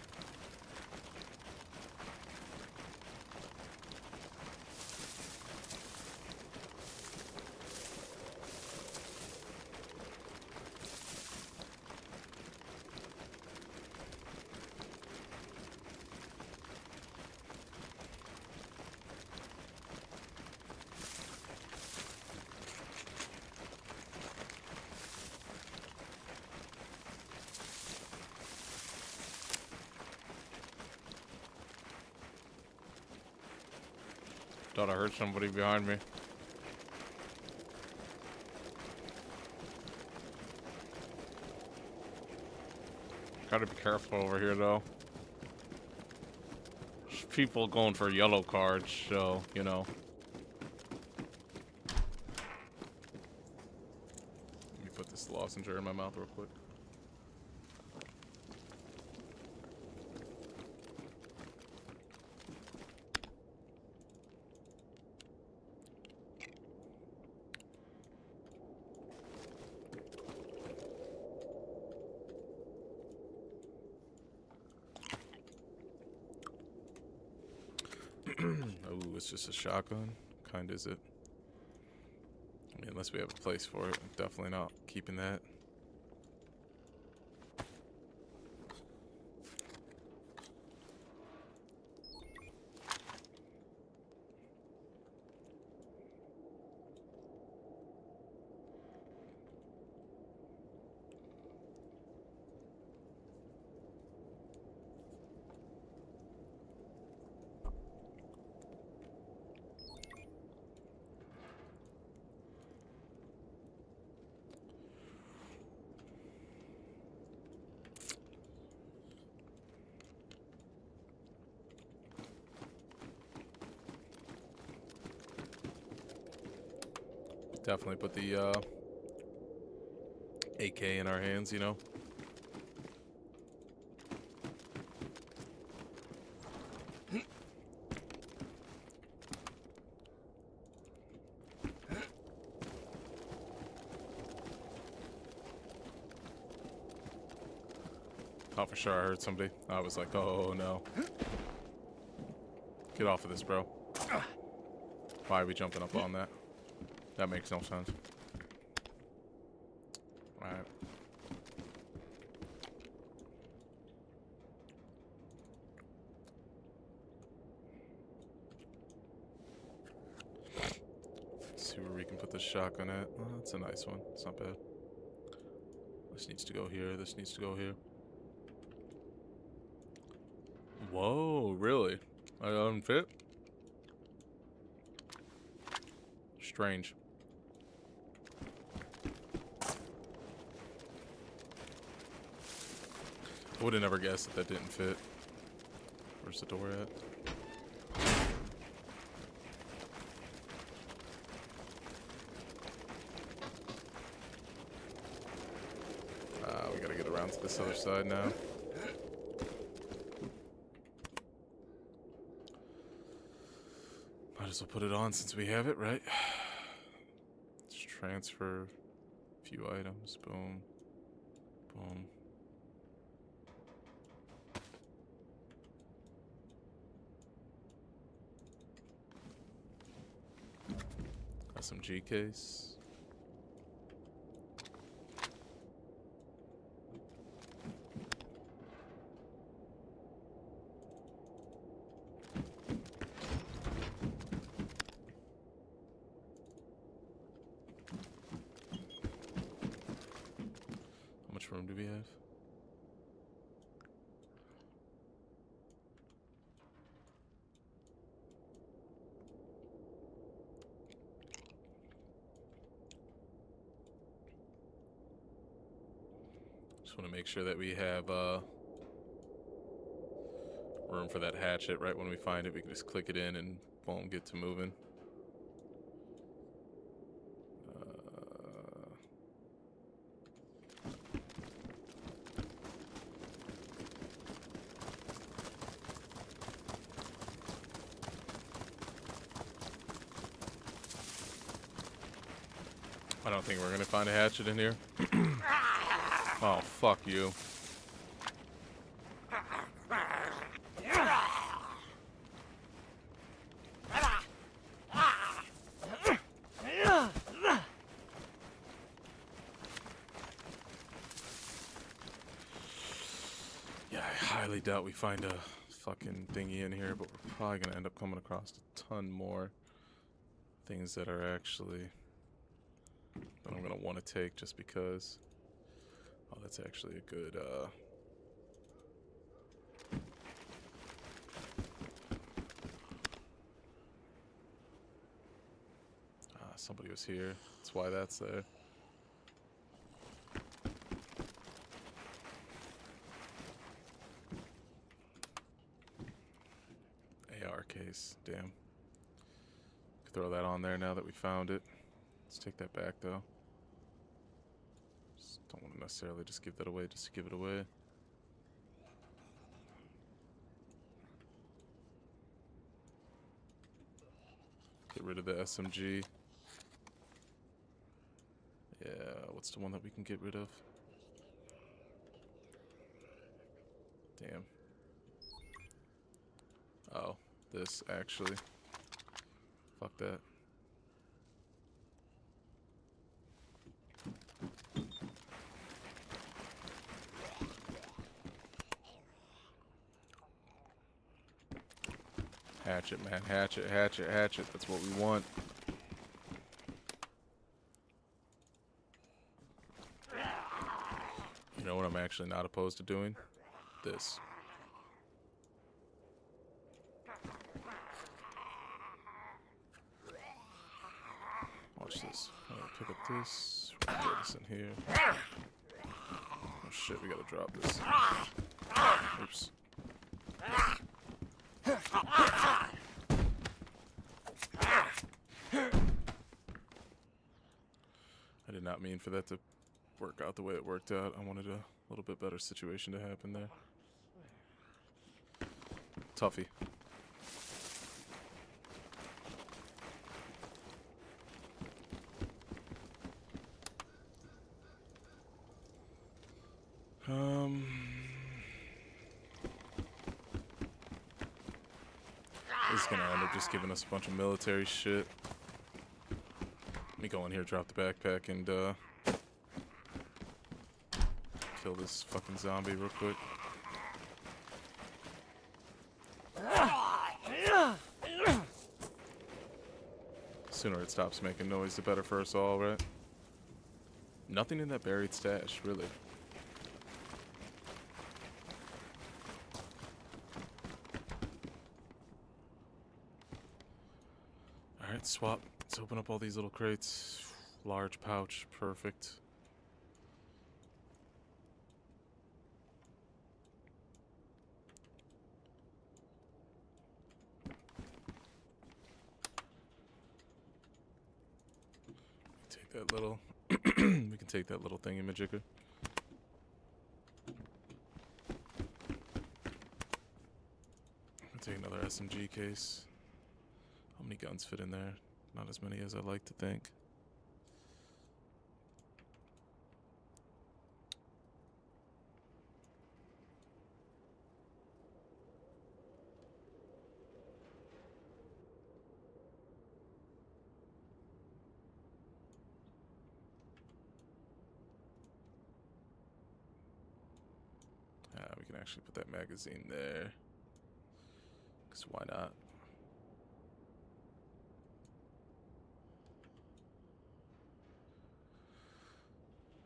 Thought I heard somebody behind me. Gotta be careful over here, though. There's people going for yellow cards, so, you know. Let me put this lozenge in my mouth real quick. Oh, it's just a shotgun? Kind is it? I mean, unless we have a place for it, I'm definitely not keeping that. Definitely put the AK in our hands, you know. Oh, for sure, I heard somebody. I was like, oh no. Get off of this, bro. Why are we jumping up on that? That makes no sense. Alright. See where we can put this shotgun at. Oh, that's a nice one. It's not bad. This needs to go here. This needs to go here. Whoa, really? I don't fit? Strange. I would have never guessed that that didn't fit. Where's the door at? We gotta get around to this other side now. Might as well put it on since we have it, right? Let's transfer a few items. Boom. Boom. SMG case. How much room do we have? Just want to make sure that we have room for that hatchet. Right when we find it, we can just click it in and boom, get to moving. I don't think we're gonna find a hatchet in here. Oh, fuck you. Yeah, I highly doubt we find a fucking thingy in here, but we're probably gonna end up coming across a ton more things that are actually that I'm gonna want to take just because. Oh, that's actually a good somebody was here. That's why that's there. AR case, damn. Throw that on there now that we found it. Let's take that back though. Just don't want to necessarily just give that away just to give it away. Get rid of the SMG. Yeah, what's the one that we can get rid of? Damn. Oh, this actually. Fuck that. Hatchet, man. Hatchet, hatchet, hatchet. That's what we want. You know what I'm actually not opposed to doing? This. Watch this. Pick up this. We'll throw this in here. Oh shit, we gotta drop this. Oops. I did not mean for that to work out the way it worked out. I wanted a little bit better situation to happen there. Toughy. This is gonna end up just giving us a bunch of military shit. Let me go in here, drop the backpack, and kill this fucking zombie real quick. Sooner it stops making noise, the better for us all, right? Nothing in that buried stash, really. Alright, swap. Let's open up all these little crates. Large pouch, perfect. Take that little... we can take that little thingy-majigger. Take another SMG case. How many guns fit in there? Not as many as I'd like to think. We can actually put that magazine there. Because why not?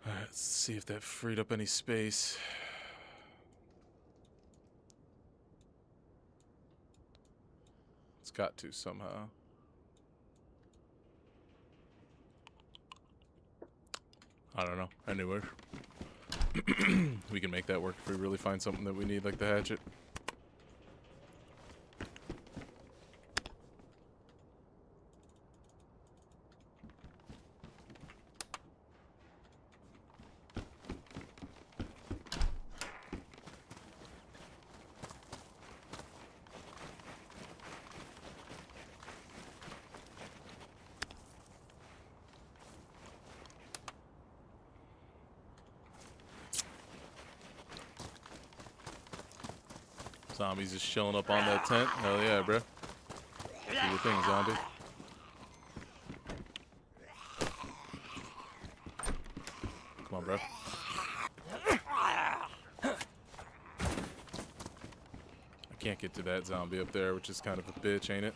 Alright, let's see if that freed up any space. It's got to somehow. I don't know. Anyway. We can make that work if we really find something that we need, like the hatchet. Zombies just showing up on that tent. Hell yeah, bro. Do your thing, zombie. Come on, bro. I can't get to that zombie up there, which is kind of a bitch, ain't it?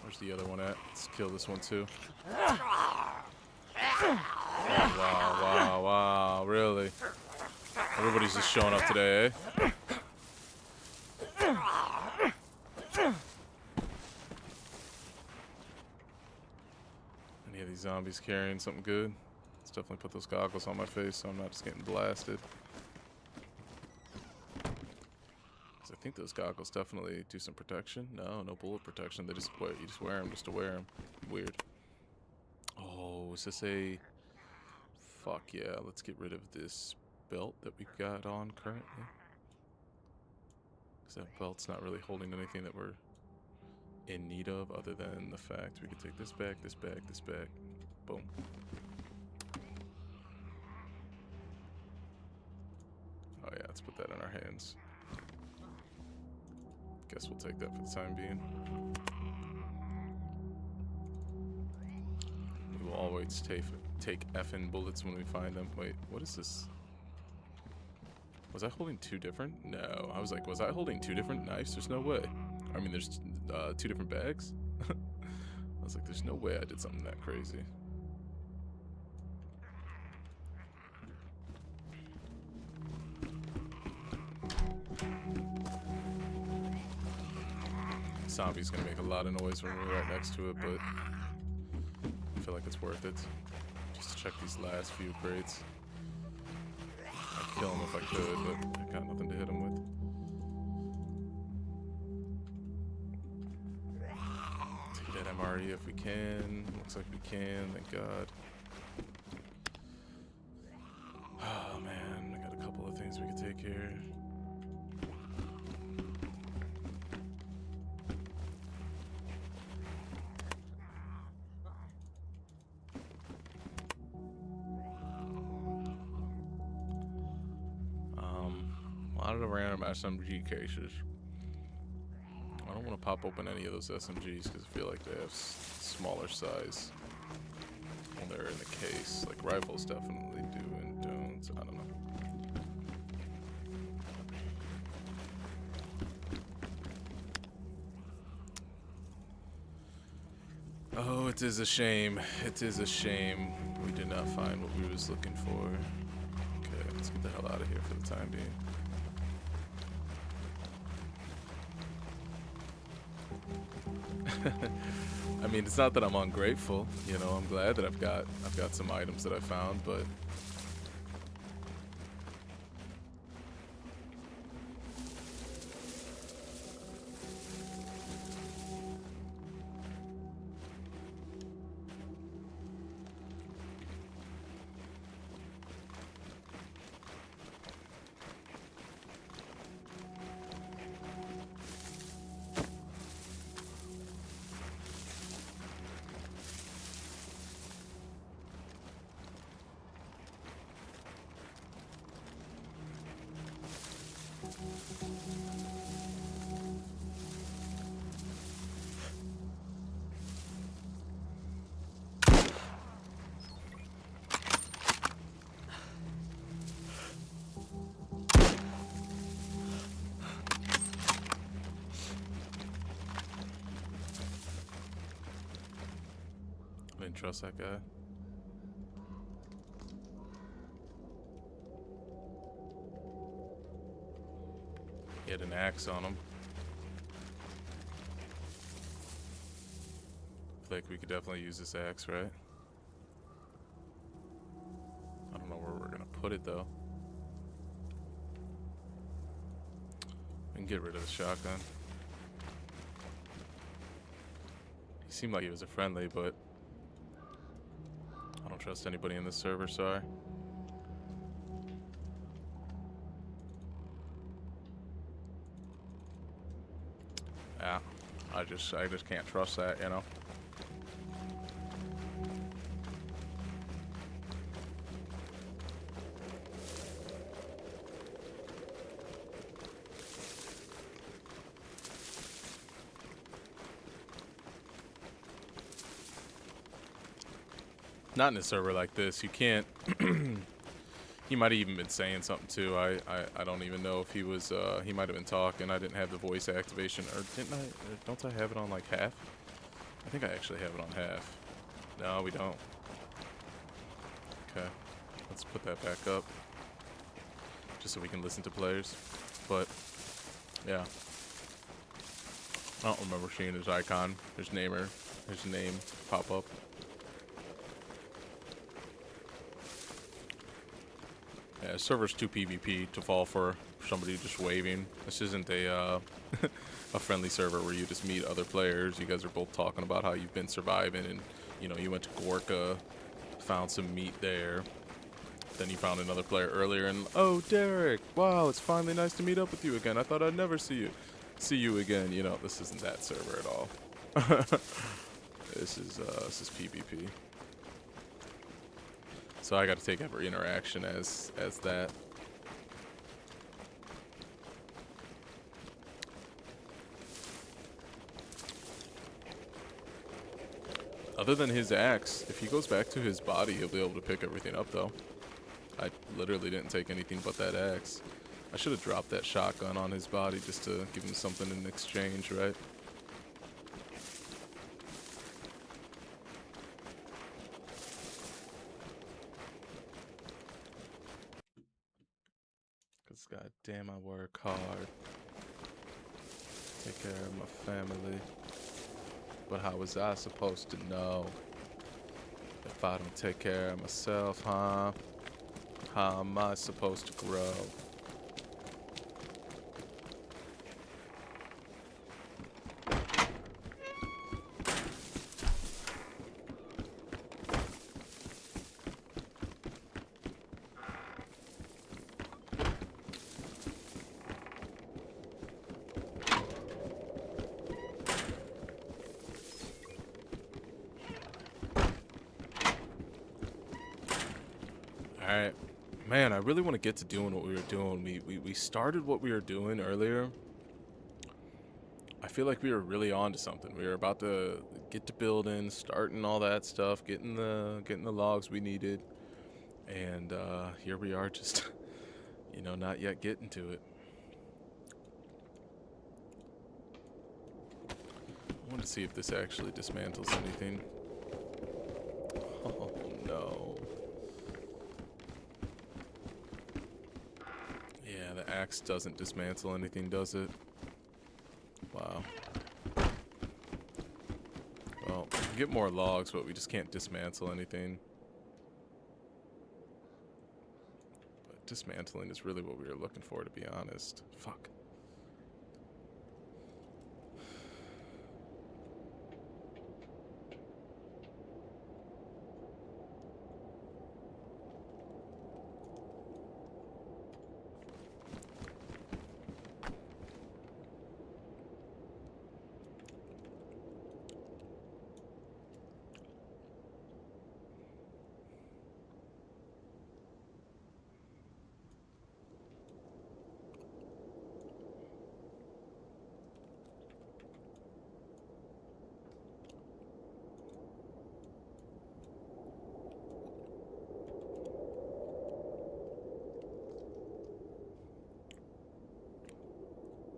Where's the other one at? Let's kill this one too. Oh, wow, really? Everybody's just showing up today, eh? Any of these zombies carrying something good? Let's definitely put those goggles on my face so I'm not just getting blasted. 'Cause I think those goggles definitely do some protection. No bullet protection. They just wear, you just wear them just to wear them. Weird. Oh, is this a... Fuck yeah, let's get rid of this belt that we've got on currently. Because that belt's not really holding anything that we're in need of other than the fact we can take this back, this back, this back. Boom. Oh yeah, let's put that in our hands. Guess we'll take that for the time being. We will always take effing bullets when we find them. Wait, what is this? Was I holding two different? No. I was like, was I holding two different knives? There's no way. I mean, there's two different bags. I was like, there's no way I did something that crazy. Zombie's gonna make a lot of noise when we're right next to it, but I feel like it's worth it. Just to check these last few crates. I'd kill him if I could, but I got nothing to hit him with. Take that MRE if we can. Looks like we can, thank God. Oh man, I got a couple of things we could take here. A lot of the random SMG cases. to pop open any of those SMGs because I feel like they have smaller size when they're in the case. Like rifles definitely do and don't. I don't know. Oh, it is a shame. It is a shame we did not find what we was looking for. Okay, let's get the hell out of here for the time being. I mean, it's not that I'm ungrateful, you know. I'm glad that I've got some items that I found, but I didn't trust that guy. He had an axe on him. I feel like we could definitely use this axe, right? I don't know where we're gonna put it though. We can get rid of the shotgun. He seemed like he was a friendly, but I don't trust anybody in this server, sorry. Yeah, I just can't trust that, you know. Not in a server like this. You can't. He might have even been saying something too. I don't even know if he was. He might have been talking. I didn't have the voice activation, or didn't I? Or don't I have it on like half? I think I actually have it on half. No, we don't. Okay, let's put that back up, just so we can listen to players. But yeah, I don't remember seeing his icon, his name pop up. Yeah, server's too PvP to fall for somebody just waving. This isn't a a friendly server where you just meet other players. You guys are both talking about how you've been surviving, and you know you went to Gorka, found some meat there. Then you found another player earlier, and oh Derek, wow, it's finally nice to meet up with you again. I thought I'd never see you again. You know, this isn't that server at all. This is PvP. So I got to take every interaction as that. Other than his axe, if he goes back to his body, he'll be able to pick everything up though. I literally didn't take anything but that axe. I should have dropped that shotgun on his body just to give him something in exchange, right? Goddamn, I work hard. Take care of my family. But how was I supposed to know if I don't take care of myself, huh? How am I supposed to grow? Alright. Man, I really want to get to doing what we were doing. We started what we were doing earlier. I feel like we were really on to something. We were about to get to building, starting all that stuff, getting the logs we needed, and here we are, just you know, not yet getting to it. I want to see if this actually dismantles anything. Oh no. Yeah, the axe doesn't dismantle anything, does it? Wow. Well, we can get more logs, but we just can't dismantle anything. But dismantling is really what we were looking for, to be honest. Fuck.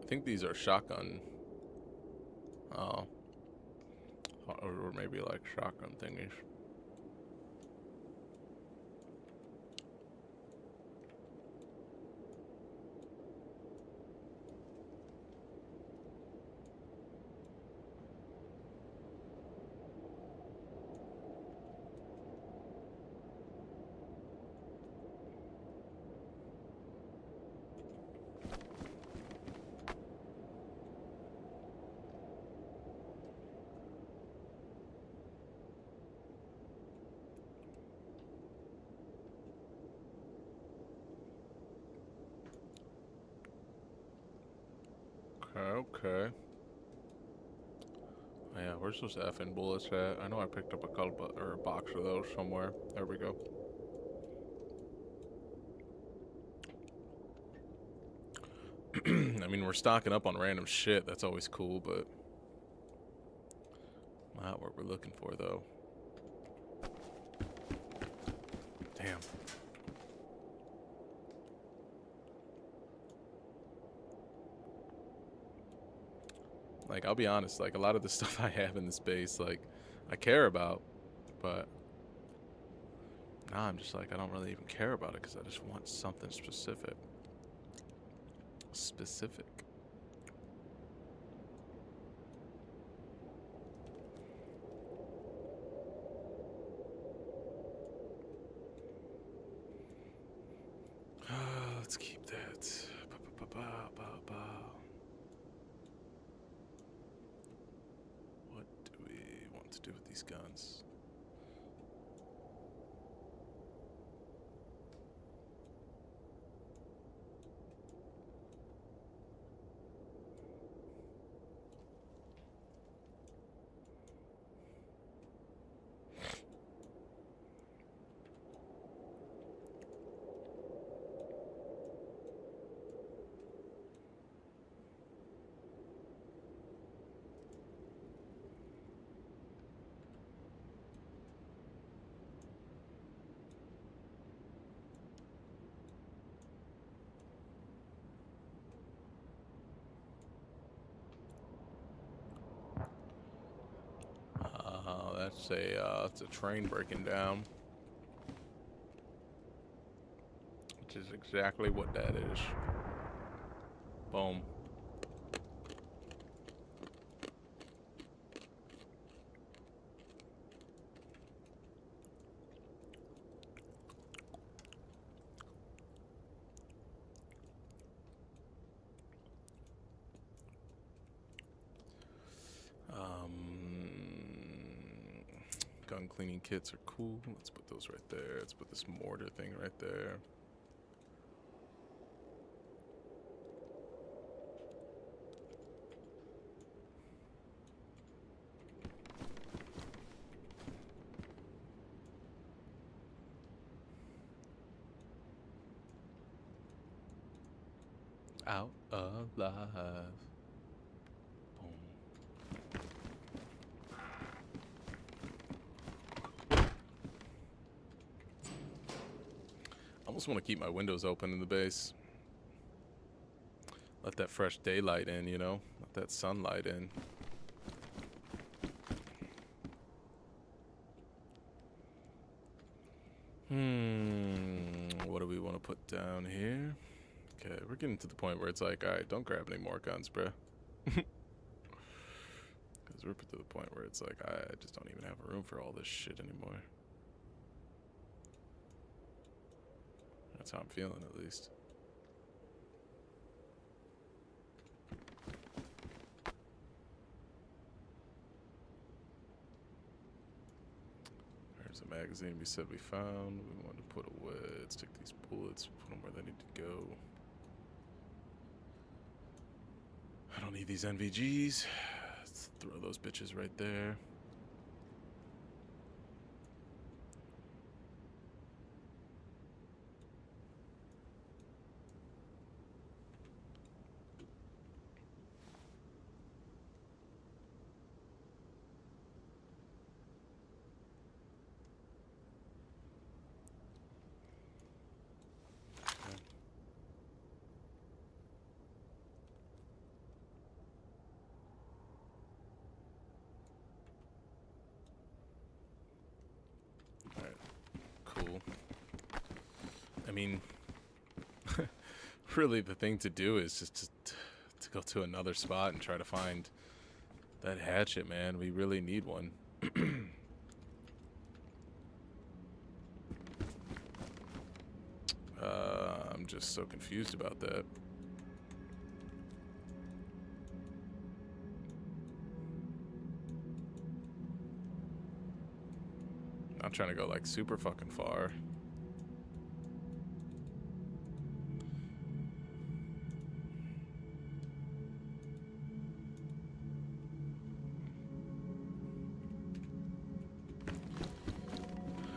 I think these are shotgun. Oh. Or maybe like shotgun thingies. Okay. Oh, yeah, where's those effing bullets at? I know I picked up a couple or a box of those somewhere. There we go. I mean, we're stocking up on random shit. That's always cool, but not what we're looking for, though. Damn. Like, I'll be honest, like, a lot of the stuff I have in this base, like, I care about, but now I'm just like, I don't really even care about it because I just want something specific. Specific. Let's keep that. What do we want to do with these guns? That's a train breaking down. Which is exactly what that is. Boom. Gun cleaning kits are cool. Let's put those right there. Let's put this mortar thing right there. Out alive. Boom. almost want to keep my windows open in the base. Let that fresh daylight in, you know? Let that sunlight in. What do we want to put down here? Okay, we're getting to the point where it's like, alright, don't grab any more guns, bruh. Because we're to the point where it's like, I just don't even have room for all this shit anymore. That's how I'm feeling, at least. There's a magazine we said we found. We wanted to put away. Let's take these bullets, put them where they need to go. I don't need these NVGs. Let's throw those bitches right there. Alright, cool. I mean, really the thing to do is just to go to another spot and try to find that hatchet, man. We really need one. I'm just so confused about that. Not trying to go like super fucking far.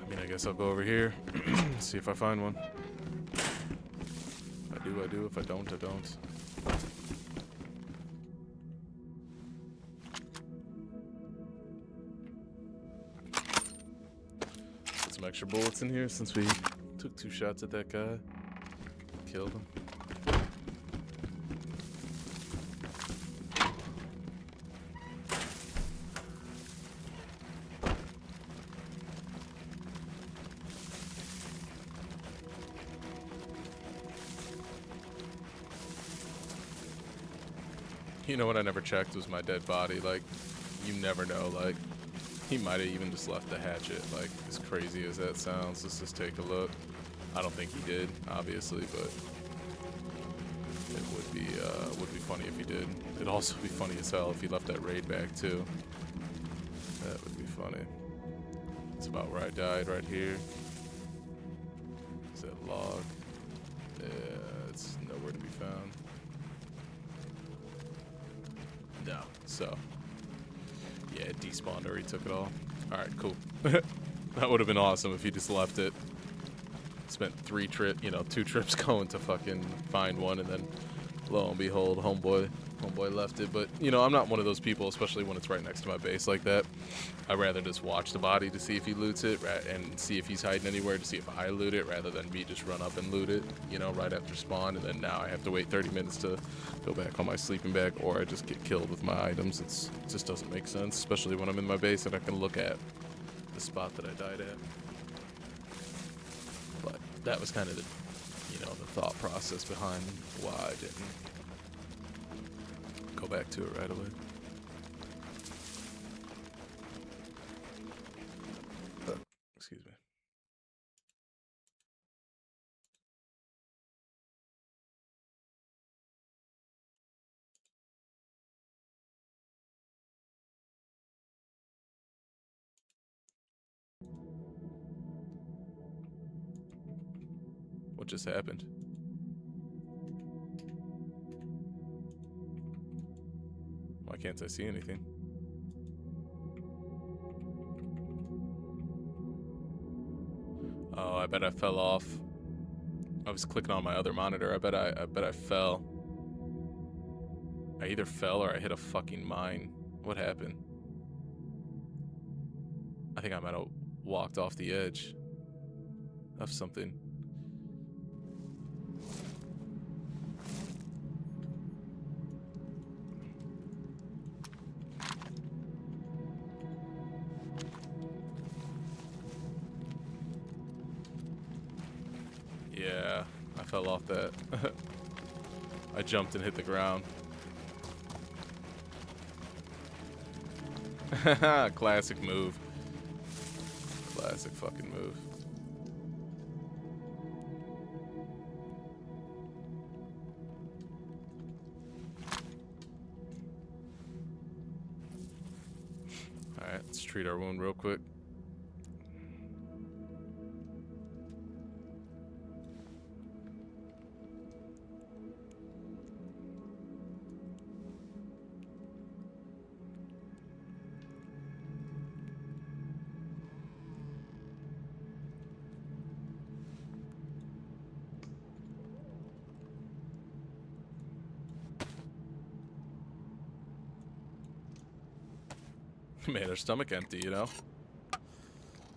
I mean, I guess I'll go over here, see if I find one. If I do, I do. If I don't, I don't. Put some extra bullets in here since we took 2 shots at that guy. Killed him. You know what I never checked was my dead body. Like, you never know. Like, he might have even just left the hatchet. Like, as crazy as that sounds, let's just take a look. I don't think he did, obviously, but it would be funny if he did. It'd also be funny as hell if he left that raid back too. That would be funny. That's about where I died, right here. Is that log? Yeah, it's nowhere to be found. No, so yeah, it despawned or he took it all. Alright, cool. That would have been awesome if he just left it. Spent 2 trips going to fucking find one, and then lo and behold, homeboy left it. But you know, I'm not one of those people, especially when it's right next to my base like that. I'd rather just watch the body to see if he loots it, and see if he's hiding anywhere to see if I loot it, rather than me just run up and loot it, you know, right after spawn, and then now I have to wait 30 minutes to go back on my sleeping bag, or I just get killed with my items. It just doesn't make sense, especially when I'm in my base and I can look at the spot that I died at. But that was kind of the, you know, the thought process behind why I didn't go back to it right away. Excuse me. What just happened? Why can't I see anything? Oh, I bet I fell off. I was clicking on my other monitor. I bet I fell. I either fell or I hit a fucking mine. What happened? I think I might have walked off the edge of something. Yeah, I fell off that. I jumped and hit the ground. Classic move. Classic fucking move. Alright, let's treat our wound real quick. Made our stomach empty, you know?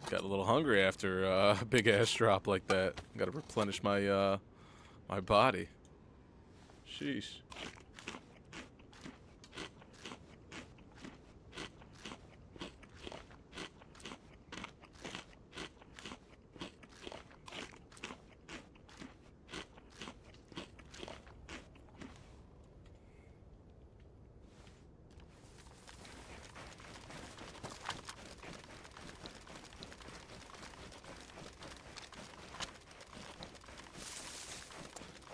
Got a little hungry after a big ass drop like that. Gotta replenish my my body. Sheesh.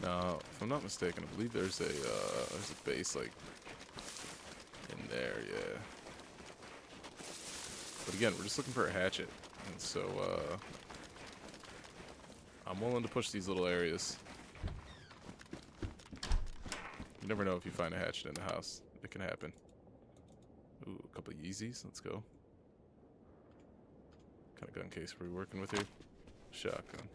Now, if I'm not mistaken, I believe there's a base like in there, yeah. But again, we're just looking for a hatchet, and so I'm willing to push these little areas. You never know if you find a hatchet in the house. It can happen. Ooh, a couple of Yeezys. Let's go. What kind of gun case are we working with here? Shotgun.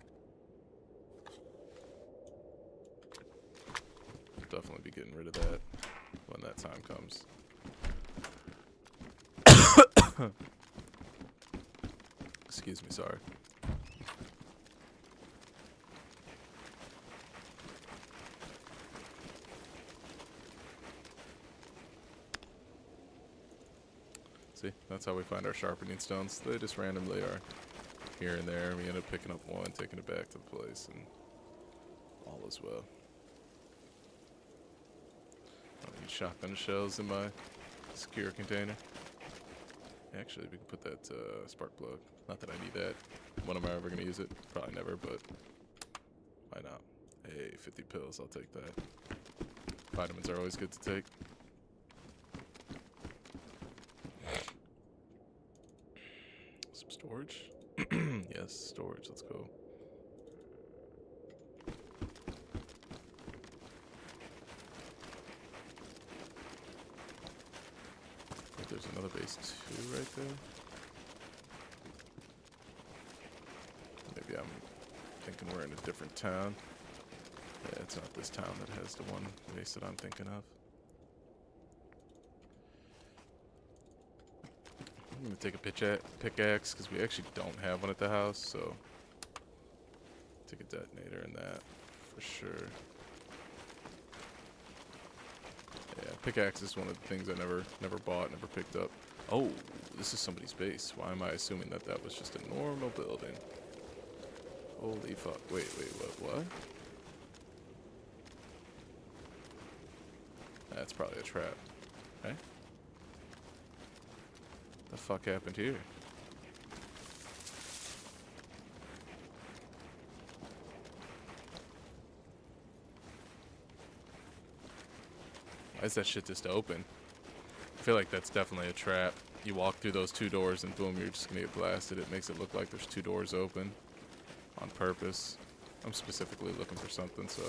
Definitely be getting rid of that when that time comes. Excuse me, sorry. See, that's how we find our sharpening stones. They just randomly are here and there. We end up picking up one, taking it back to the place, and all is well. I need shotgun shells in my secure container. Actually, we can put that spark plug. Not that I need that. When am I ever going to use it? Probably never, but why not? Hey, 50 pills, I'll take that. Vitamins are always good to take. Some storage? Yes, storage, let's go. There's another base too right there. Maybe I'm thinking we're in a different town. Yeah, it's not this town that has the one base that I'm thinking of. I'm gonna take a pickaxe because we actually don't have one at the house, so take a detonator in that for sure. Yeah, pickaxe is one of the things I never bought, never picked up. Oh, this is somebody's base. Why am I assuming that that was just a normal building? Holy fuck. Wait, what? That's probably a trap. Right? The fuck happened here? Why is that shit just open? I feel like that's definitely a trap. You walk through those two doors and boom, you're just gonna get blasted. It makes it look like there's two doors open on purpose. I'm specifically looking for something, so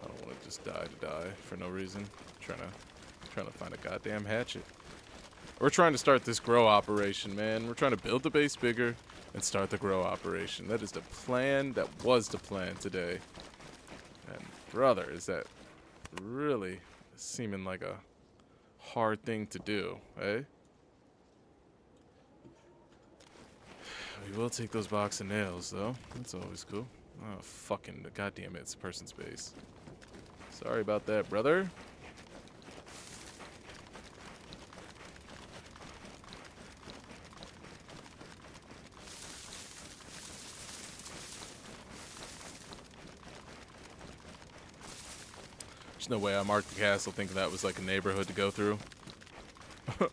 I don't want to just die for no reason. Trying to find a goddamn hatchet. We're trying to start this grow operation, man. We're trying to build the base bigger and start the grow operation. That is the plan. That was the plan today. And brother, is that really seeming like a hard thing to do, eh? We will take those box of nails, though. That's always cool. Oh, fucking goddamn it, it's a person's base. Sorry about that, brother. There's no way I marked the castle thinking that was like a neighborhood to go through. Alright,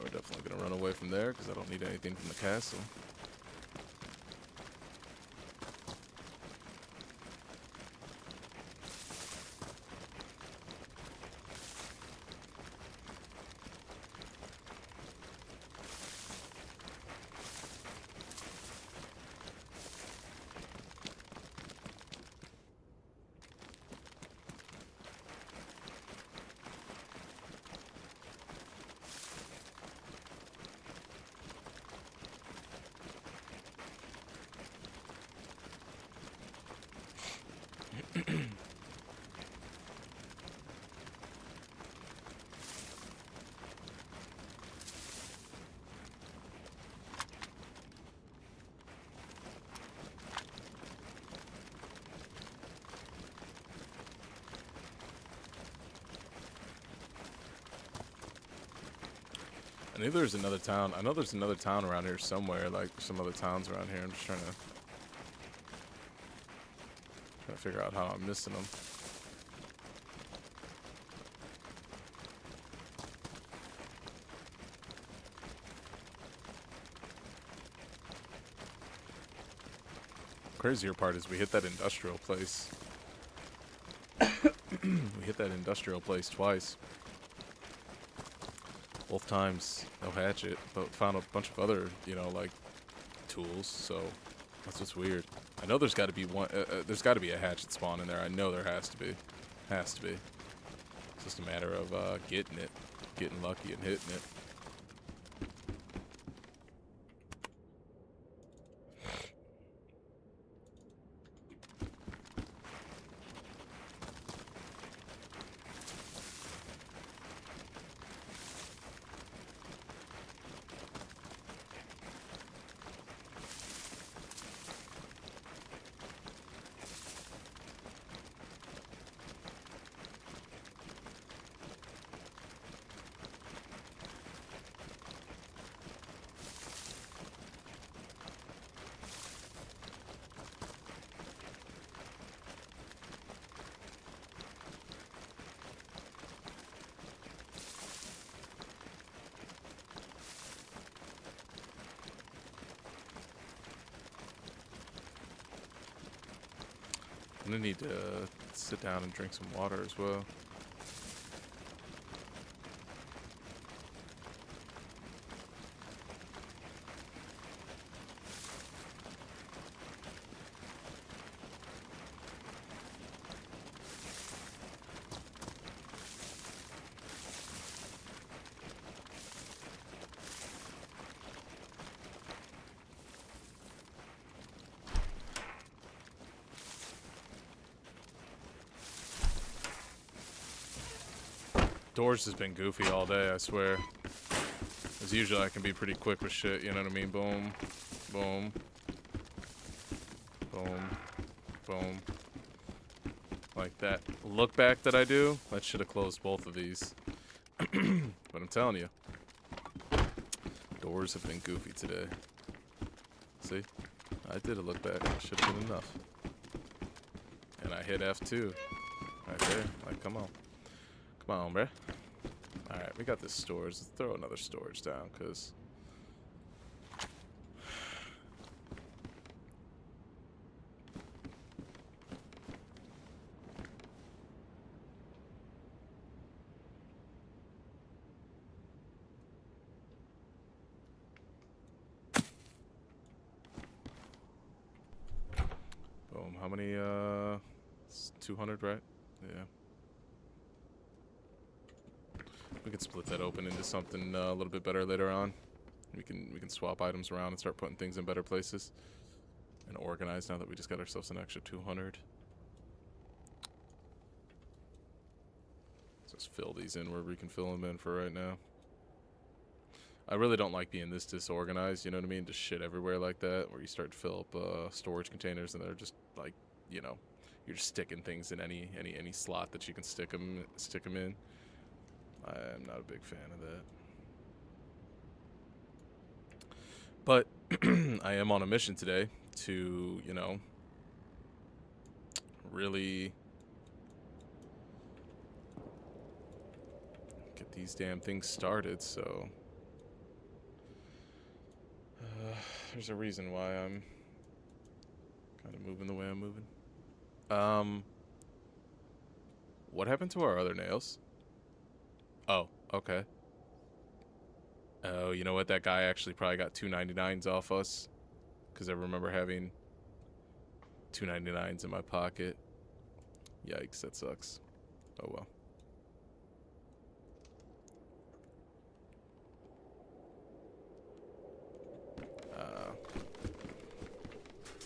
we're definitely gonna run away from there because I don't need anything from the castle. I knew there's another town. I know there's another town around here somewhere, like some other towns around here. I'm just trying to figure out how I'm missing them. Crazier part is we hit that industrial place. We hit that industrial place twice. Both times, no hatchet, but found a bunch of other, you know, like, tools, so that's what's weird. I know there's got to be one, there's got to be a hatchet spawn in there. I know there has to be. Has to be. It's just a matter of, getting it. Getting lucky and hitting it. I'm gonna need to sit down and drink some water as well. Doors has been goofy all day, I swear. As usual, I can be pretty quick with shit, you know what I mean? Boom, boom, boom, boom. Like that look back that I do, that should have closed both of these. But I'm telling you, doors have been goofy today. See? I did a look back, it should have been enough. And I hit F2. Right there, like, come on. Come on, bruh. Alright, we got this storage. Let's throw another storage down, because... Boom. How many, it's 200, right? Yeah. We can split that open into something a little bit better later on. We can swap items around and start putting things in better places and organize now that we just got ourselves an extra 200. Let's just fill these in where we can fill them in for right now. I really don't like being this disorganized, you know what I mean? Just shit everywhere like that, where you start to fill up storage containers and they're just like, you know, you're just sticking things in any slot that you can stick them in. I'm not a big fan of that. But I am on a mission today to, you know, really get these damn things started, so... there's a reason why I'm kind of moving the way I'm moving. What happened to our other nails? Oh, okay. Oh, you know what? That guy actually probably got 2.99s off us. Because I remember having 2.99s in my pocket. Yikes, that sucks. Oh well.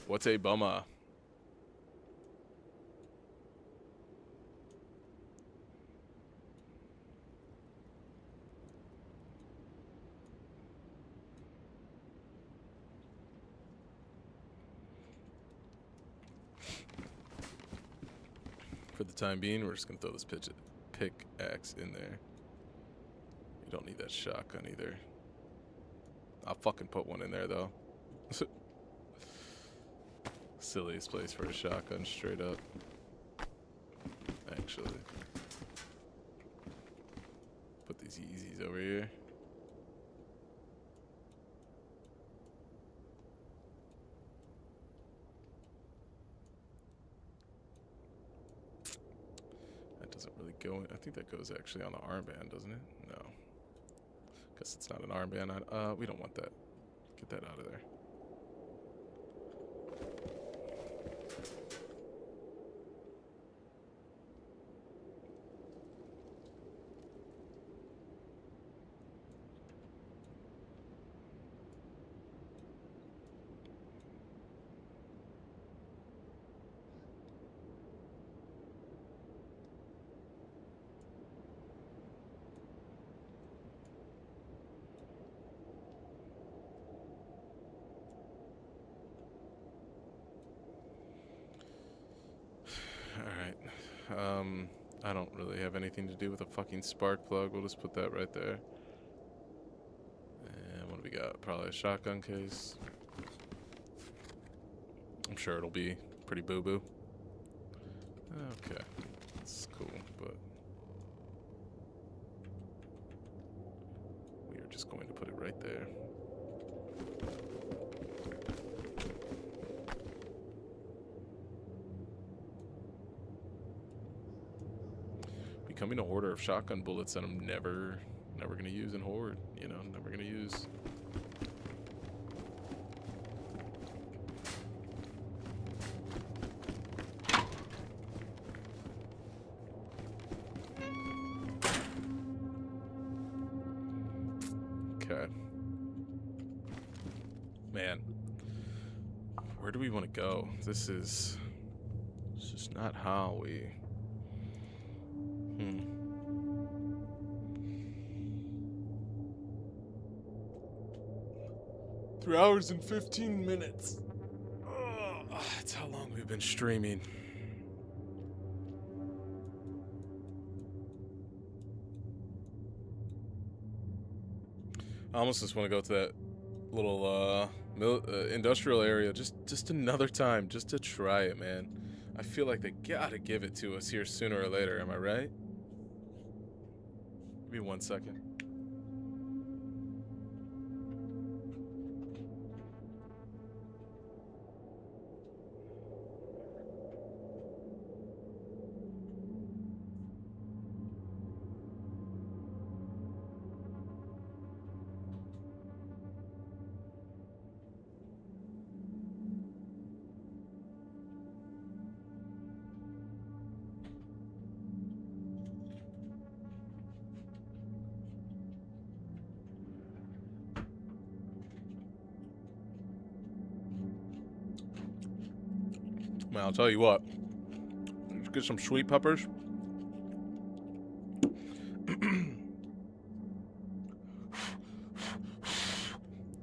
What's a bummer? For the time being, we're just gonna throw this pickaxe in there. You don't need that shotgun either. I'll fucking put one in there though. Silliest place for a shotgun, straight up. Actually. Put these Yeezys over here. That doesn't really go in. I think that goes actually on the armband, doesn't it? No. Guess it's not an armband. We don't want that. Get that out of there. I don't really have anything to do with a fucking spark plug. We'll just put that right there. And what do we got? Probably a shotgun case. I'm sure it'll be pretty boo-boo. Okay. That's cool, but... we are just going to put it right there. Becoming a hoarder of shotgun bullets that I'm never gonna use in Horde, you know, never gonna use. Okay. Man. Where do we want to go? This is just not how we... 3 hours and 15 minutes. Oh, that's how long we've been streaming. I almost just want to go to that little industrial area just another time, just to try it, man. I feel like they gotta give it to us here sooner or later. Am I right? Give me 1 second. Man, I'll tell you what. Let's get some sweet peppers.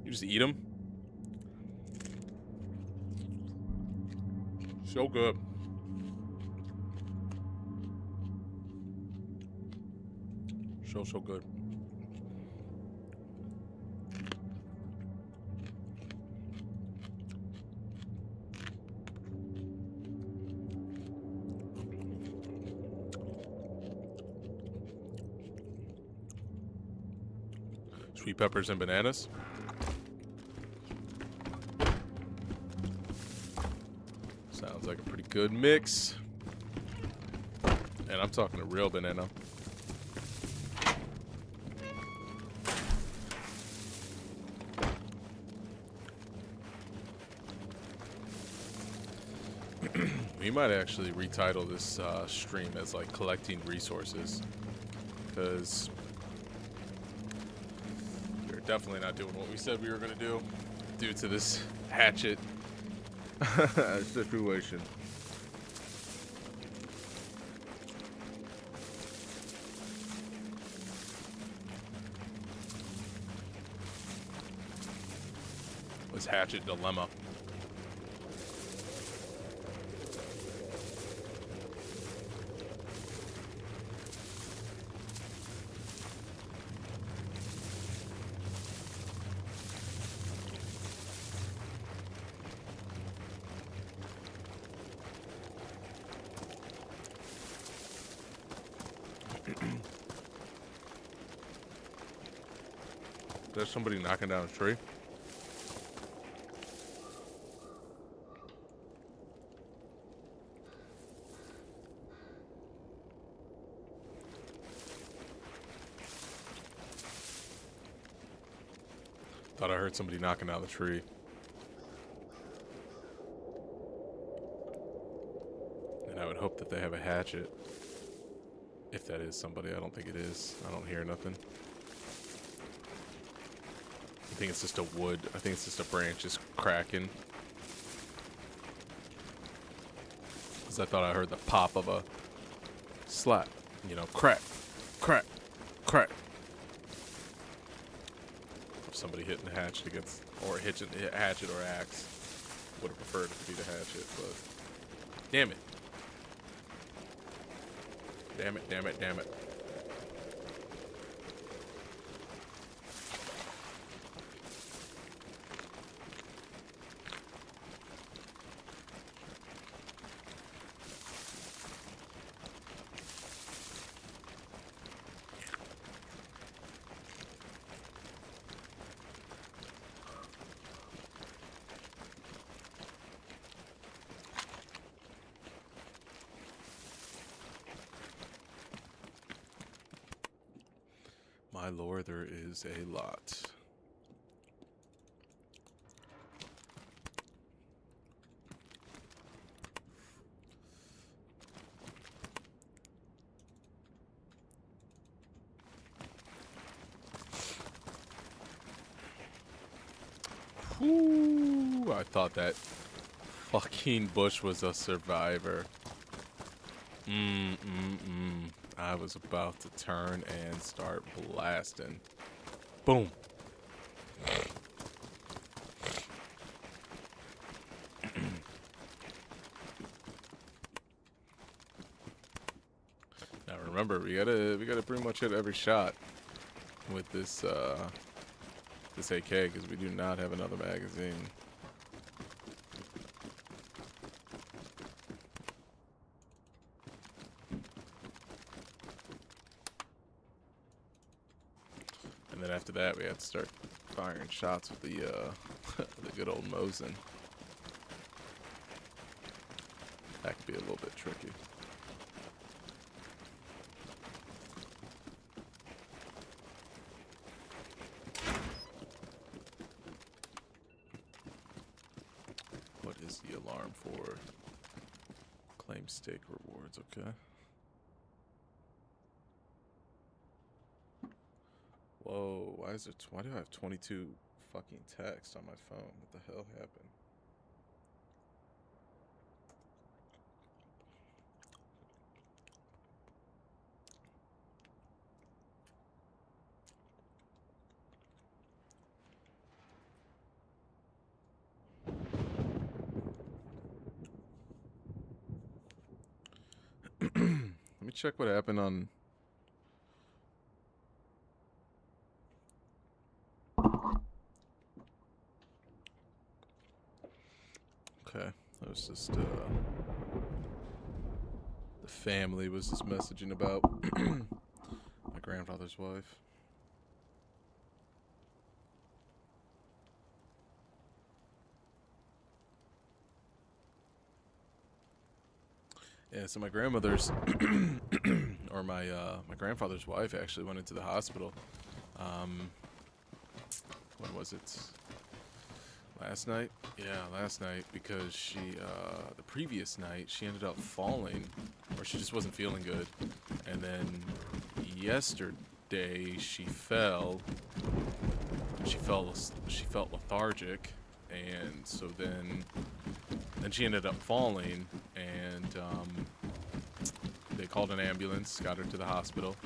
You just eat them. So good. So good. Sweet peppers and bananas. Sounds like a pretty good mix. And I'm talking a real banana. We might actually retitle this stream as like collecting resources, because we're definitely not doing what we said we were gonna do due to this hatchet situation. This hatchet dilemma. There's somebody knocking down a tree. Thought I heard somebody knocking down the tree. And I would hope that they have a hatchet. If that is somebody, I don't think it is. I don't hear nothing. I think it's just a wood. I think it's just a branch just cracking. Because I thought I heard the pop of a slap. You know, crack, crack, crack. Of somebody hitting the hatchet against, or hitching a hatchet or axe. Would have preferred it to be the hatchet, but damn it. Damn it, damn it, damn it. My lord, there is a lot. Whew, I thought that fucking bush was a survivor. I was about to turn and start blasting. Boom. Now remember, we gotta pretty much hit every shot with this this AK, because we do not have another magazine. And then after that, we have to start firing shots with the the good old Mosin. That could be a little bit tricky. What is the alarm for? Claim stake rewards, okay. Whoa, why do I have 22 fucking text on my phone? What the hell happened? Let me check what happened on... Okay, that was just, the family was just messaging about my grandfather's wife. Yeah, so my grandmother's, or my grandfather's wife actually went into the hospital. When was it? Last night? Yeah, last night, because the previous night, she ended up falling, or she just wasn't feeling good. And then yesterday, she fell. She felt lethargic, and so then she ended up falling, and they called an ambulance, got her to the hospital.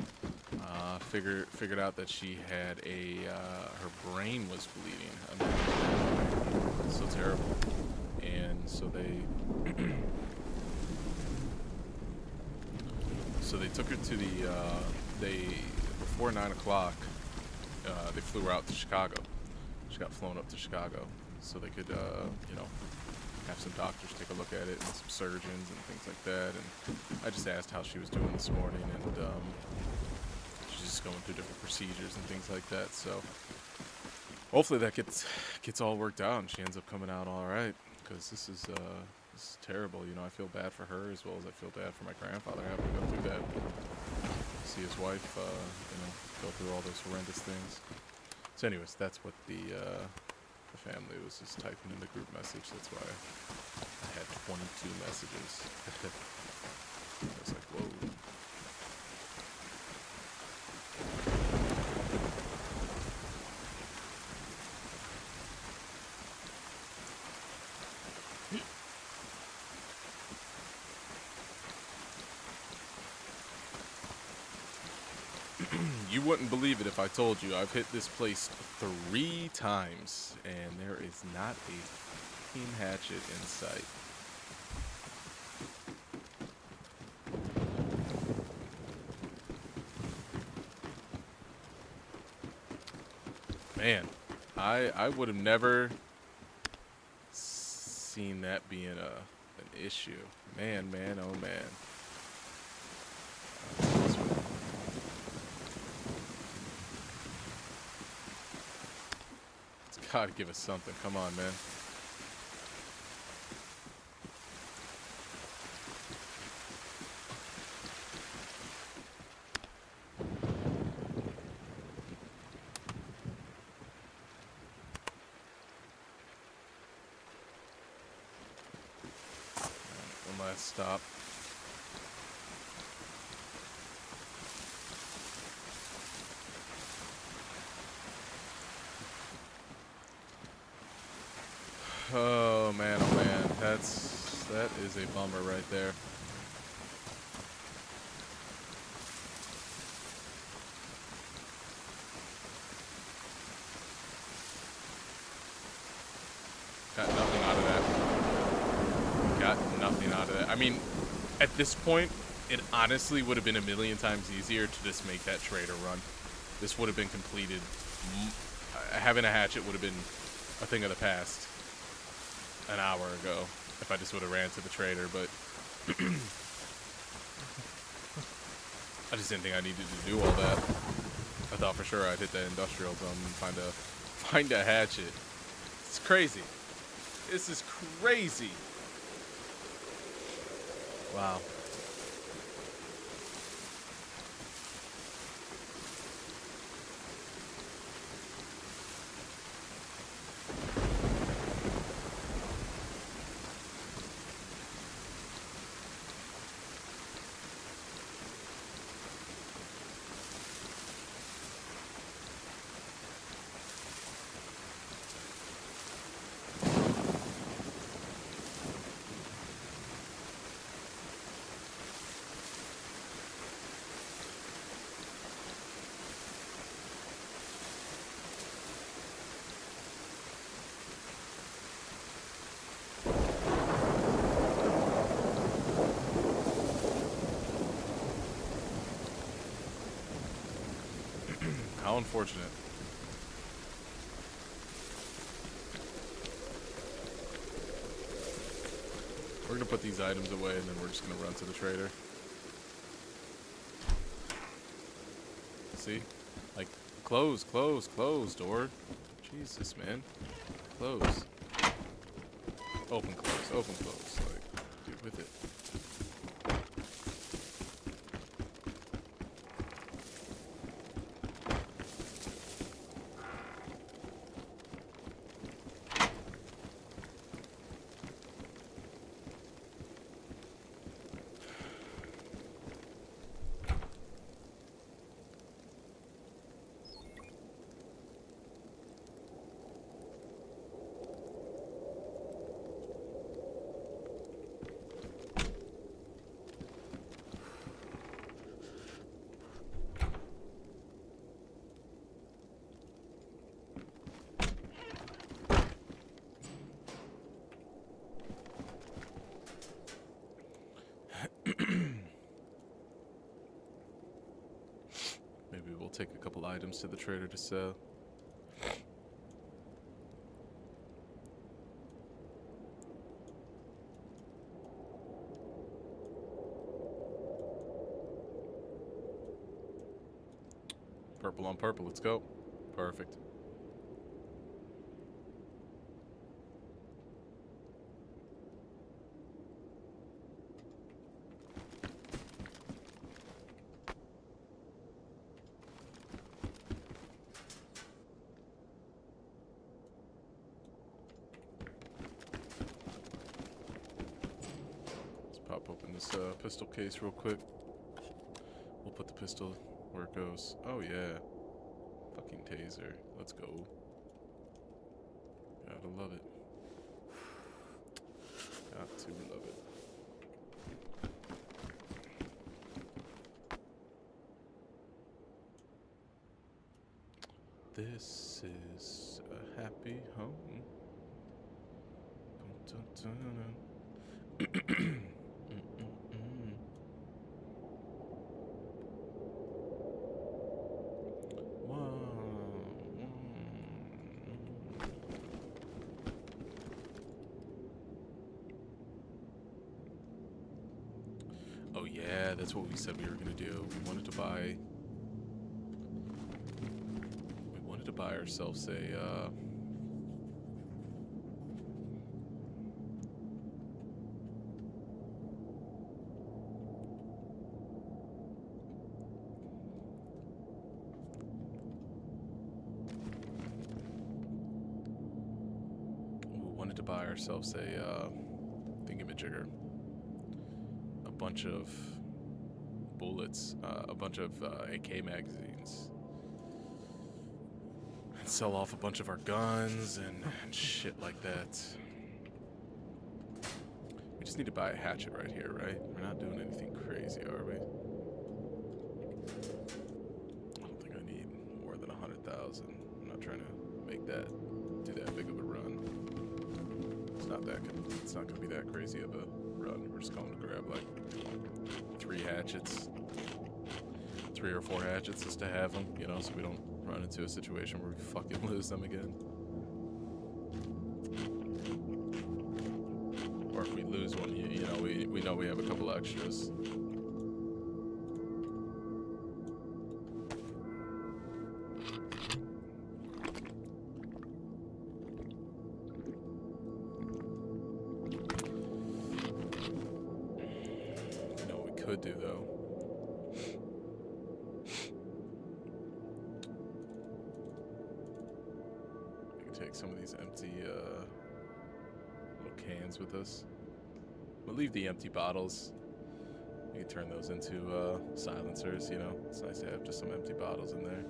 Figured out that she had her brain was bleeding. I mean, so terrible. And so they took her to before 9 o'clock. They flew her out to Chicago. She got flown up to Chicago so they could, have some doctors take a look at it and some surgeons and things like that. And I just asked how she was doing this morning, and she's just going through different procedures and things like that. So hopefully that gets all worked out and she ends up coming out all right, because this is terrible. You know, I feel bad for her as well as I feel bad for my grandfather having to go through that. See his wife, go through all those horrendous things. So anyways, that's what the family was just typing in the group message. That's why I had 22 messages. I was like, whoa. You wouldn't believe it if I told you I've hit this place 3 times, and there is not a fucking hatchet in sight. Man, I would have never seen that being an issue. Man, oh man. Gotta give us something. Come on, man. One last stop. Oh man, that is a bummer right there. Got nothing out of that. Got nothing out of that. I mean, at this point, it honestly would have been a million times easier to just make that trader run. This would have been completed. Having a hatchet would have been a thing of the past an hour ago if I just would have ran to the trader, but I just didn't think I needed to do all that. I thought for sure I'd hit that industrial zone and find a hatchet. It's crazy. This is crazy. Wow. How unfortunate. We're gonna put these items away and then we're just gonna run to the trader. See? Like, close, door. Jesus, man. Close. Open, close. Like, dude, with it. take a couple items to the trader to sell. Purple on purple, let's go. Perfect. Let's pop open this pistol case real quick. We'll put the pistol where it goes. Oh yeah. Fucking taser. Let's go. Gotta love it. Got to love it. This is a happy home. Dun, dun, dun, dun. Oh yeah, that's what we said we were gonna do. We wanted to buy ourselves a thingamajigger. A bunch of bullets, a bunch of AK magazines. And sell off a bunch of our guns and shit like that. We just need to buy a hatchet right here, right? We're not doing anything crazy, are we? I don't think I need more than 100,000. I'm not trying to make that do that big of a run. It's not gonna be that crazy of a run. We're just going to grab like 3 hatchets, 3 or 4 hatchets just to have them, you know, so we don't run into a situation where we fucking lose them again. Or if we lose one, you know, we know we have a couple extras. Could do though. We can take some of these empty little cans with us. We'll leave the empty bottles. We can turn those into silencers, you know. It's nice to have just some empty bottles in there.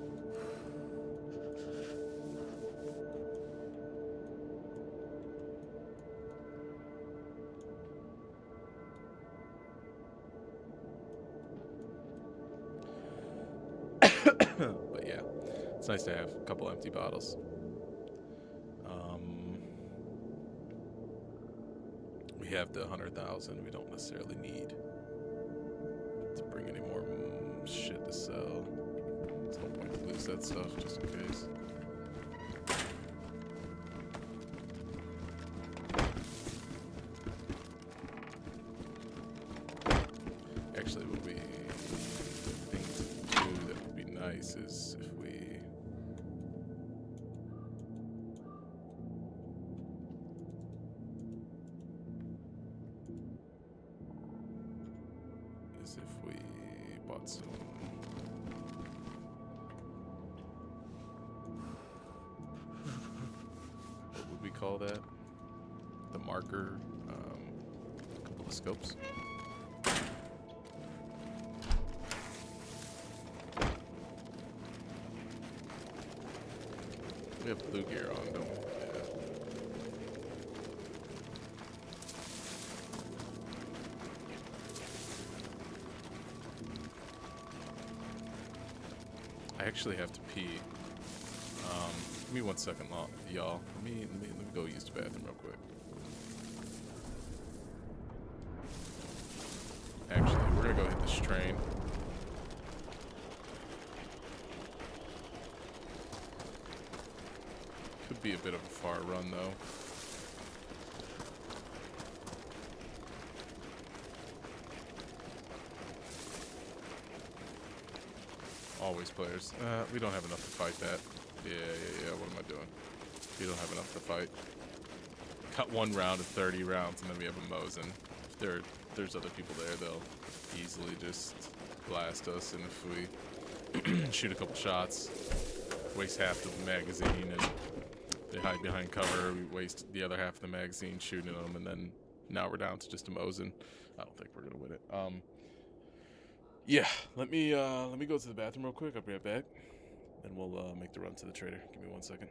But yeah, it's nice to have a couple empty bottles. We have the 100,000. We don't necessarily need to bring any more shit to sell. There's no point to lose that stuff just in case. Actually, what we think to do that would be nice is if we bought some what would we call that? The marker, a couple of scopes. We have blue gear on, don't we? Yeah. I actually have to pee. Give me 1 second, y'all. Let me go use the bathroom real quick. Actually, we're gonna go hit this train. Could be a bit of a far run, though. Always players. We don't have enough to fight that. Yeah. What am I doing? We don't have enough to fight. Cut 1 round of 30 rounds, and then we have a Mosin. If there's other people there, they'll easily just blast us, and if we shoot a couple shots, waste half of the magazine, and they hide behind cover, we waste the other half of the magazine shooting them, and then now we're down to just a Mosin. I don't think we're gonna win it. Yeah, let me go to the bathroom real quick. I'll be right back, and we'll make the run to the trader. Give me 1 second.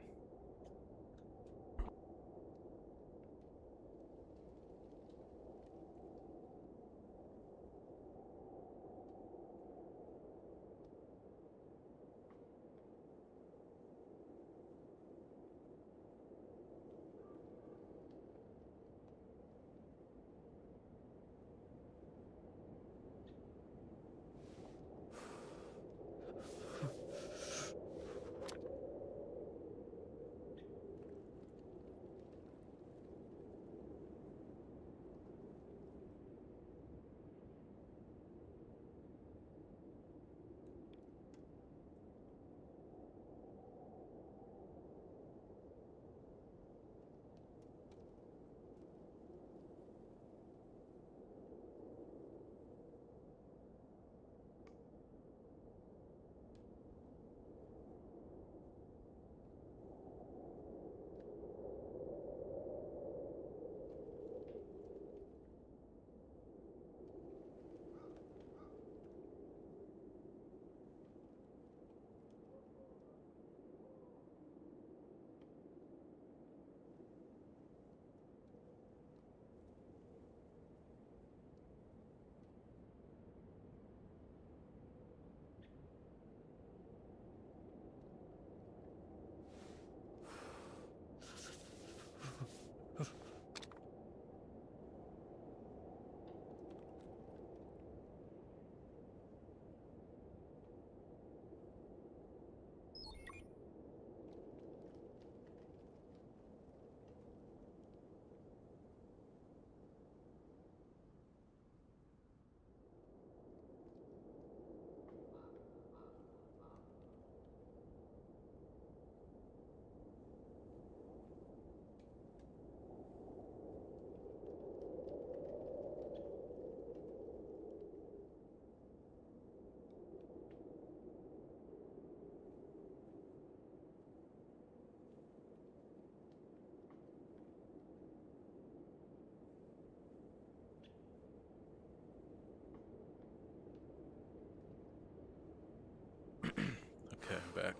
Okay, I'm back.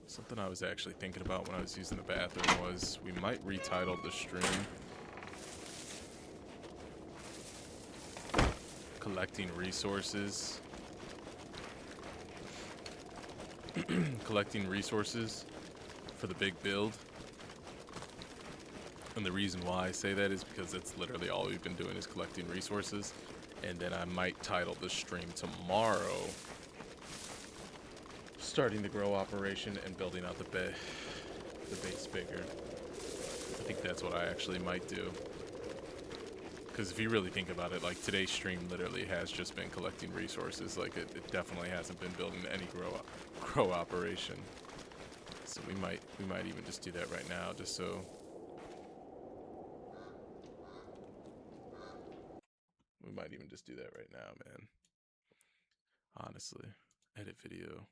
Something I was actually thinking about when I was using the bathroom was we might retitle the stream Collecting Resources. Collecting resources for the big build. And the reason why I say that is because that's literally all we've been doing is collecting resources. And then I might title the stream tomorrow starting the grow operation and building out the base bigger. I think that's what I actually might do. Because if you really think about it, like today's stream literally has just been collecting resources. Like it definitely hasn't been building any grow operation. So we might even just do that right now, just so. We might even just do that right now, man. Honestly, edit video.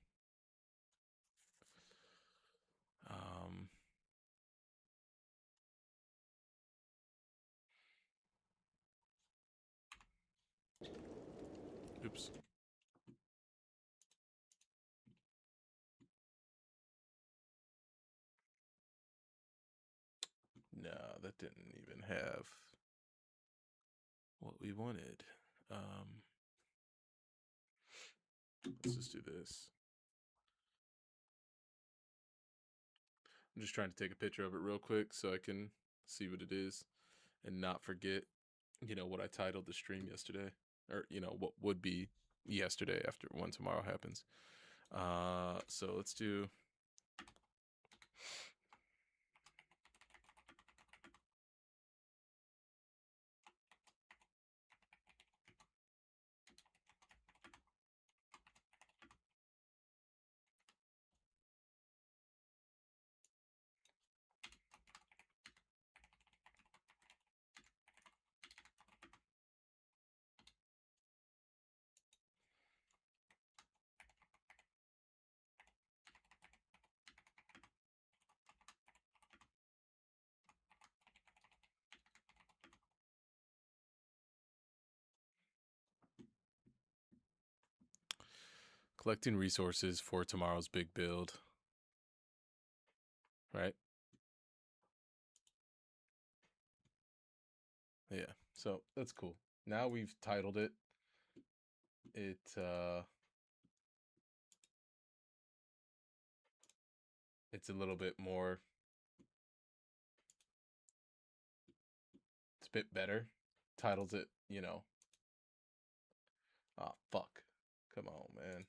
Oops. No, that didn't even have what we wanted. Let's just do this. I'm just trying to take a picture of it real quick so I can see what it is and not forget, you know, what I titled the stream yesterday, or, you know, what would be yesterday after when tomorrow happens. So let's do Collecting resources for tomorrow's big build. Right? Yeah, so that's cool. Now we've titled it. It's a little bit more. It's a bit better. Titles it, you know. Ah, fuck. Come on, man.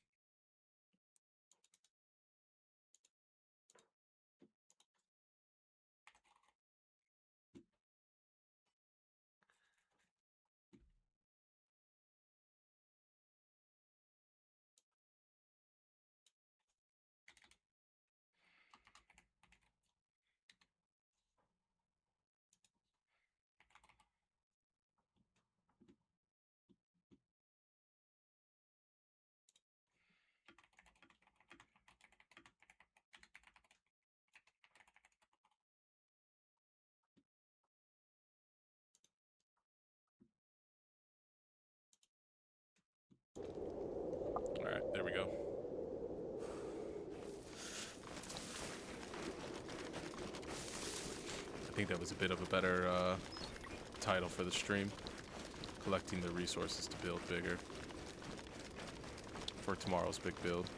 All right, there we go. I think that was a bit of a better title for the stream. Collecting the resources to build bigger for tomorrow's big build.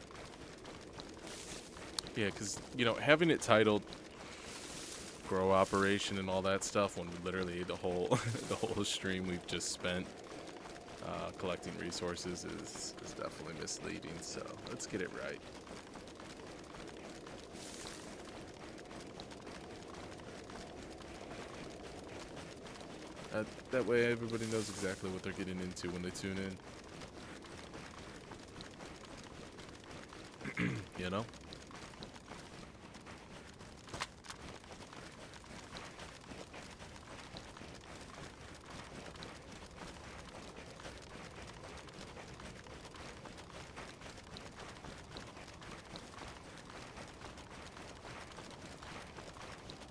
Yeah, because, you know, having it titled Grow Operation and all that stuff when literally the whole the whole stream we've just spent collecting resources is definitely misleading, so let's get it right. That way everybody knows exactly what they're getting into when they tune in. You know?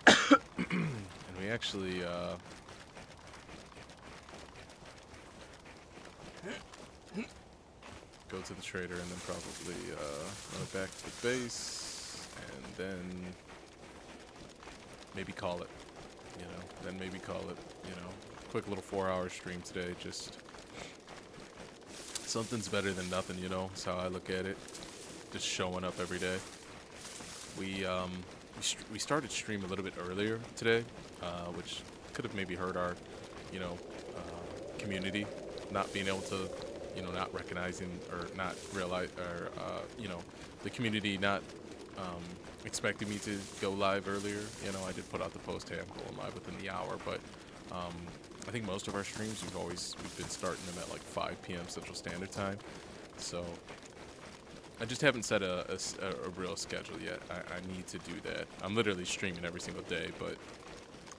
And we actually go to the trader and then probably run it back to the base and then maybe call it, you know, then maybe call it, you know, quick little 4-hour stream today. Just something's better than nothing, you know, that's how I look at it. Just showing up every day. We started stream a little bit earlier today, which could have maybe hurt our, you know, community not being able to, you know, not recognizing or not realize, or you know, the community not expecting me to go live earlier. You know, I did put out the post, hey, I'm going live within the hour, but I think most of our streams we've been starting them at like 5 p.m. Central Standard Time, so I just haven't set a real schedule yet. I need to do that. I'm literally streaming every single day, but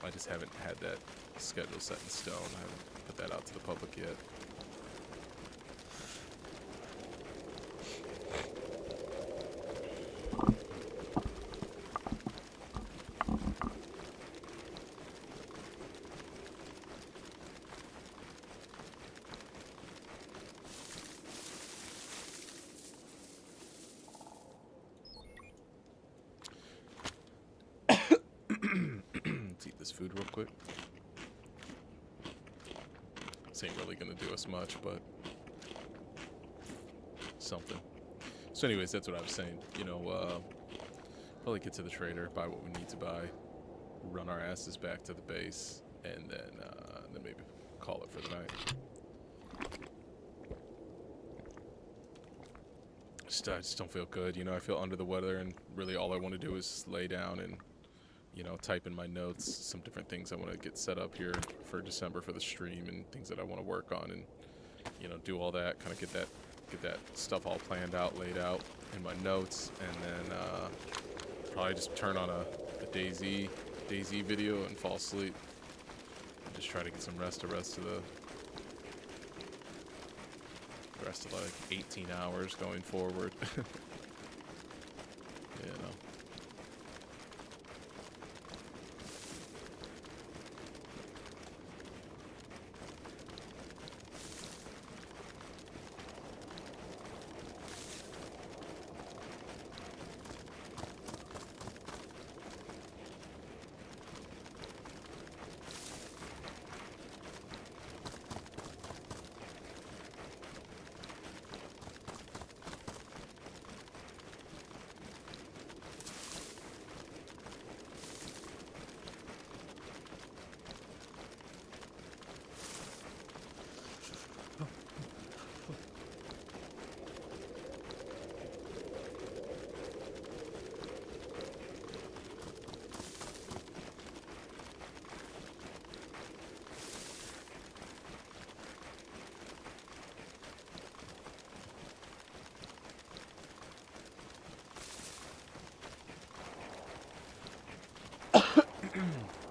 I just haven't had that schedule set in stone. I haven't put that out to the public yet. Let's eat this food real quick. This ain't really gonna do us much, but something. So anyways, that's what I was saying. You know, probably get to the trader, buy what we need to buy, run our asses back to the base, and then maybe call it for the night. I just don't feel good. You know, I feel under the weather, and really all I want to do is lay down and, you know, type in my notes, some different things I want to get set up here for December for the stream and things that I want to work on, and, you know, do all that, kind of get that stuff all planned out, laid out in my notes, and then probably just turn on a DayZ video and fall asleep. And just try to get some rest the rest of like 18 hours going forward. You know.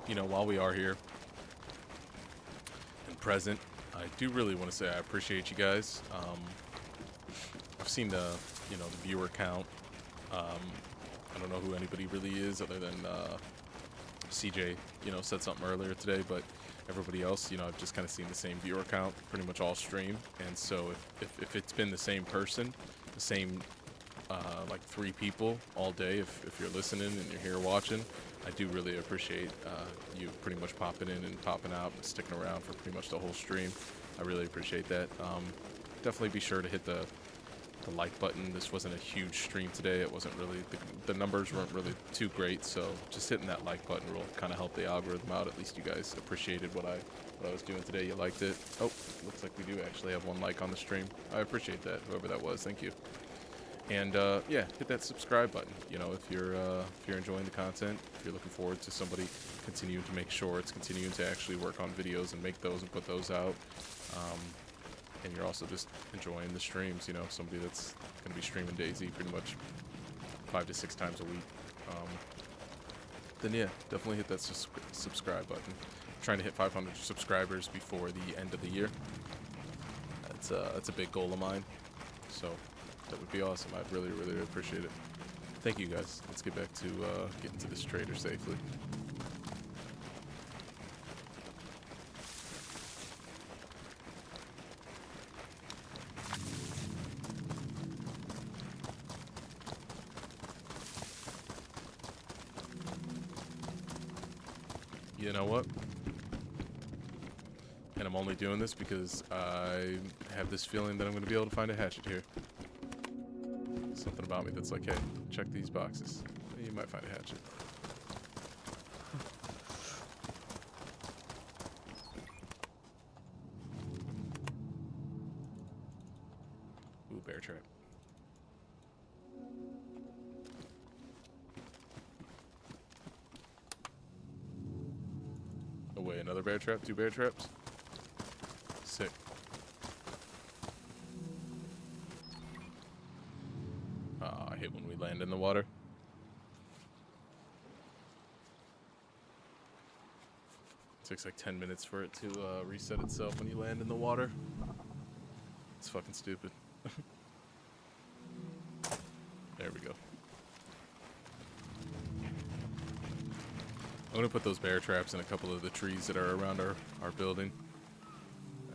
you know, while we are here and present, I do really want to say I appreciate you guys. I've seen the, you know, the viewer count. I don't know who anybody really is other than CJ, you know, said something earlier today, but everybody else, you know, I've just kind of seen the same viewer count pretty much all stream. And so if it's been the same person, the same like 3 people all day, if you're listening and you're here watching, I do really appreciate you pretty much popping in and popping out and sticking around for pretty much the whole stream. I really appreciate that. Definitely be sure to hit the like button. This wasn't a huge stream today. It wasn't really, the numbers weren't really too great, so just hitting that like button will kind of help the algorithm out. At least you guys appreciated what I was doing today. You liked it. Oh, looks like we do actually have 1 like on the stream. I appreciate that, whoever that was. Thank you. And yeah, hit that subscribe button. You know, if you're enjoying the content, if you're looking forward to somebody continuing to make shorts, continuing to actually work on videos and make those and put those out, and you're also just enjoying the streams, you know, somebody that's going to be streaming DayZ pretty much 5 to 6 times a week, then yeah, definitely hit that subscribe button. I'm trying to hit 500 subscribers before the end of the year. That's a big goal of mine, so that would be awesome. I'd really, really appreciate it. Thank you guys. Let's get back to getting to this trader safely. You know what? And I'm only doing this because I have this feeling that I'm going to be able to find a hatchet here. Something about me that's like, hey, check these boxes. You might find a hatchet. Ooh, bear trap. Oh wait, another bear trap? 2 bear traps? Sick. I hate when we land in the water. It takes like 10 minutes for it to reset itself when you land in the water. It's fucking stupid. There we go. I'm gonna put those bear traps in a couple of the trees that are around our building.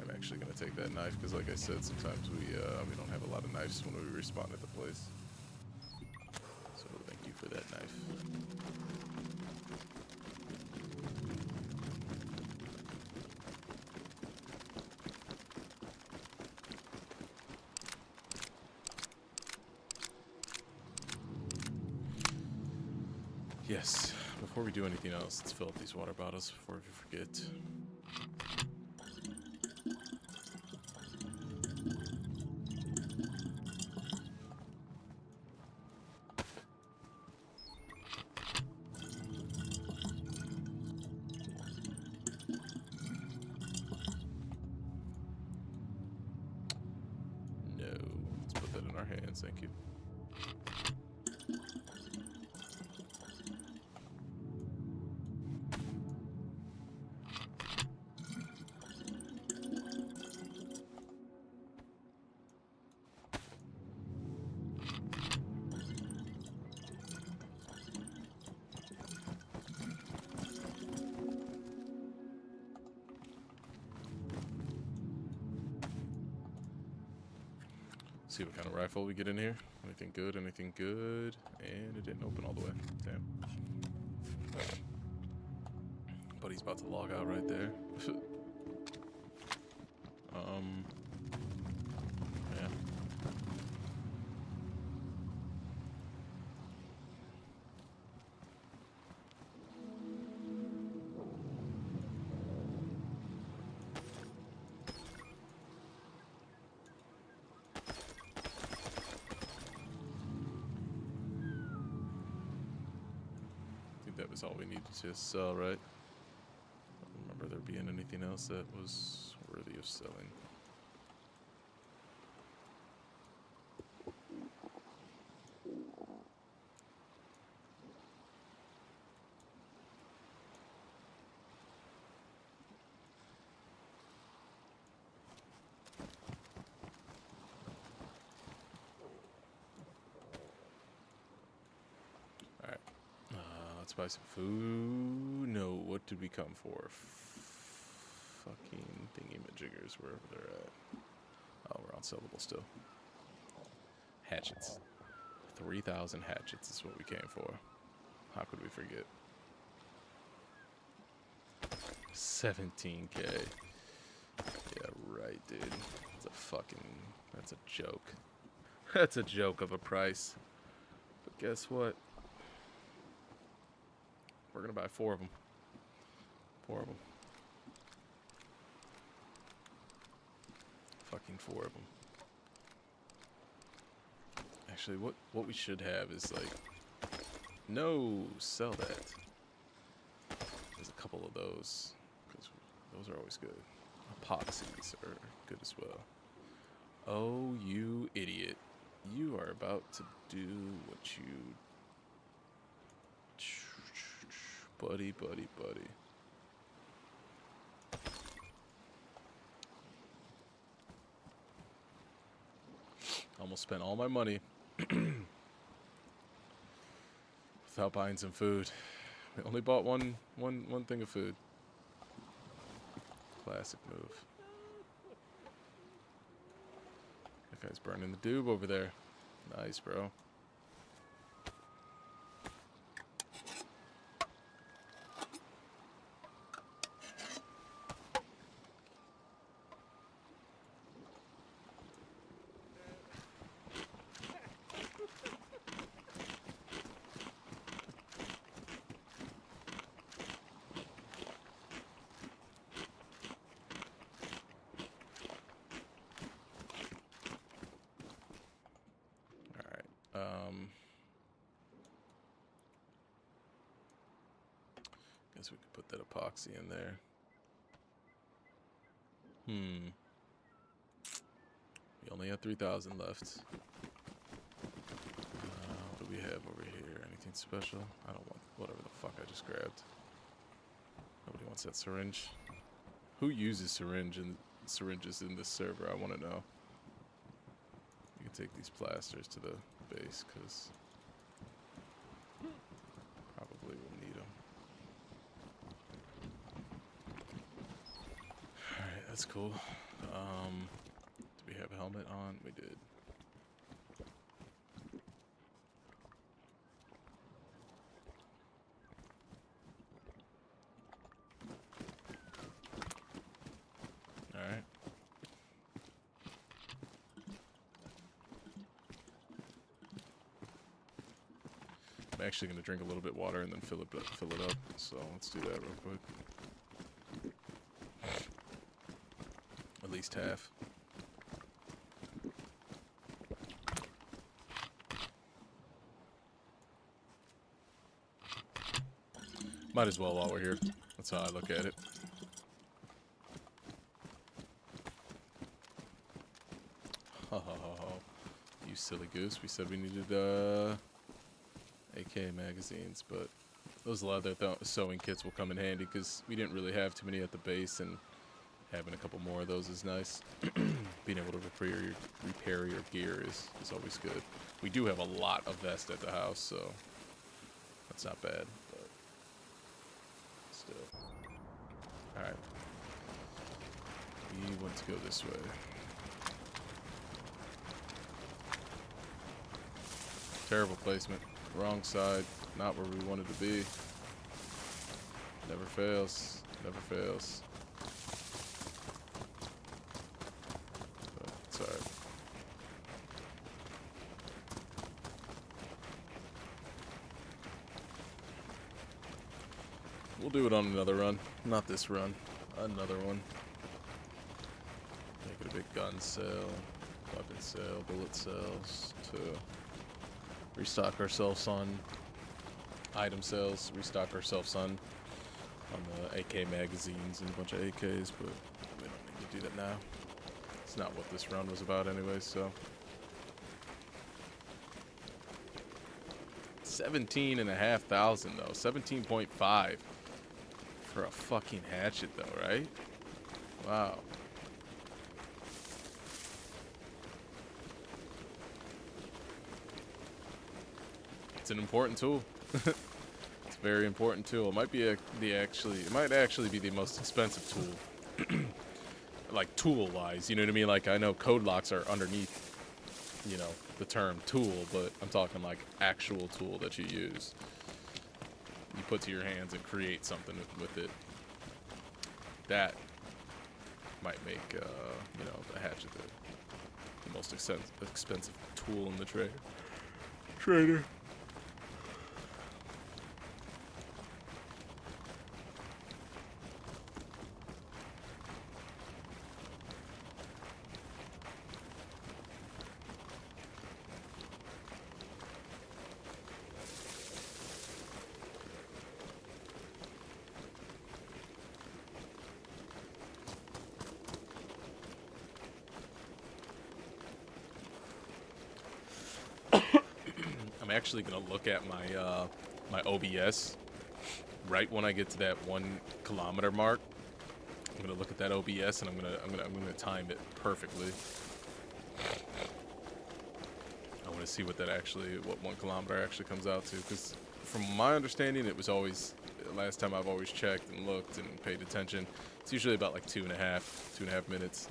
I'm actually gonna take that knife because, like I said, sometimes we don't have a lot of knives when we respawn at the place. So thank you for that knife. Yes, before we do anything else, let's fill up these water bottles before we forget. No, let's put that in our hands, thank you. See what kind of rifle we get in here. Anything good, anything good. And it didn't open all the way. Damn. Buddy's about to log out right there. Yeah. I think that was all we needed to sell, right? I don't remember there being anything else that was worthy of selling. buy some food. No, what did we come for? Fucking thingy-majiggers, wherever they're at. Oh, we're unsellable still. Hatchets. 3,000 hatchets is what we came for. How could we forget? 17k. Yeah, right, dude. That's a joke. That's a joke of a price. But guess what? We're gonna buy 4 of them. 4 of them. Fucking 4 of them. Actually, what we should have is like, no, sell that. There's a couple of those, because those are always good. Epoxies are good as well. Oh, you idiot. You are about to do what you... Buddy. Almost spent all my money without buying some food. We only bought one thing of food. Classic move. That guy's burning the doob over there. Nice, bro. Guess we could put that epoxy in there. We only have 3,000 left. What do we have over here? Anything special? I don't want whatever the fuck I just grabbed. Nobody wants that syringe. Who uses syringes in this server? I want to know. You can take these plasters to the base, because probably we'll need them. Alright, that's cool. Do we have a helmet on? We did. Alright. I'm actually going to drink a little bit of water and then fill it up. So let's do that real quick. At least half. Might as well while we're here. That's how I look at it. Ha ha ha ha. You silly goose. We said we needed AK magazines, but those leather sewing kits will come in handy because we didn't really have too many at the base, and having a couple more of those is nice. Being able to repair your gear is always good. We do have a lot of vests at the house, so that's not bad, but still. Alright. We want to go this way. Terrible placement. Wrong side. Not where we wanted to be. Never fails. Never fails. But it's alright. We'll do it on another run. Not this run. Another one. Make it a big gun sale. Weapon sale. Bullet sales. To restock ourselves on item sales, restock ourselves on the AK magazines and a bunch of AKs, but we don't need to do that now. It's not what this run was about anyway, so. 17,500 though, 17.5 for a fucking hatchet though, right? Wow. It's an important tool. It's very important tool. It might be it might actually be the most expensive tool. Like tool-wise, you know what I mean? Like I know code locks are underneath, you know, the term tool, but I'm talking like actual tool that you use. You put to your hands and create something with it. That might make, you know, the hatchet the most expensive tool in the trader. I'm actually gonna look at my my OBS right when I get to that 1 kilometer mark. I'm gonna look at that OBS and I'm gonna time it perfectly. I want to see what what 1 kilometer actually comes out to, because from my understanding, it was always, last time I've always checked and looked and paid attention, it's usually about like 2.5 minutes.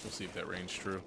We'll see if that rings true.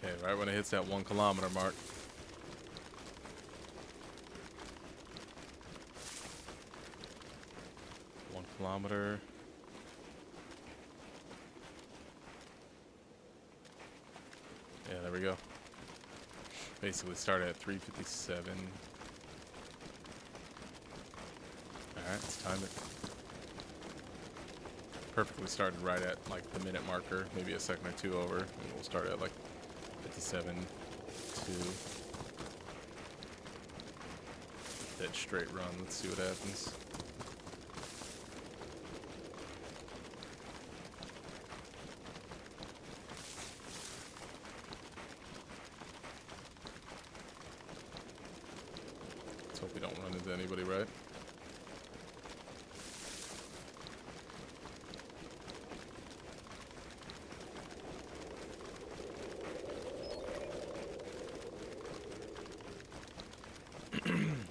Okay, right when it hits that 1 kilometer mark. One kilometer. Yeah, there we go. Basically started at 3:57. Alright, let's time it. Perfectly started right at like the minute marker, maybe a second or two over, and we'll start at like 57.2. Dead straight run, let's see what happens. Let's hope we don't run into anybody, right?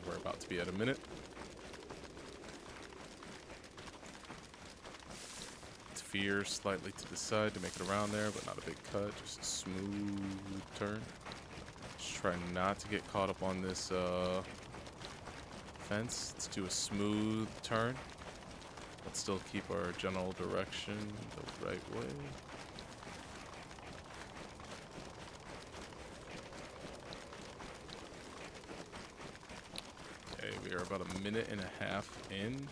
We're about to be at a minute. It's veer slightly to the side to make it around there, but not a big cut, just a smooth turn. Just try not to get caught up on this fence. Let's do a smooth turn, but still keep our general direction the right way. Okay, we are about a minute and a half in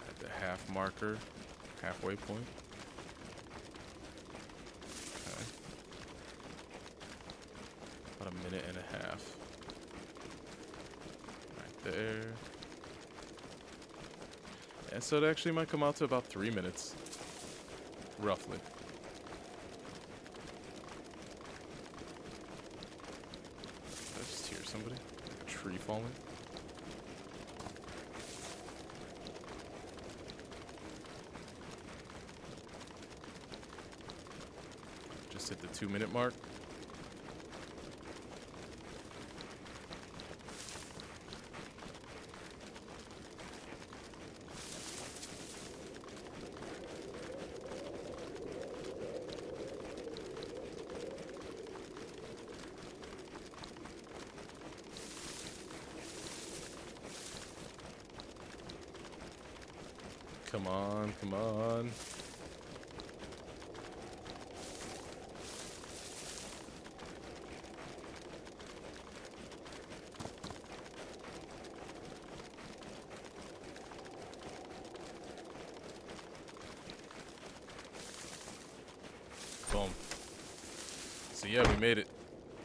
at the half marker, halfway point. Okay. About a minute and a half. Right there. And so it actually might come out to about 3 minutes, roughly. Did I just hear somebody? Like a tree falling? Just hit the 2 minute mark. Come on, come on. So yeah, we made it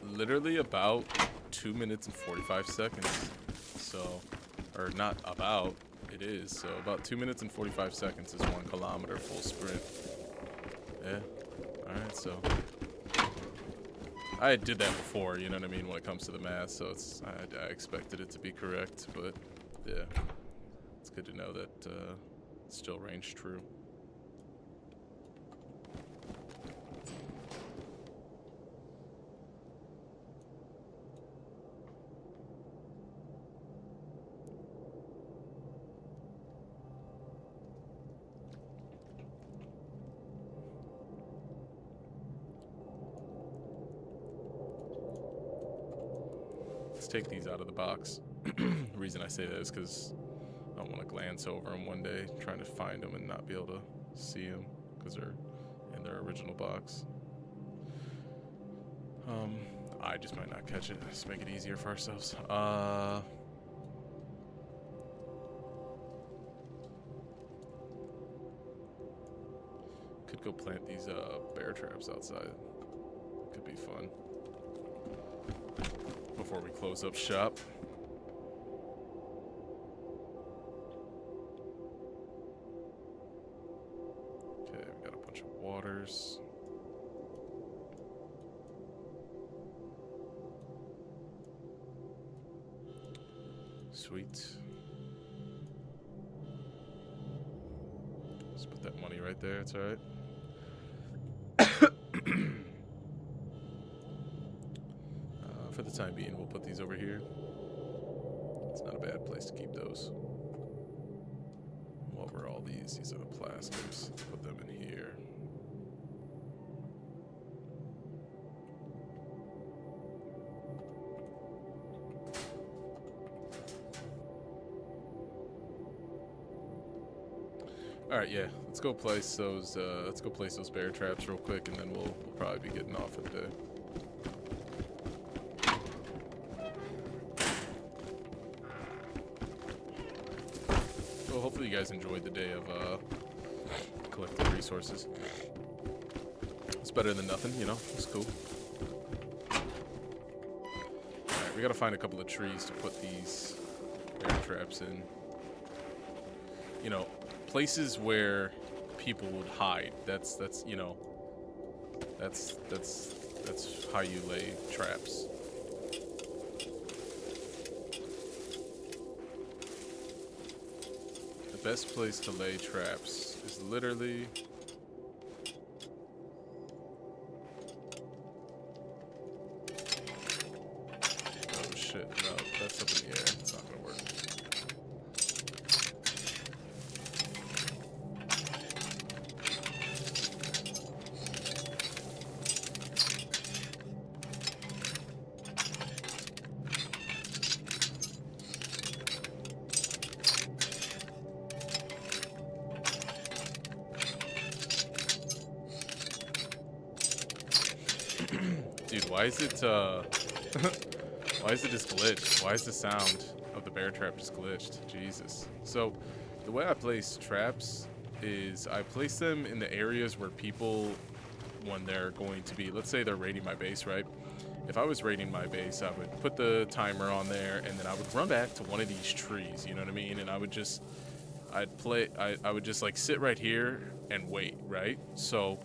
literally about 2 minutes and 45 seconds. So, or not about, it is. So about 2 minutes and 45 seconds is 1 kilometer full sprint. Yeah. Alright, so I did that before, you know what I mean, when it comes to the math, so it's I expected it to be correct, but yeah. It's good to know that it's still range true. Let's take these out of the box. The reason I say that is because I don't want to glance over them one day, trying to find them and not be able to see them because they're in their original box. I just might not catch it. Let's make it easier for ourselves. Could go plant these bear traps outside. Could be fun. Before we close up shop. Okay, we got a bunch of waters. Sweet. Just put that money right there, it's alright. For the time being, we'll put these over here. It's not a bad place to keep those. What were all these? These are the plastics. Let's put them in here. All right, yeah. Let's go place those. Let's go place those bear traps real quick, and then we'll probably be getting off for the day. Well, hopefully you guys enjoyed the day of collecting resources. It's better than nothing, you know. It's cool. All right, we gotta find a couple of trees to put these bear traps in. You know, places where people would hide. That's you know, that's how you lay traps. The best place to lay traps is literally oh shit, no, that's up in the air. It's not gonna work. Dude, why is it why is it just glitched? Why is the sound of the bear trap just glitched? Jesus. So the way I place traps is I place them in the areas where people, when they're going to be, let's say they're raiding my base, right? If I was raiding my base, I would put the timer on there and then I would run back to one of these trees, you know what I mean? And I would just I would just like sit right here and wait, right? So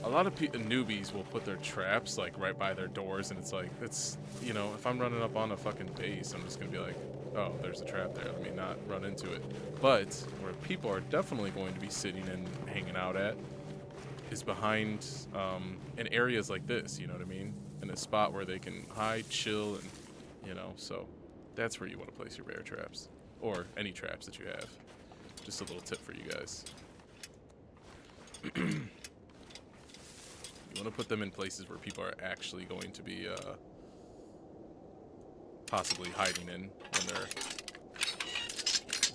a lot of newbies will put their traps like right by their doors, and it's like, it's, you know, if I'm running up on a fucking base, I'm just gonna be like, oh, there's a trap there, let me not run into it. But where people are definitely going to be sitting and hanging out at is behind in areas like this, you know what I mean? In a spot where they can hide, chill, and, you know, so that's where you want to place your bear traps, or any traps that you have. Just a little tip for you guys. You want to put them in places where people are actually going to be possibly hiding in when they're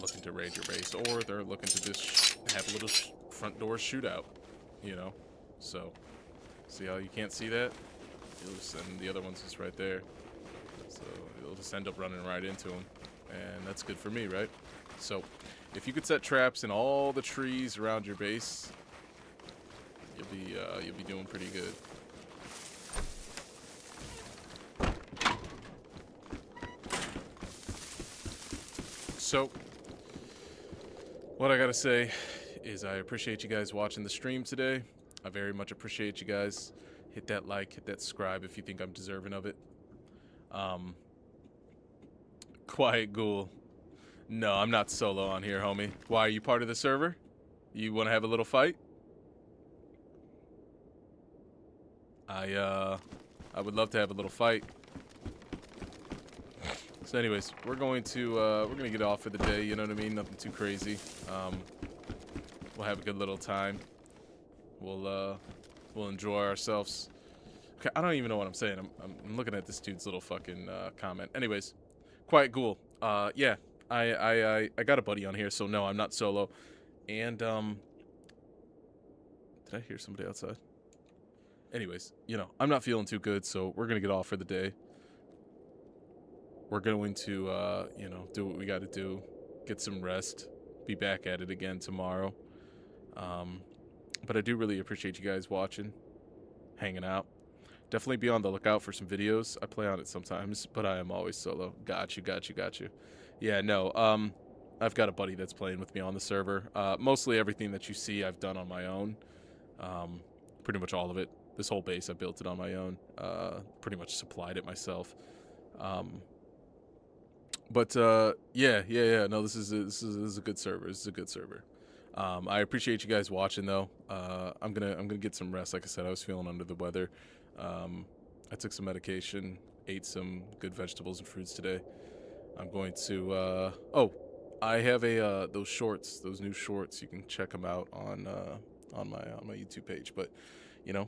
looking to raid your base, or they're looking to just have a little front door shootout, you know? So, see how you can't see that? You'll just, and the other one's just right there. So, you'll just end up running right into them. And that's good for me, right? So, if you could set traps in all the trees around your base, you'll be doing pretty good. So, what I gotta say is I appreciate you guys watching the stream today. I very much appreciate you guys. Hit that like, hit that subscribe if you think I'm deserving of it. Quiet Ghoul. No, I'm not solo on here, homie. Why, are you part of the server? You want to have a little fight? I would love to have a little fight. So anyways, we're gonna get off for the day, you know what I mean? Nothing too crazy. We'll have a good little time. We'll enjoy ourselves. Okay, I don't even know what I'm saying. I'm looking at this dude's little fucking comment. Anyways, Quiet Ghoul. Yeah, I got a buddy on here, so no, I'm not solo. And did I hear somebody outside? Anyways, you know, I'm not feeling too good, so we're gonna get off for the day. We're going to, you know, do what we got to do, get some rest, be back at it again tomorrow. But I do really appreciate you guys watching, hanging out. Definitely be on the lookout for some videos. I play on it sometimes, but I am always solo. Got you. Yeah, no, I've got a buddy that's playing with me on the server. Mostly everything that you see I've done on my own. Pretty much all of it. This whole base, I built it on my own. Pretty much supplied it myself. But yeah. No, this is a good server. This is a good server. I appreciate you guys watching, though. I'm gonna get some rest. Like I said, I was feeling under the weather. I took some medication, ate some good vegetables and fruits today. I'm going to. Oh, I have those shorts, those new shorts. You can check them out on my YouTube page. But you know,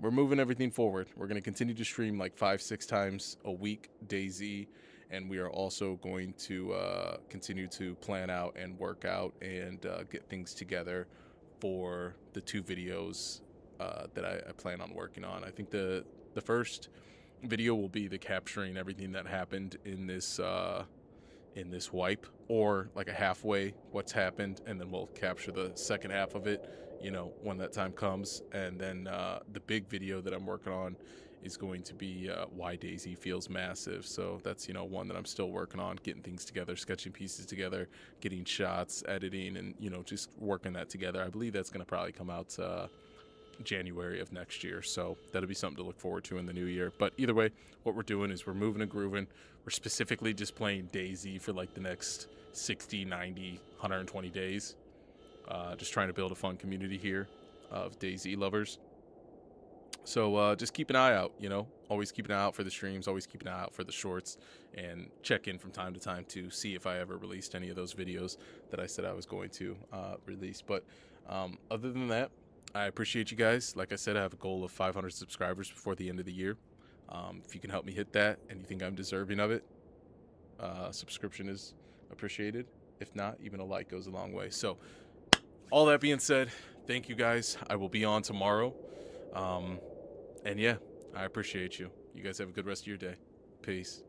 we're moving everything forward. We're gonna continue to stream like 5-6 times a week, DayZ. And we are also going to continue to plan out and work out and get things together for the 2 videos that I plan on working on. I think the first video will be the capturing everything that happened in this wipe, or like a halfway what's happened, and then we'll capture the second half of it, you know, when that time comes. And then the big video that I'm working on is going to be why DayZ feels massive. So that's, you know, one that I'm still working on, getting things together, sketching pieces together, getting shots, editing, and, you know, just working that together. I believe that's going to probably come out January of next year. So that'll be something to look forward to in the new year. But either way, what we're doing is we're moving and grooving. We're specifically just playing DayZ for like the next 60, 90, 120 days. Just trying to build a fun community here of DayZ lovers. So just keep an eye out, you know, always keep an eye out for the streams, always keep an eye out for the shorts, and check in from time to time to see if I ever released any of those videos that I said I was going to release. But other than that, I appreciate you guys. Like I said, I have a goal of 500 subscribers before the end of the year. If you can help me hit that and you think I'm deserving of it, subscription is appreciated. If not, even a like goes a long way. So all that being said, thank you guys. I will be on tomorrow. And yeah, I appreciate you. You guys have a good rest of your day. Peace.